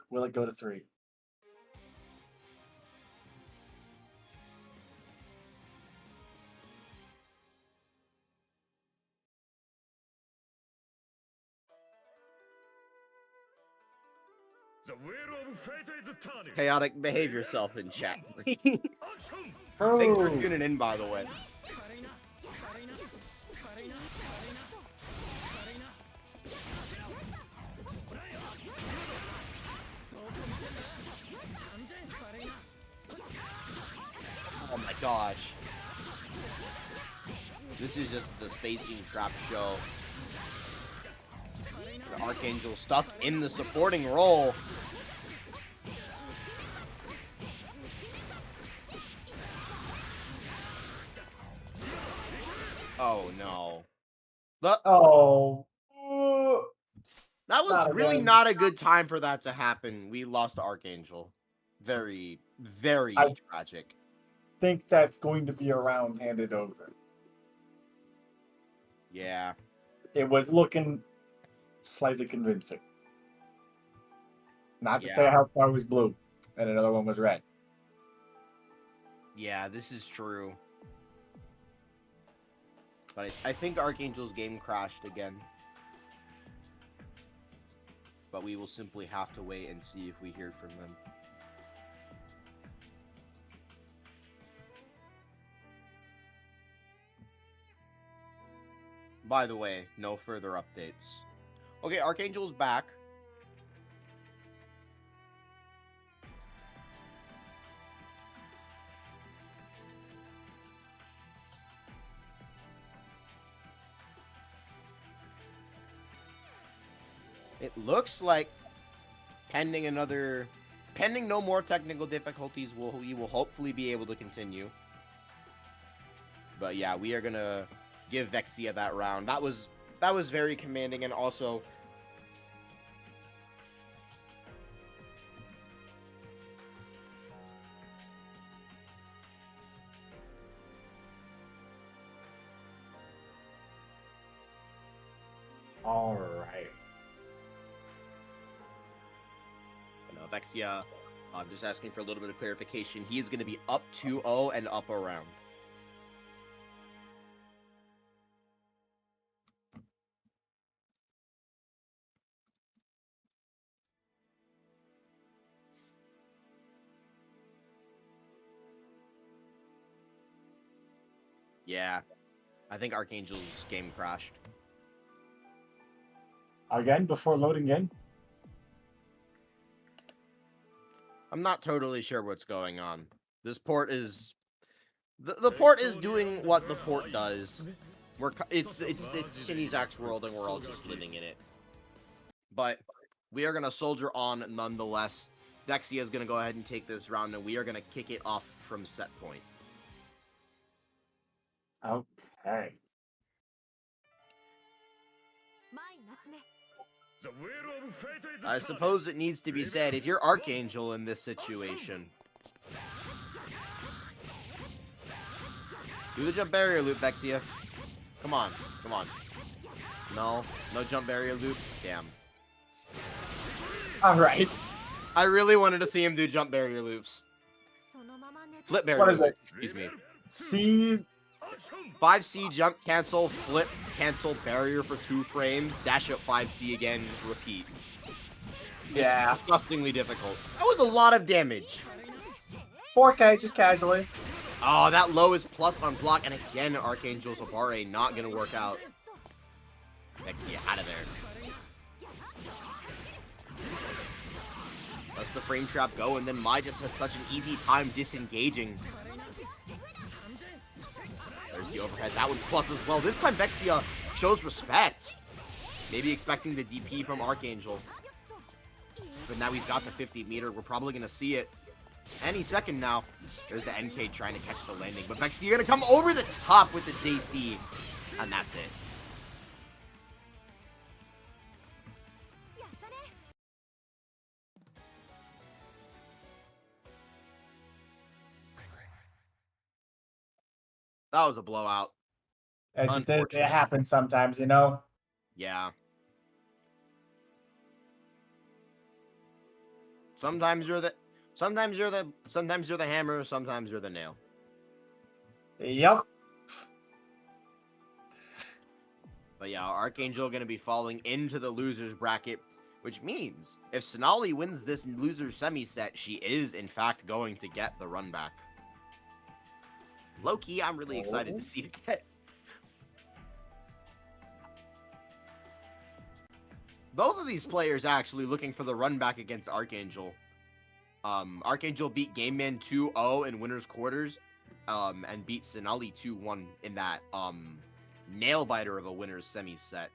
Will it go to 3? Chaotic, behave yourself in chat. Thanks for tuning in, by the way. Oh my gosh. This is just the spacing trap show. The Archangel stuck in the supporting role. Oh no. But that was really not a good time for that to happen. We lost Archangel. Very, very tragic. Think that's going to be a round handed over. Yeah. It was looking slightly convincing. Not to say how far was blue and another one was red. Yeah, this is true. But I think Archangel's game crashed again. But we will simply have to wait and see if we hear from them. By the way, no further updates. Okay, Archangel's back. It looks like pending no more technical difficulties, we will hopefully be able to continue. But yeah, we are gonna give Vexia that round. That was very commanding, and also all right. Vexia, I'm just asking for a little bit of clarification. He is going to be up 2-0 and up a round. Yeah, I think Archangel's game crashed. Again, before loading in? I'm not totally sure what's going on. This port is... The port is doing what the port does. It's Shinizak's world, and we're all just living in it. But we are going to soldier on nonetheless. Vexia is going to go ahead and take this round, and we are going to kick it off from set point. Okay. The wheel of fate is I turning. suppose it needs to be said, if you're Archangel in this situation, do the jump barrier loop, Vexia. Come on, come on. No jump barrier loop. Damn. All right. I really wanted to see him do jump barrier loops. Flip barrier What is loop, it? excuse me. C. 5C jump, cancel, flip, cancel, barrier for 2 frames, dash up 5C again, repeat. Yeah. It's disgustingly difficult. That was a lot of damage. 4K, just casually. Oh, that low is plus on block, and again, Archangel Zabare not gonna work out. Vexia out of there. Lets the frame trap go, and then Mai just has such an easy time disengaging. There's the overhead. That one's plus as well. This time, Vexia shows respect. Maybe expecting the DP from Archangel. But now he's got the 50 meter. We're probably going to see it any second now. There's the NK trying to catch the landing. But Vexia going to come over the top with the JC. And that's it. That was a blowout. It happens sometimes, you know? Yeah. Sometimes you're the hammer, sometimes you're the nail. Yep. But yeah, Archangel gonna be falling into the losers bracket, which means if Cenaly wins this loser semi set, she is in fact going to get the run back. Low-key, I'm really excited to see that. Both of these players actually looking for the run back against Archangel. Archangel beat Game Man 2-0 in winners quarters, and beat Cenaly 2-1 in that nail biter of a winners semi set.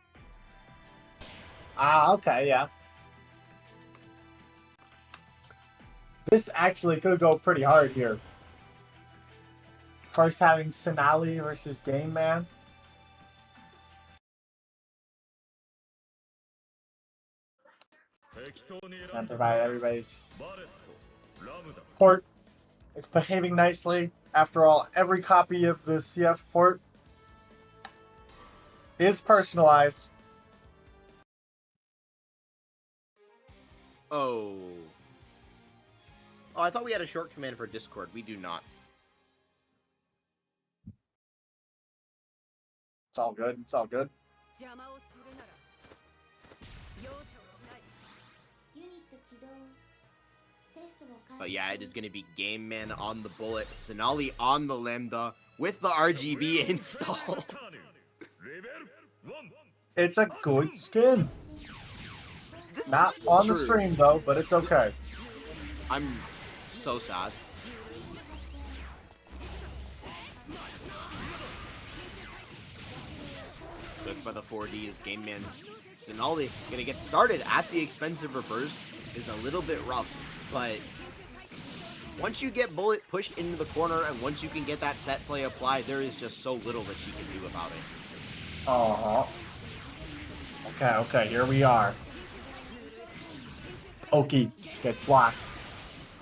Ah, okay, yeah. This actually could go pretty hard here. First having Cenaly versus Game Man. And provide everybody's port. It's behaving nicely. After all, every copy of the CF port is personalized. Oh, I thought we had a short command for Discord. We do not. It's all good. It's all good. But yeah, it is going to be Game Man on the bullet, Cenaly on the Lambda with the RGB installed. It's a good skin. Not on the stream though, but it's okay. I'm so sad. Look by the 4Ds, Game Man. Cenaly gonna get started at the expensive reverse is a little bit rough, but once you get bullet pushed into the corner and once you can get that set play applied, there is just so little that she can do about it. Okay, here we are. Oki gets blocked.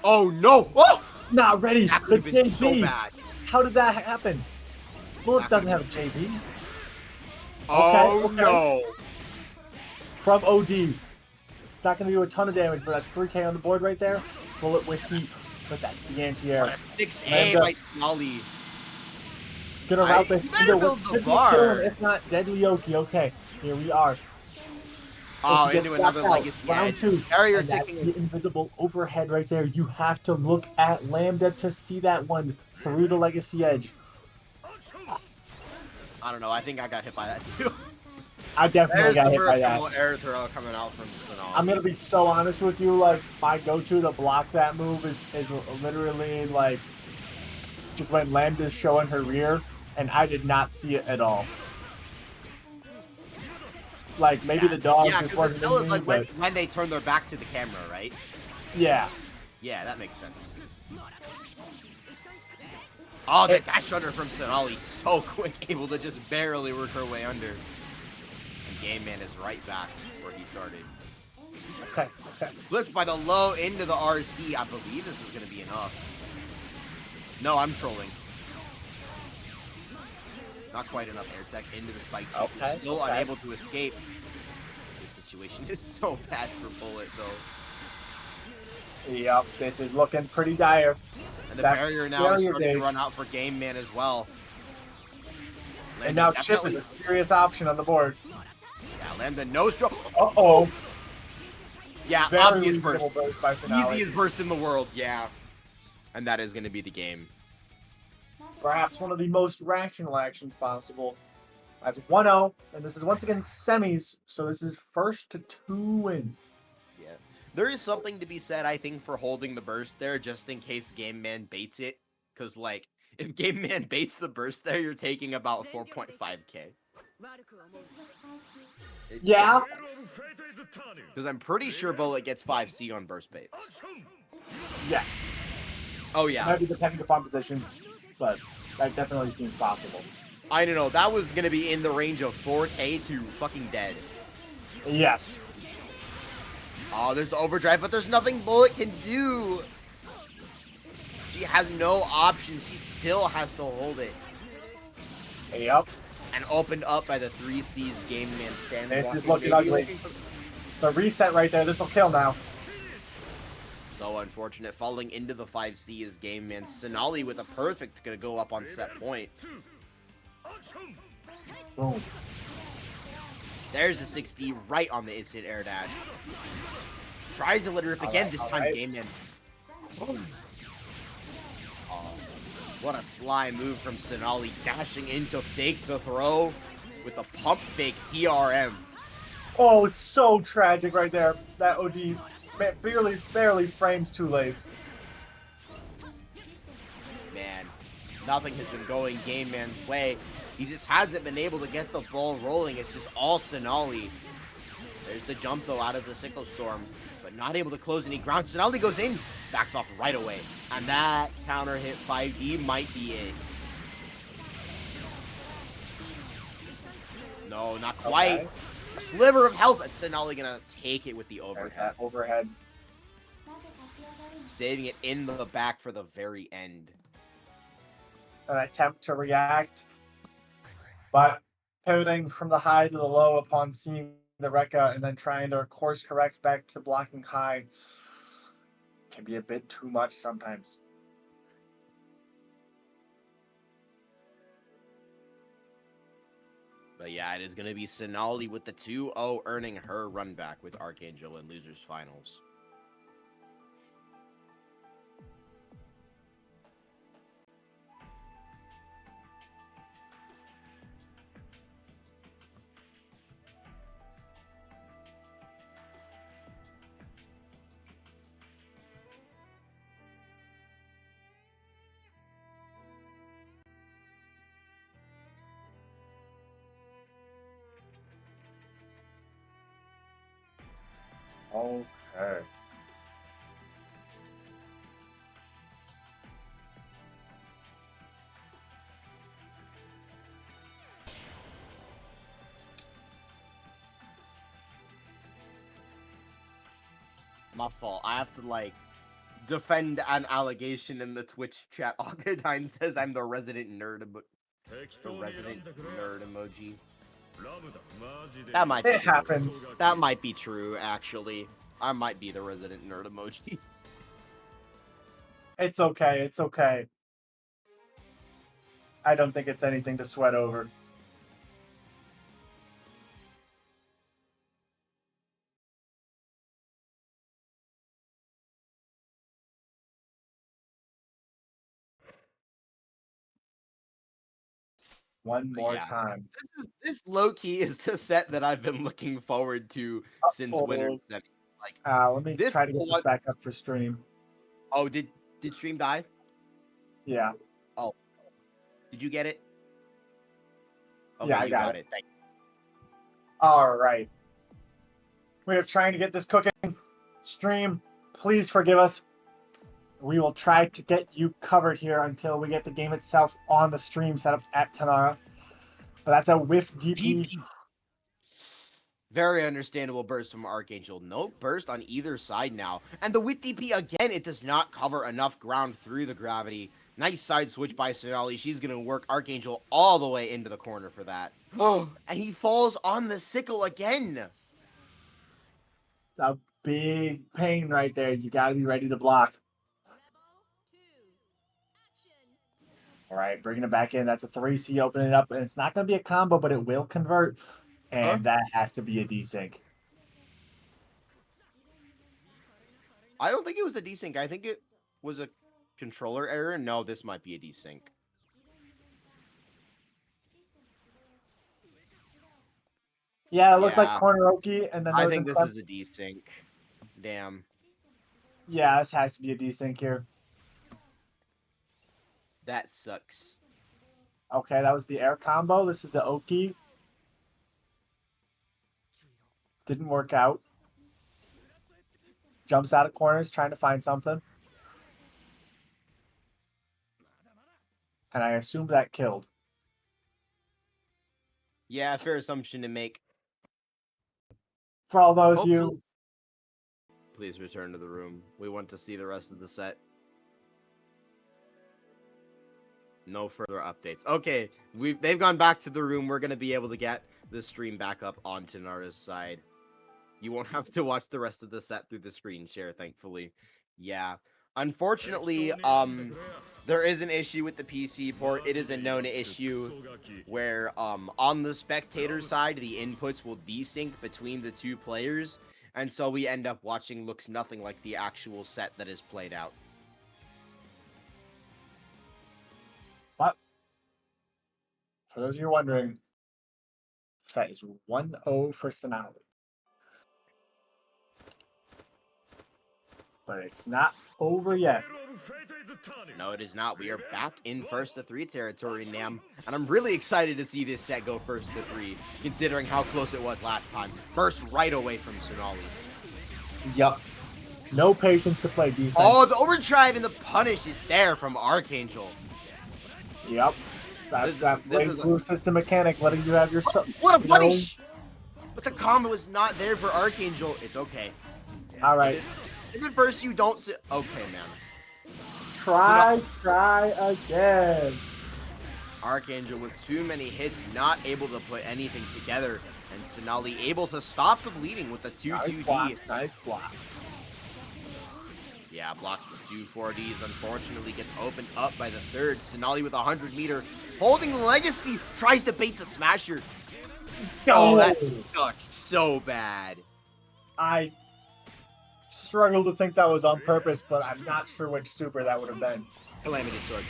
Oh no! Oh! Not ready. That The could have been JB. so bad. How did that happen? Bullet doesn't have a JB. Oh Okay. no! From OD. It's not going to do a ton of damage, but that's 3k on the board right there. Bullet with heat, but that's the anti-air. 6A by Cenaly. Gonna route the You better build the bar. if not deadly Oki. Okay, here we are. Oh, Oki into gets another blocked out. legacy Round edge. 2. Barrier And that's ticking. the invisible overhead right there. You have to look at Lambda to see that one through the legacy edge. I don't know. I think I got hit by that too. I definitely There's got the hit by that. vertical air throw coming out from Cenaly. I'm gonna be so honest with you, like my go-to to block that move is literally like just when Lambda's showing her rear, and I did not see it at all. Like maybe the dog Yeah, just because wasn't the tell in is me, like but when they turn their back to the camera, right? yeah. Yeah, that makes sense. Oh, the dash under from Cenaly, so quick, able to just barely work her way under. And Game Man is right back where he started. Okay. Blitzed by the low into the RC. I believe this is going to be enough. No, I'm trolling. Not quite enough air tech into the spike. She's still unable to escape. This situation is so bad for Bullet, though. Yep, this is looking pretty dire. And the barrier now is starting to run out for Game Man as well. And now Chip is a serious option on the board. Yeah, land the nose drop. Uh-oh. Yeah, Very obvious burst. By Cenaly. Easiest burst in the world, yeah. And that is going to be the game. Perhaps one of the most rational actions possible. That's 1-0, and this is once again semis, so this is first to 2 wins. Yeah. There is something to be said, I think, for holding the burst there, just in case Game Man baits it. Because, like, if Game Man baits the burst there, you're taking about 4.5k. Yeah. Because I'm pretty sure Bullet gets 5C on burst baits. Yes. Oh, yeah. Might be depending upon position, but that definitely seems possible. I don't know. That was going to be in the range of 4k to fucking dead. Yes. Oh, there's the overdrive, but there's nothing Bullet can do. She has no options. She still has to hold it. Yep. And opened up by the 3C's Game Man stand. This is looking ugly. The reset right there. This will kill now. So unfortunate. Falling into the 5C is Game Man. Cenaly with a perfect gonna go up on set point. Boom. There's a 60 right on the instant air dash. Tries to let her rip again. This time Game Man. Boom. Oh, what a sly move from Cenaly, dashing into fake the throw with a pump fake TRM. Oh, it's so tragic right there. That OD barely frames too late. Man, nothing has been going Game Man's way. He just hasn't been able to get the ball rolling. It's just all Cenaly. There's the jump, though, out of the Sickle Storm, but not able to close any ground. Cenaly goes in, backs off right away. And that counter hit 5D might be it. No, not quite. Okay. A sliver of health, and Cenaly gonna take it with the overhead. There's that overhead. Saving it in the back for the very end. An attempt to react, but pivoting from the high to the low upon seeing the Rekka and then trying to course correct back to blocking high can be a bit too much sometimes. But yeah, it is going to be Cenaly with the 2-0 earning her run back with Archangel in Losers Finals. Okay. My fault. I have to, like, defend an allegation in the Twitch chat. Agadine says I'm the resident nerd emoji. That might be It happens. True. That might be true, actually. I might be the resident nerd emoji. It's okay. It's okay. I don't think it's anything to sweat over. One more time. This low key is the set that I've been looking forward to since Winter Semis. Like, let me try to get this back up for stream. Oh, did stream die? Yeah. Oh, did you get it? Okay, yeah, I you got it. Thank you. All right. We are trying to get this cooking. Stream, please forgive us. We will try to get you covered here until we get the game itself on the stream set up at Tanara. But that's a whiff DP. Very understandable burst from Archangel. No burst on either side now. And the with DP, again, it does not cover enough ground through the gravity. Nice side switch by Cenaly. She's going to work Archangel all the way into the corner for that. Oh, and he falls on the sickle again. A big pain right there. You got to be ready to block. All right, bringing it back in. That's a 3C, opening it up. And it's not going to be a combo, but it will convert. And that has to be a desync. I don't think it was a desync. I think it was a controller error. No, this might be a desync. Yeah, it looked like corner Oki, and then I think this is a desync. Damn. Yeah, this has to be a desync here. That sucks. Okay, that was the air combo. This is the Oki. Didn't work out. Jumps out of corners, trying to find something. And I assume that killed. Yeah, fair assumption to make. For all those you... Please return to the room. We want to see the rest of the set. No further updates. Okay, they've gone back to the room. We're going to be able to get the stream back up on Tanara's side. You won't have to watch the rest of the set through the screen share, thankfully. Yeah. Unfortunately, there is an issue with the PC port. It is a known issue where on the spectator side, the inputs will desync between the two players. And so we end up watching looks nothing like the actual set that is played out. But for those of you wondering, set is 1-0 for Cenaly. But it's not over yet. No, it is not. We are back in first to 3 territory, Nam. And I'm really excited to see this set go first to 3, considering how close it was last time. First right away from Cenaly. Yup. No patience to play defense. Oh, the overdrive and the punish is there from Archangel. Yep. That's that blue system mechanic letting you have your... What a punish! But the combo was not there for Archangel. It's okay. All right. If at first you don't see... Okay, man. Try again. Archangel with too many hits, not able to put anything together. And Cenaly able to stop the bleeding with a 2-2D. Nice block. Yeah, blocks 2 4Ds. Unfortunately, gets opened up by the third. Cenaly with 100-meter. Holding Legacy. Tries to bait the Smasher. Oh, that sucks so bad. I struggle to think that was on purpose, but I'm not sure which super that would have been. Calamity Sword.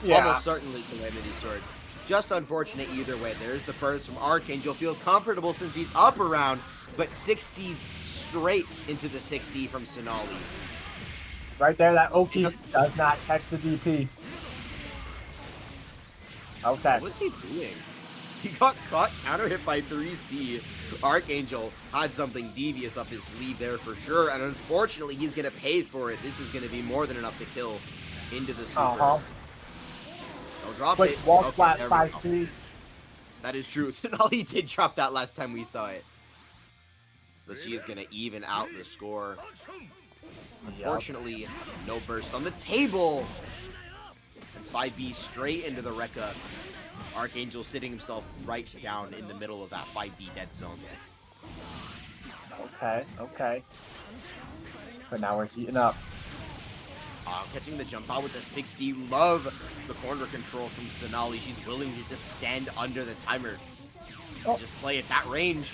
Yeah. Almost certainly Calamity Sword. Just unfortunate either way. There's the burst from Archangel. Feels comfortable since he's up around, but 6Cs straight into the 6D from Cenaly. Right there, that Oki does not catch the DP. Okay. What was he doing? He got caught counter hit by 3C. Archangel had something devious up his sleeve there for sure, and unfortunately he's going to pay for it. This is going to be more than enough to kill into the super. Don't drop it. Wall flat 5C. That is true. Cenaly did drop that last time we saw it. But she is going to even out the score. Unfortunately, no burst on the table. And 5B straight into the Rekka. Archangel sitting himself right down in the middle of that 5B dead zone. Okay. But now we're heating up. Catching the jump out with the 6D. Love the corner control from Cenaly. She's willing to just stand under the timer. Just play at that range.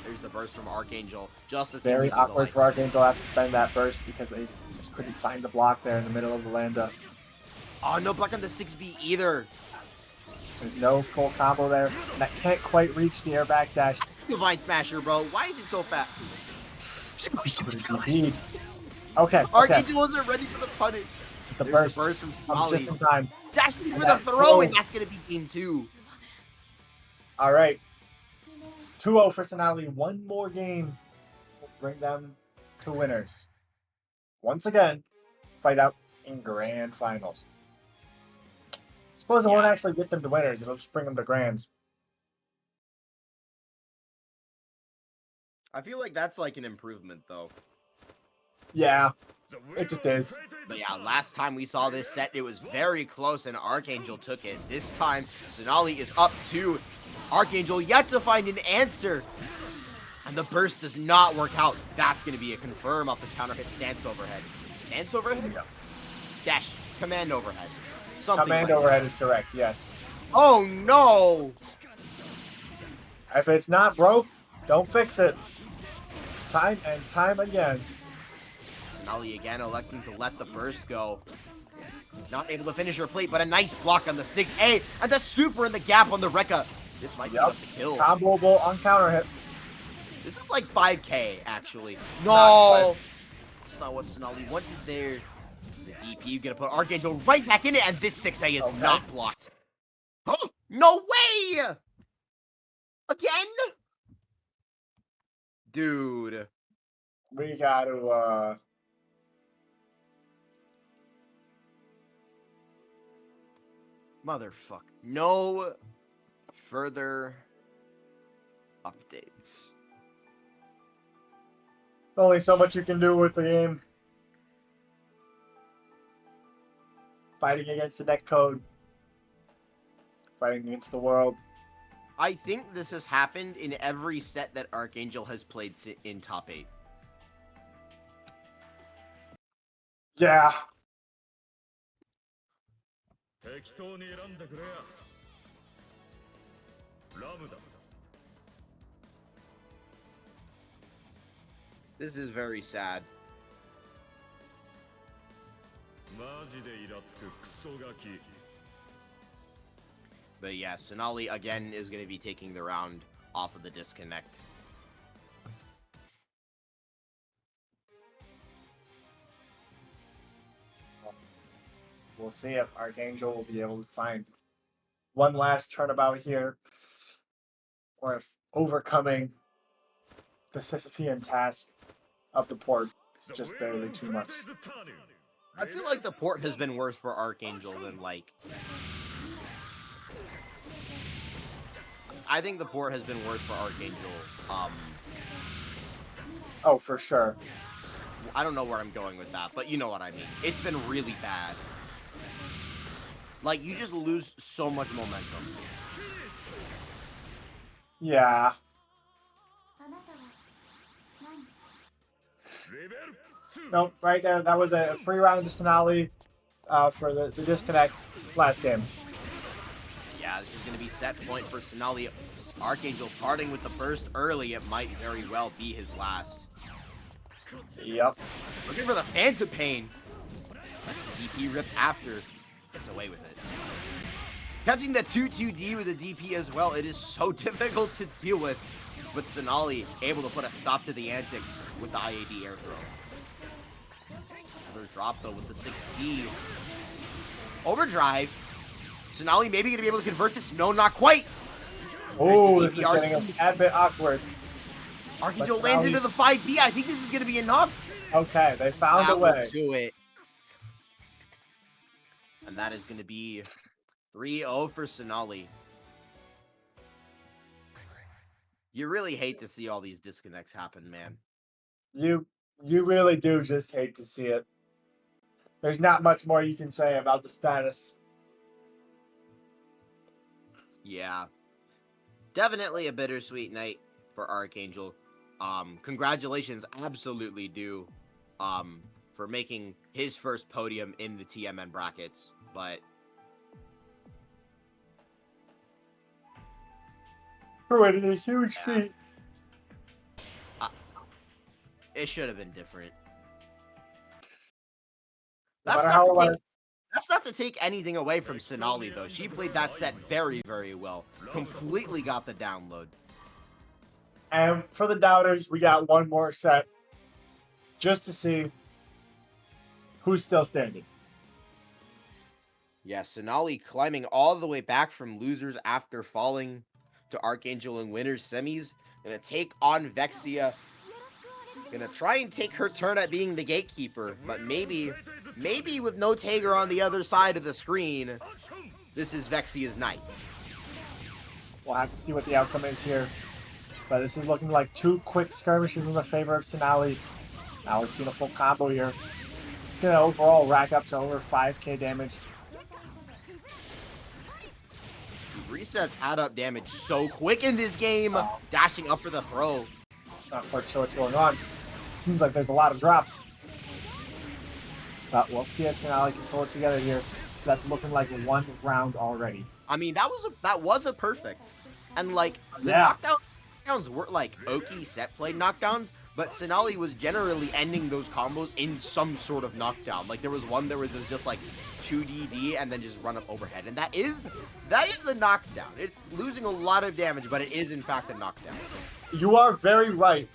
There's the burst from Archangel. Just as very awkward for Archangel to have to spend that burst because they just couldn't find the block there in the middle of the Lambda. Oh, no block on the 6B either. There's no full combo there. And that can't quite reach the air back dash. Divine Smasher, bro. Why is it so fast? Okay. Archangel wasn't ready for the punish. The burst from Cenaly. Just in time. That's for the throw, and that's going to be game 2. All right. 2-0 for Cenaly. One more game will bring them to winners. once again, fight out in grand finals. Suppose it won't Yeah. actually get them to winners. It'll just bring them to grands. I feel like that's like an improvement, though. Yeah, it just is. But yeah, last time we saw this set, it was very close and Archangel took it. This time, Cenaly is up 2. Archangel yet to find an answer. And the burst does not work out. That's going to be a confirm off the counter hit stance overhead. Stance overhead? Yeah. Dash. Command overhead. Something Command like overhead that. is correct, yes. Oh no! If it's not broke, don't fix it. Time and time again. Cenaly again electing to let the burst go. Not able to finish her plate, but a nice block on the 6A. And the super in the gap on the Rekka. This might be enough to kill. Comboable on counter hit. This is like 5K, actually. Not No! That's not what Cenaly wanted there. The DP gonna put Archangel right back in it, and this 6A is Okay. not blocked. Oh, no way! Again? Dude. We got to, Motherfucker. No further updates. only so much you can do with the game. Fighting against the netcode. Fighting against the world. I think this has happened in every set that Archangel has played in top 8. Yeah. 適当に選んでくれやラムだ This is very sad. マジでイラつくクソガキ But yeah, Cenaly again is going to be taking the round off of the disconnect. We'll see if Archangel will be able to find one last turnabout here. Or if overcoming the Sisyphean task of the port is just barely too much. I feel like the port has been worse for Archangel than, like... I think the port has been worse for Archangel. Oh, for sure. I don't know where I'm going with that, but you know what I mean. It's been really bad. Like, you just lose so much momentum. Yeah. Nope, right there. That was a free round to Cenaly for the disconnect last game. Yeah, this is going to be set point for Cenaly. Archangel parting with the burst early. It might very well be his last. Yep. Looking for the Phantom Pain. That's the DP rip after. Gets away with it. Catching the 2-2D with the DP as well. It is so difficult to deal with. But Cenaly able to put a stop to the antics with the IAD air throw. Another drop though with the 6C. Overdrive. Cenaly maybe going to be able to convert this. No, not quite. Oh, this is getting a tad bit awkward. Archangel But lands Cenaly- into the 5B. I think this is going to be enough. Okay, they found a That will way. do it. And that is going to be 3-0 for Cenaly. You really hate to see all these disconnects happen, man. You really do just hate to see it. There's not much more you can say about the status. Yeah. Definitely a bittersweet night for Archangel. Congratulations, absolutely due, for making his first podium in the TMN brackets, but It is a huge feat. it should have been different. No That's matter not, how to take, much- that's not to take anything away from Cenaly, though. She played that set very, very well. Completely got the download. And for the doubters, we got one more set just to see who's still standing. Yeah, Cenaly climbing all the way back from losers after falling to Archangel in winners semis. Gonna take on Vexia. Gonna try and take her turn at being the gatekeeper, but maybe with no Tigran on the other side of the screen, this is Vexia's night. We'll have to see what the outcome is here. But this is looking like 2 quick skirmishes in the favor of Cenaly. Now we're seeing a full combo here. It's going to overall rack up to over 5k damage. Resets add up damage so quick in this game. Dashing up for the throw. Not quite sure what's going on. Seems like there's a lot of drops. But we'll see if Cenaly can pull it together here. That's looking like 1 round already. I mean, that was a perfect. And like the knockdowns were like Oki set play knockdowns, but Cenaly was generally ending those combos in some sort of knockdown. Like there was one that was just like 2DD and then just run up overhead. And that is a knockdown. It's losing a lot of damage, but it is in fact a knockdown. You are very right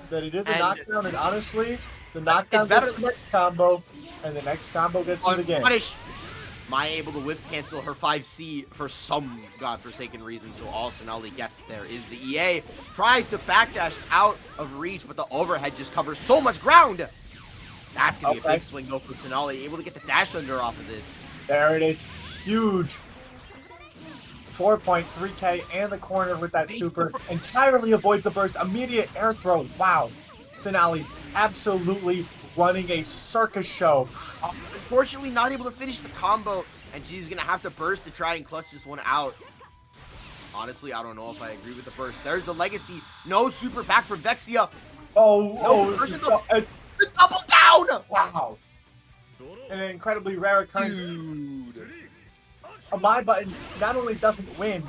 that it is a knockdown, and honestly, the knockdown gets the next combo, and the next combo gets to the game. Punish. Mai able to whiff cancel her 5C for some godforsaken reason, so all Cenaly gets there is the EA. Tries to backdash out of reach, but the overhead just covers so much ground. That's going to be a big swing though for Cenaly, able to get the dash under off of this. There it is. Huge. 4.3k and the corner with that super. Entirely avoids the burst. Immediate air throw. Wow. Cenaly absolutely running a circus show. Unfortunately, not able to finish the combo, and she's going to have to burst to try and clutch this one out. Honestly, I don't know if I agree with the burst. There's the legacy. No super back for Vexia. It's the double down. Wow. An incredibly rare occurrence. Dude. A My button not only doesn't win.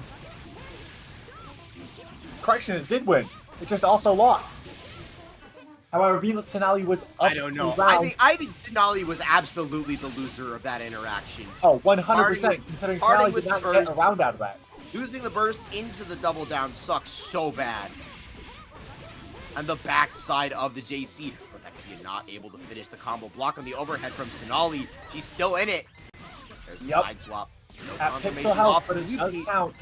Correction, it did win. It just also lost. However, being that Cenaly was up, I don't know. I think Cenaly was absolutely the loser of that interaction. Oh, 100%. Considering Cenaly did not get a round out of that. Losing the burst into the double down sucks so bad. And the backside of the JC. Vexia not able to finish the combo block on the overhead from Cenaly. She's still in it. There's the side swap. No at confirmation pixel health, off but it does count.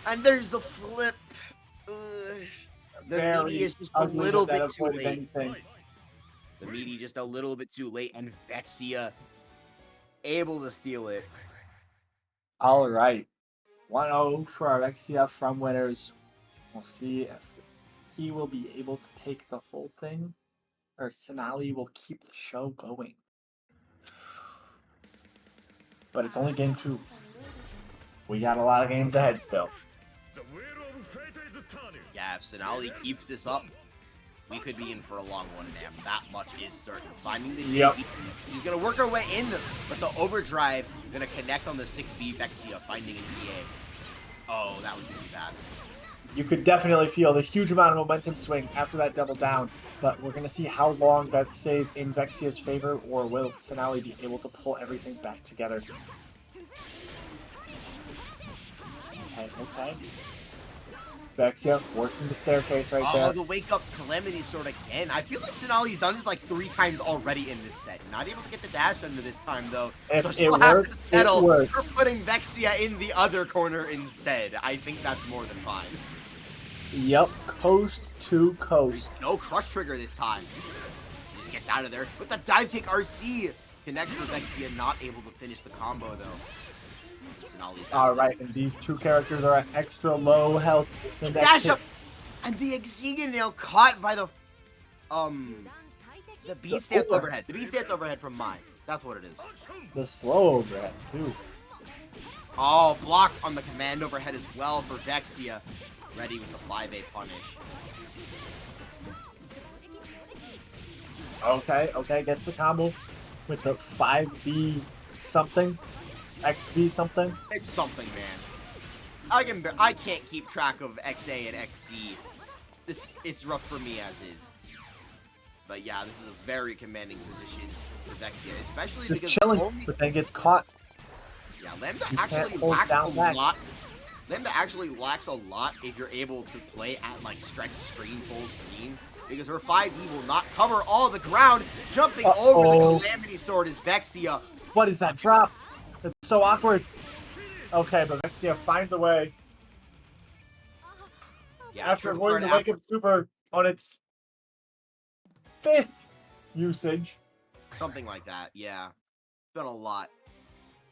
And there's the flip. The meaty is just a little bit too late. The meaty just a little bit too late, and Vexia able to steal it. All right. 1-0 for our Vexia from winners. We'll see if he will be able to take the full thing, or Cenaly will keep the show going. But it's only game 2. We got a lot of games ahead still. Yeah, if Cenaly keeps this up, we could be in for a long one, man. That much is certain. Finding the JP, she's going to work her way in, but the overdrive going to connect on the 6B Vexia, finding an EA. Oh, that was really bad. You could definitely feel the huge amount of momentum swing after that double down, but we're going to see how long that stays in Vexia's favor, or will Cenaly be able to pull everything back together? Okay. Vexia working the staircase right there. Oh, the wake up Calamity Sword again. I feel like Cenaly's done this like 3 times already in this set. Not able to get the dash under this time though. So she'll have to settle for putting Vexia in the other corner instead. I think that's more than fine. Yep, coast to coast. No crush trigger this time. He just gets out of there with the dive kick RC. Connects for Vexia, not able to finish the combo though. Alright, and these 2 characters are at extra low health. Dash up! And the Tigran nail caught by the B stance overhead. The B stance overhead from Mai. That's what it is. The slow overhead, too. Oh, blocked on the command overhead as well for Vexia. Ready with the 5A punish. Okay, gets the combo with the 5B something. XB something? It's something, man. I can't keep track of XA and XC. It's rough for me as is. But yeah, this is a very commanding position for Vexia, especially just because chilling, but then gets caught. Yeah, Lambda actually lacks a lot. Lambda actually lacks a lot if you're able to play at like stretch screen full screen. Because her 5E will not cover all the ground. Jumping over the Calamity Sword is Vexia. What is that drop? It's so awkward. Okay, but Vexia finds a way. Yeah, after avoiding the wake up super on its 5th usage. Something like that, yeah. It's been a lot.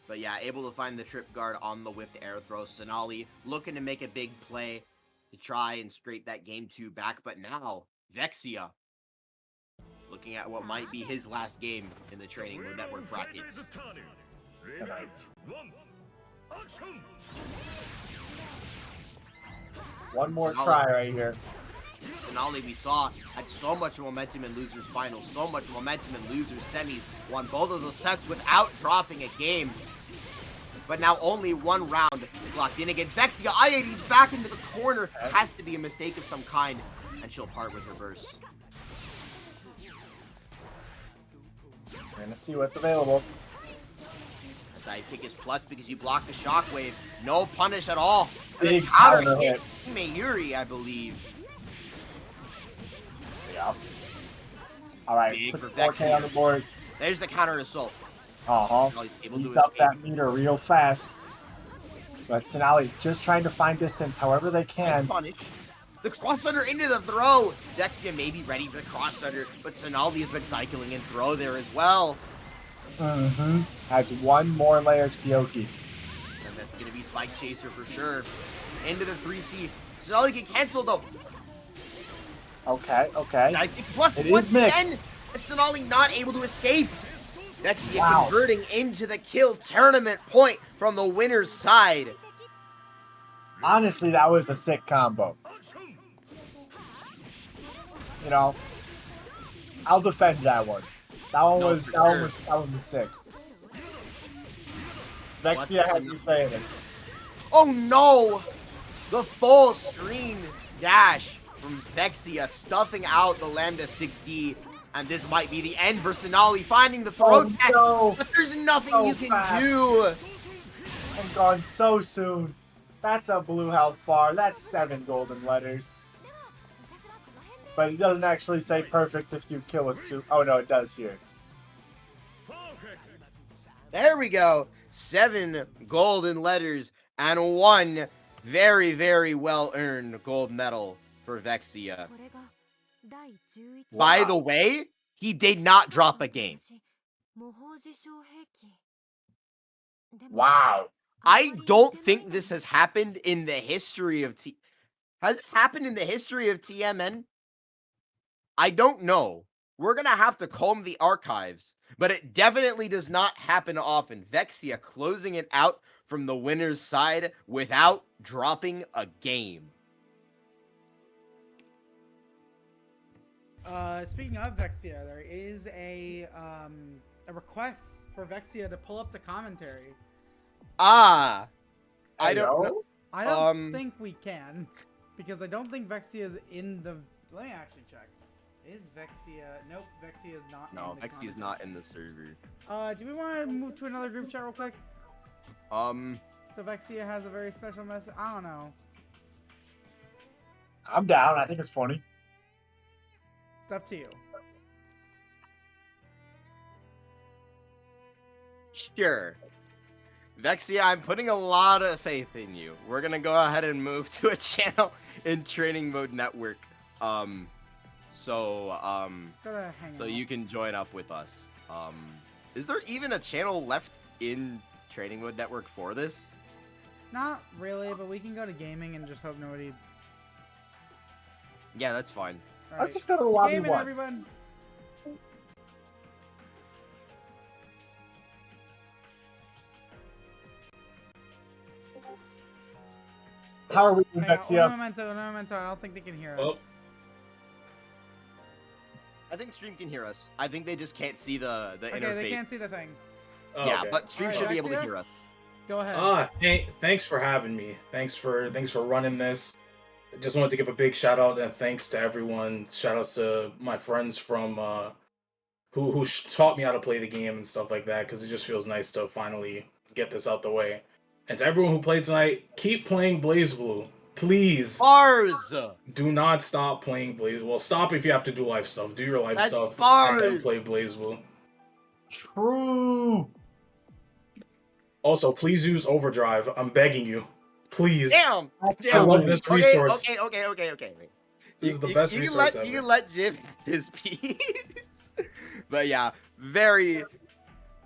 But yeah, able to find the trip guard on the whiffed air throw. Cenaly looking to make a big play to try and scrape that game 2 back. But now, Vexia looking at what might be his last game in the Training Mode Network brackets. Tonight. One more Cenaly. try right here. Cenaly, we saw, had so much momentum in losers finals, so much momentum in losers semis, won both of those sets without dropping a game. But now only one round locked in against Vexia. I-80's back into the corner. Has to be a mistake of some kind, and she'll part with her burst. We're gonna see what's available. Dive kick is plus because you block the shockwave. No punish at all. And Big the counter counter hit hit. Mayuri, I believe. Yeah. Alright, Big put the for 4K on the board. There's the counter assault. Uh-huh. Oh, he's able to Beats up escape. that meter real fast. But Cenaly just trying to find distance however they Nice can. punish. The cross under into the throw. Vexia may be ready for the cross under, but Cenaly has been cycling in throw there as well. Mm-hmm. Adds one more layer to the Oki. And that's going to be Spike Chaser for sure. Into the 3C. Cenaly can cancel though. Okay, okay. I think plus It is once mixed. again, and Cenaly not able to escape. Vexia Wow. converting into the kill tournament point from the winner's side. Honestly, that was a sick combo. You know, I'll defend that one. That one No, was for that one sure. was that one was sick. Vexia had me saying it. Oh no! The full screen dash from Vexia stuffing out the Lambda 6D. And this might be the end for Cenaly finding the throw Oh tech. no! But there's nothing So you can fast. do. I'm gone so soon. That's a blue health bar. That's 7 golden letters. But it doesn't actually say perfect if you kill it soon. Oh no, it does here. There we go. 7 golden letters and 1 very, very well-earned gold medal for Vexia. By the way, he did not drop a game. Wow. I don't think this has happened in the history of Has this happened in the history of TMN? I don't know. We're going to have to comb the archives, but it definitely does not happen often. Vexia closing it out from the winner's side without dropping a game. Speaking of Vexia, there is a request for Vexia to pull up the commentary. I don't know. I don't think we can, because I don't think Vexia is in the. Let me actually check. Is Vexia? Nope, Vexia is not. No, in the Vexia is commentary. not in the server. Do we want to move to another group chat real quick? So Vexia has a very special message. I don't know. I'm down. I think it's funny. It's up to you. Sure. Vexia, I'm putting a lot of faith in you. We're gonna go ahead and move to a channel in Training Mode Network. So you can join up with us. Is there even a channel left in Training Mode Network for this? Not really, but we can go to gaming and just hope nobody. Yeah, that's fine. All Let's just go to the lobby gaming, one. everyone. How are we doing, Hey, Vexia? Memento. I don't think they can hear us. Oh. I think Stream can hear us. I think they just can't see the Okay, interface. they can't see the thing. Oh, Yeah, okay. but Stream Alright, should be able to Vexia? hear us. Go ahead. Thanks for having me. Thanks for running this. I just wanted to give a big shout out and thanks to everyone. Shout outs to my friends from who taught me how to play the game and stuff like that, because it just feels nice to finally get this out the way. And to everyone who played tonight, keep playing BlazBlue. Please, Bars! do not stop playing Blaze. Well, stop if you have to do life stuff. Do your life That's stuff and bars! then play BlazBlue. True. Also, please use Overdrive. I'm begging you. Please. Damn! I love this resource. Okay. This is the best resource ever. You can let Jim have his piece. But yeah, very,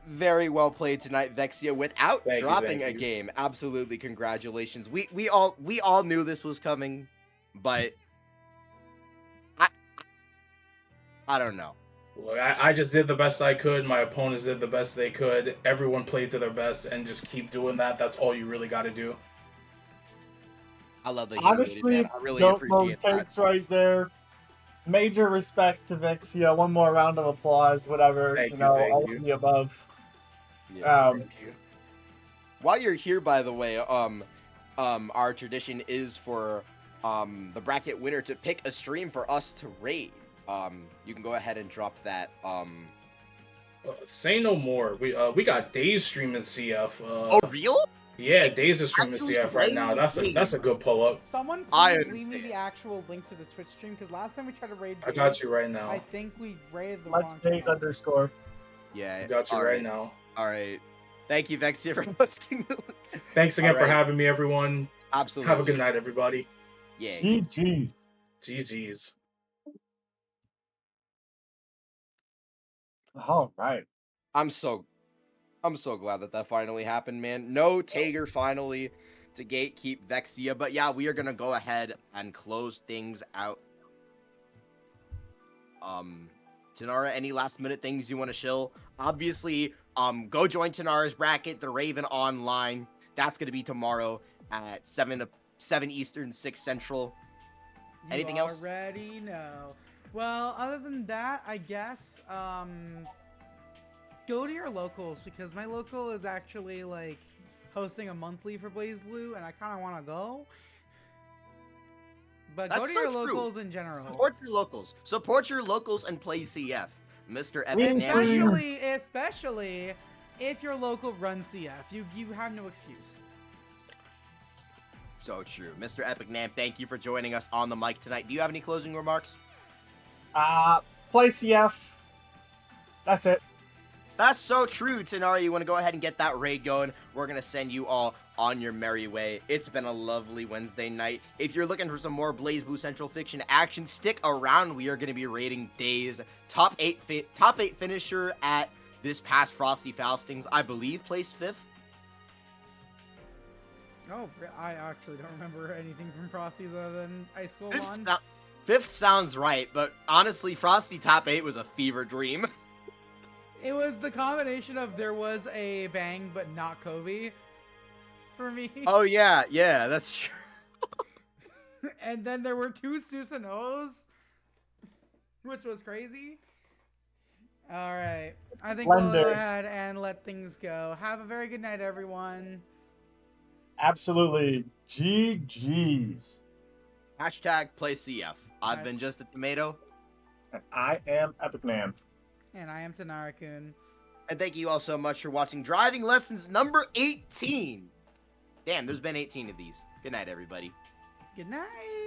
very well played tonight, Vexia, without dropping a game. Absolutely, congratulations. We all knew this was coming, but I don't know. Look, I just did the best I could. My opponents did the best they could. Everyone played to their best, and just keep doing that. That's all you really got to do. I love the humility, Honestly, man. I really don't appreciate that. takes right there. Major respect to Vexia. One more round of applause, whatever. Thank you, all of the above. Yeah. Thank you. While you're here, by the way, our tradition is for the bracket winner to pick a stream for us to raid. You can go ahead and drop that. Say no more. We got Days streaming CF. Oh, real? Yeah, Days is streaming CF right now. That's a good pull up. Someone please leave me the actual link to the Twitch stream, because last time we tried to raid Days, I got you right now. I think we raided the Let's wrong Days channel. underscore. Yeah. I got you right now. All right. Thank you, Vexia, for posting the link. Thanks again for having me, everyone. Absolutely. Have a good night, everybody. Yeah. GG's. GG's. All right. I'm so glad that finally happened, man. No Tager finally to gatekeep Vexia, but yeah, we are gonna go ahead and close things out. Tanara, any last minute things you want to shill? Obviously, go join Tanara's bracket, the Raven Online. That's gonna be tomorrow at 7 Eastern, 6 Central. Anything else? Already know. Well, other than that, I guess go to your locals, because my local is actually like hosting a monthly for BlazBlue, and I kind of want to go. But go to your locals in general. Support your locals. Support your locals and play CF. Mr. Epic Especially if your local runs CF. You have no excuse. So true. Mr. Epic Nam, thank you for joining us on the mic tonight. Do you have any closing remarks? Play CF. That's it. That's so true, Tanara. You want to go ahead and get that raid going? We're going to send you all on your merry way. It's been a lovely Wednesday night. If you're looking for some more BlazBlue Central Fiction action, stick around. We are going to be raiding Days. Top 8 finisher at this past Frosty Faustings, I believe, placed 5th. Oh, I actually don't remember anything from Frosty's other than Ice School 1. 5th sounds right, but honestly, Frosty top 8 was a fever dream. It was the combination of there was a Bang but not Kobe for me. Oh yeah, that's true. And then there were 2 Susanos, which was crazy. All right, I think we'll go ahead and let things go. Have a very good night, everyone. Absolutely. GG's. Hashtag play CF. I've been Just a Tomato. And I am Epic Nam. And I am Tanara-kun. And thank you all so much for watching Driving Lessons number 18. Damn, there's been 18 of these. Good night, everybody. Good night.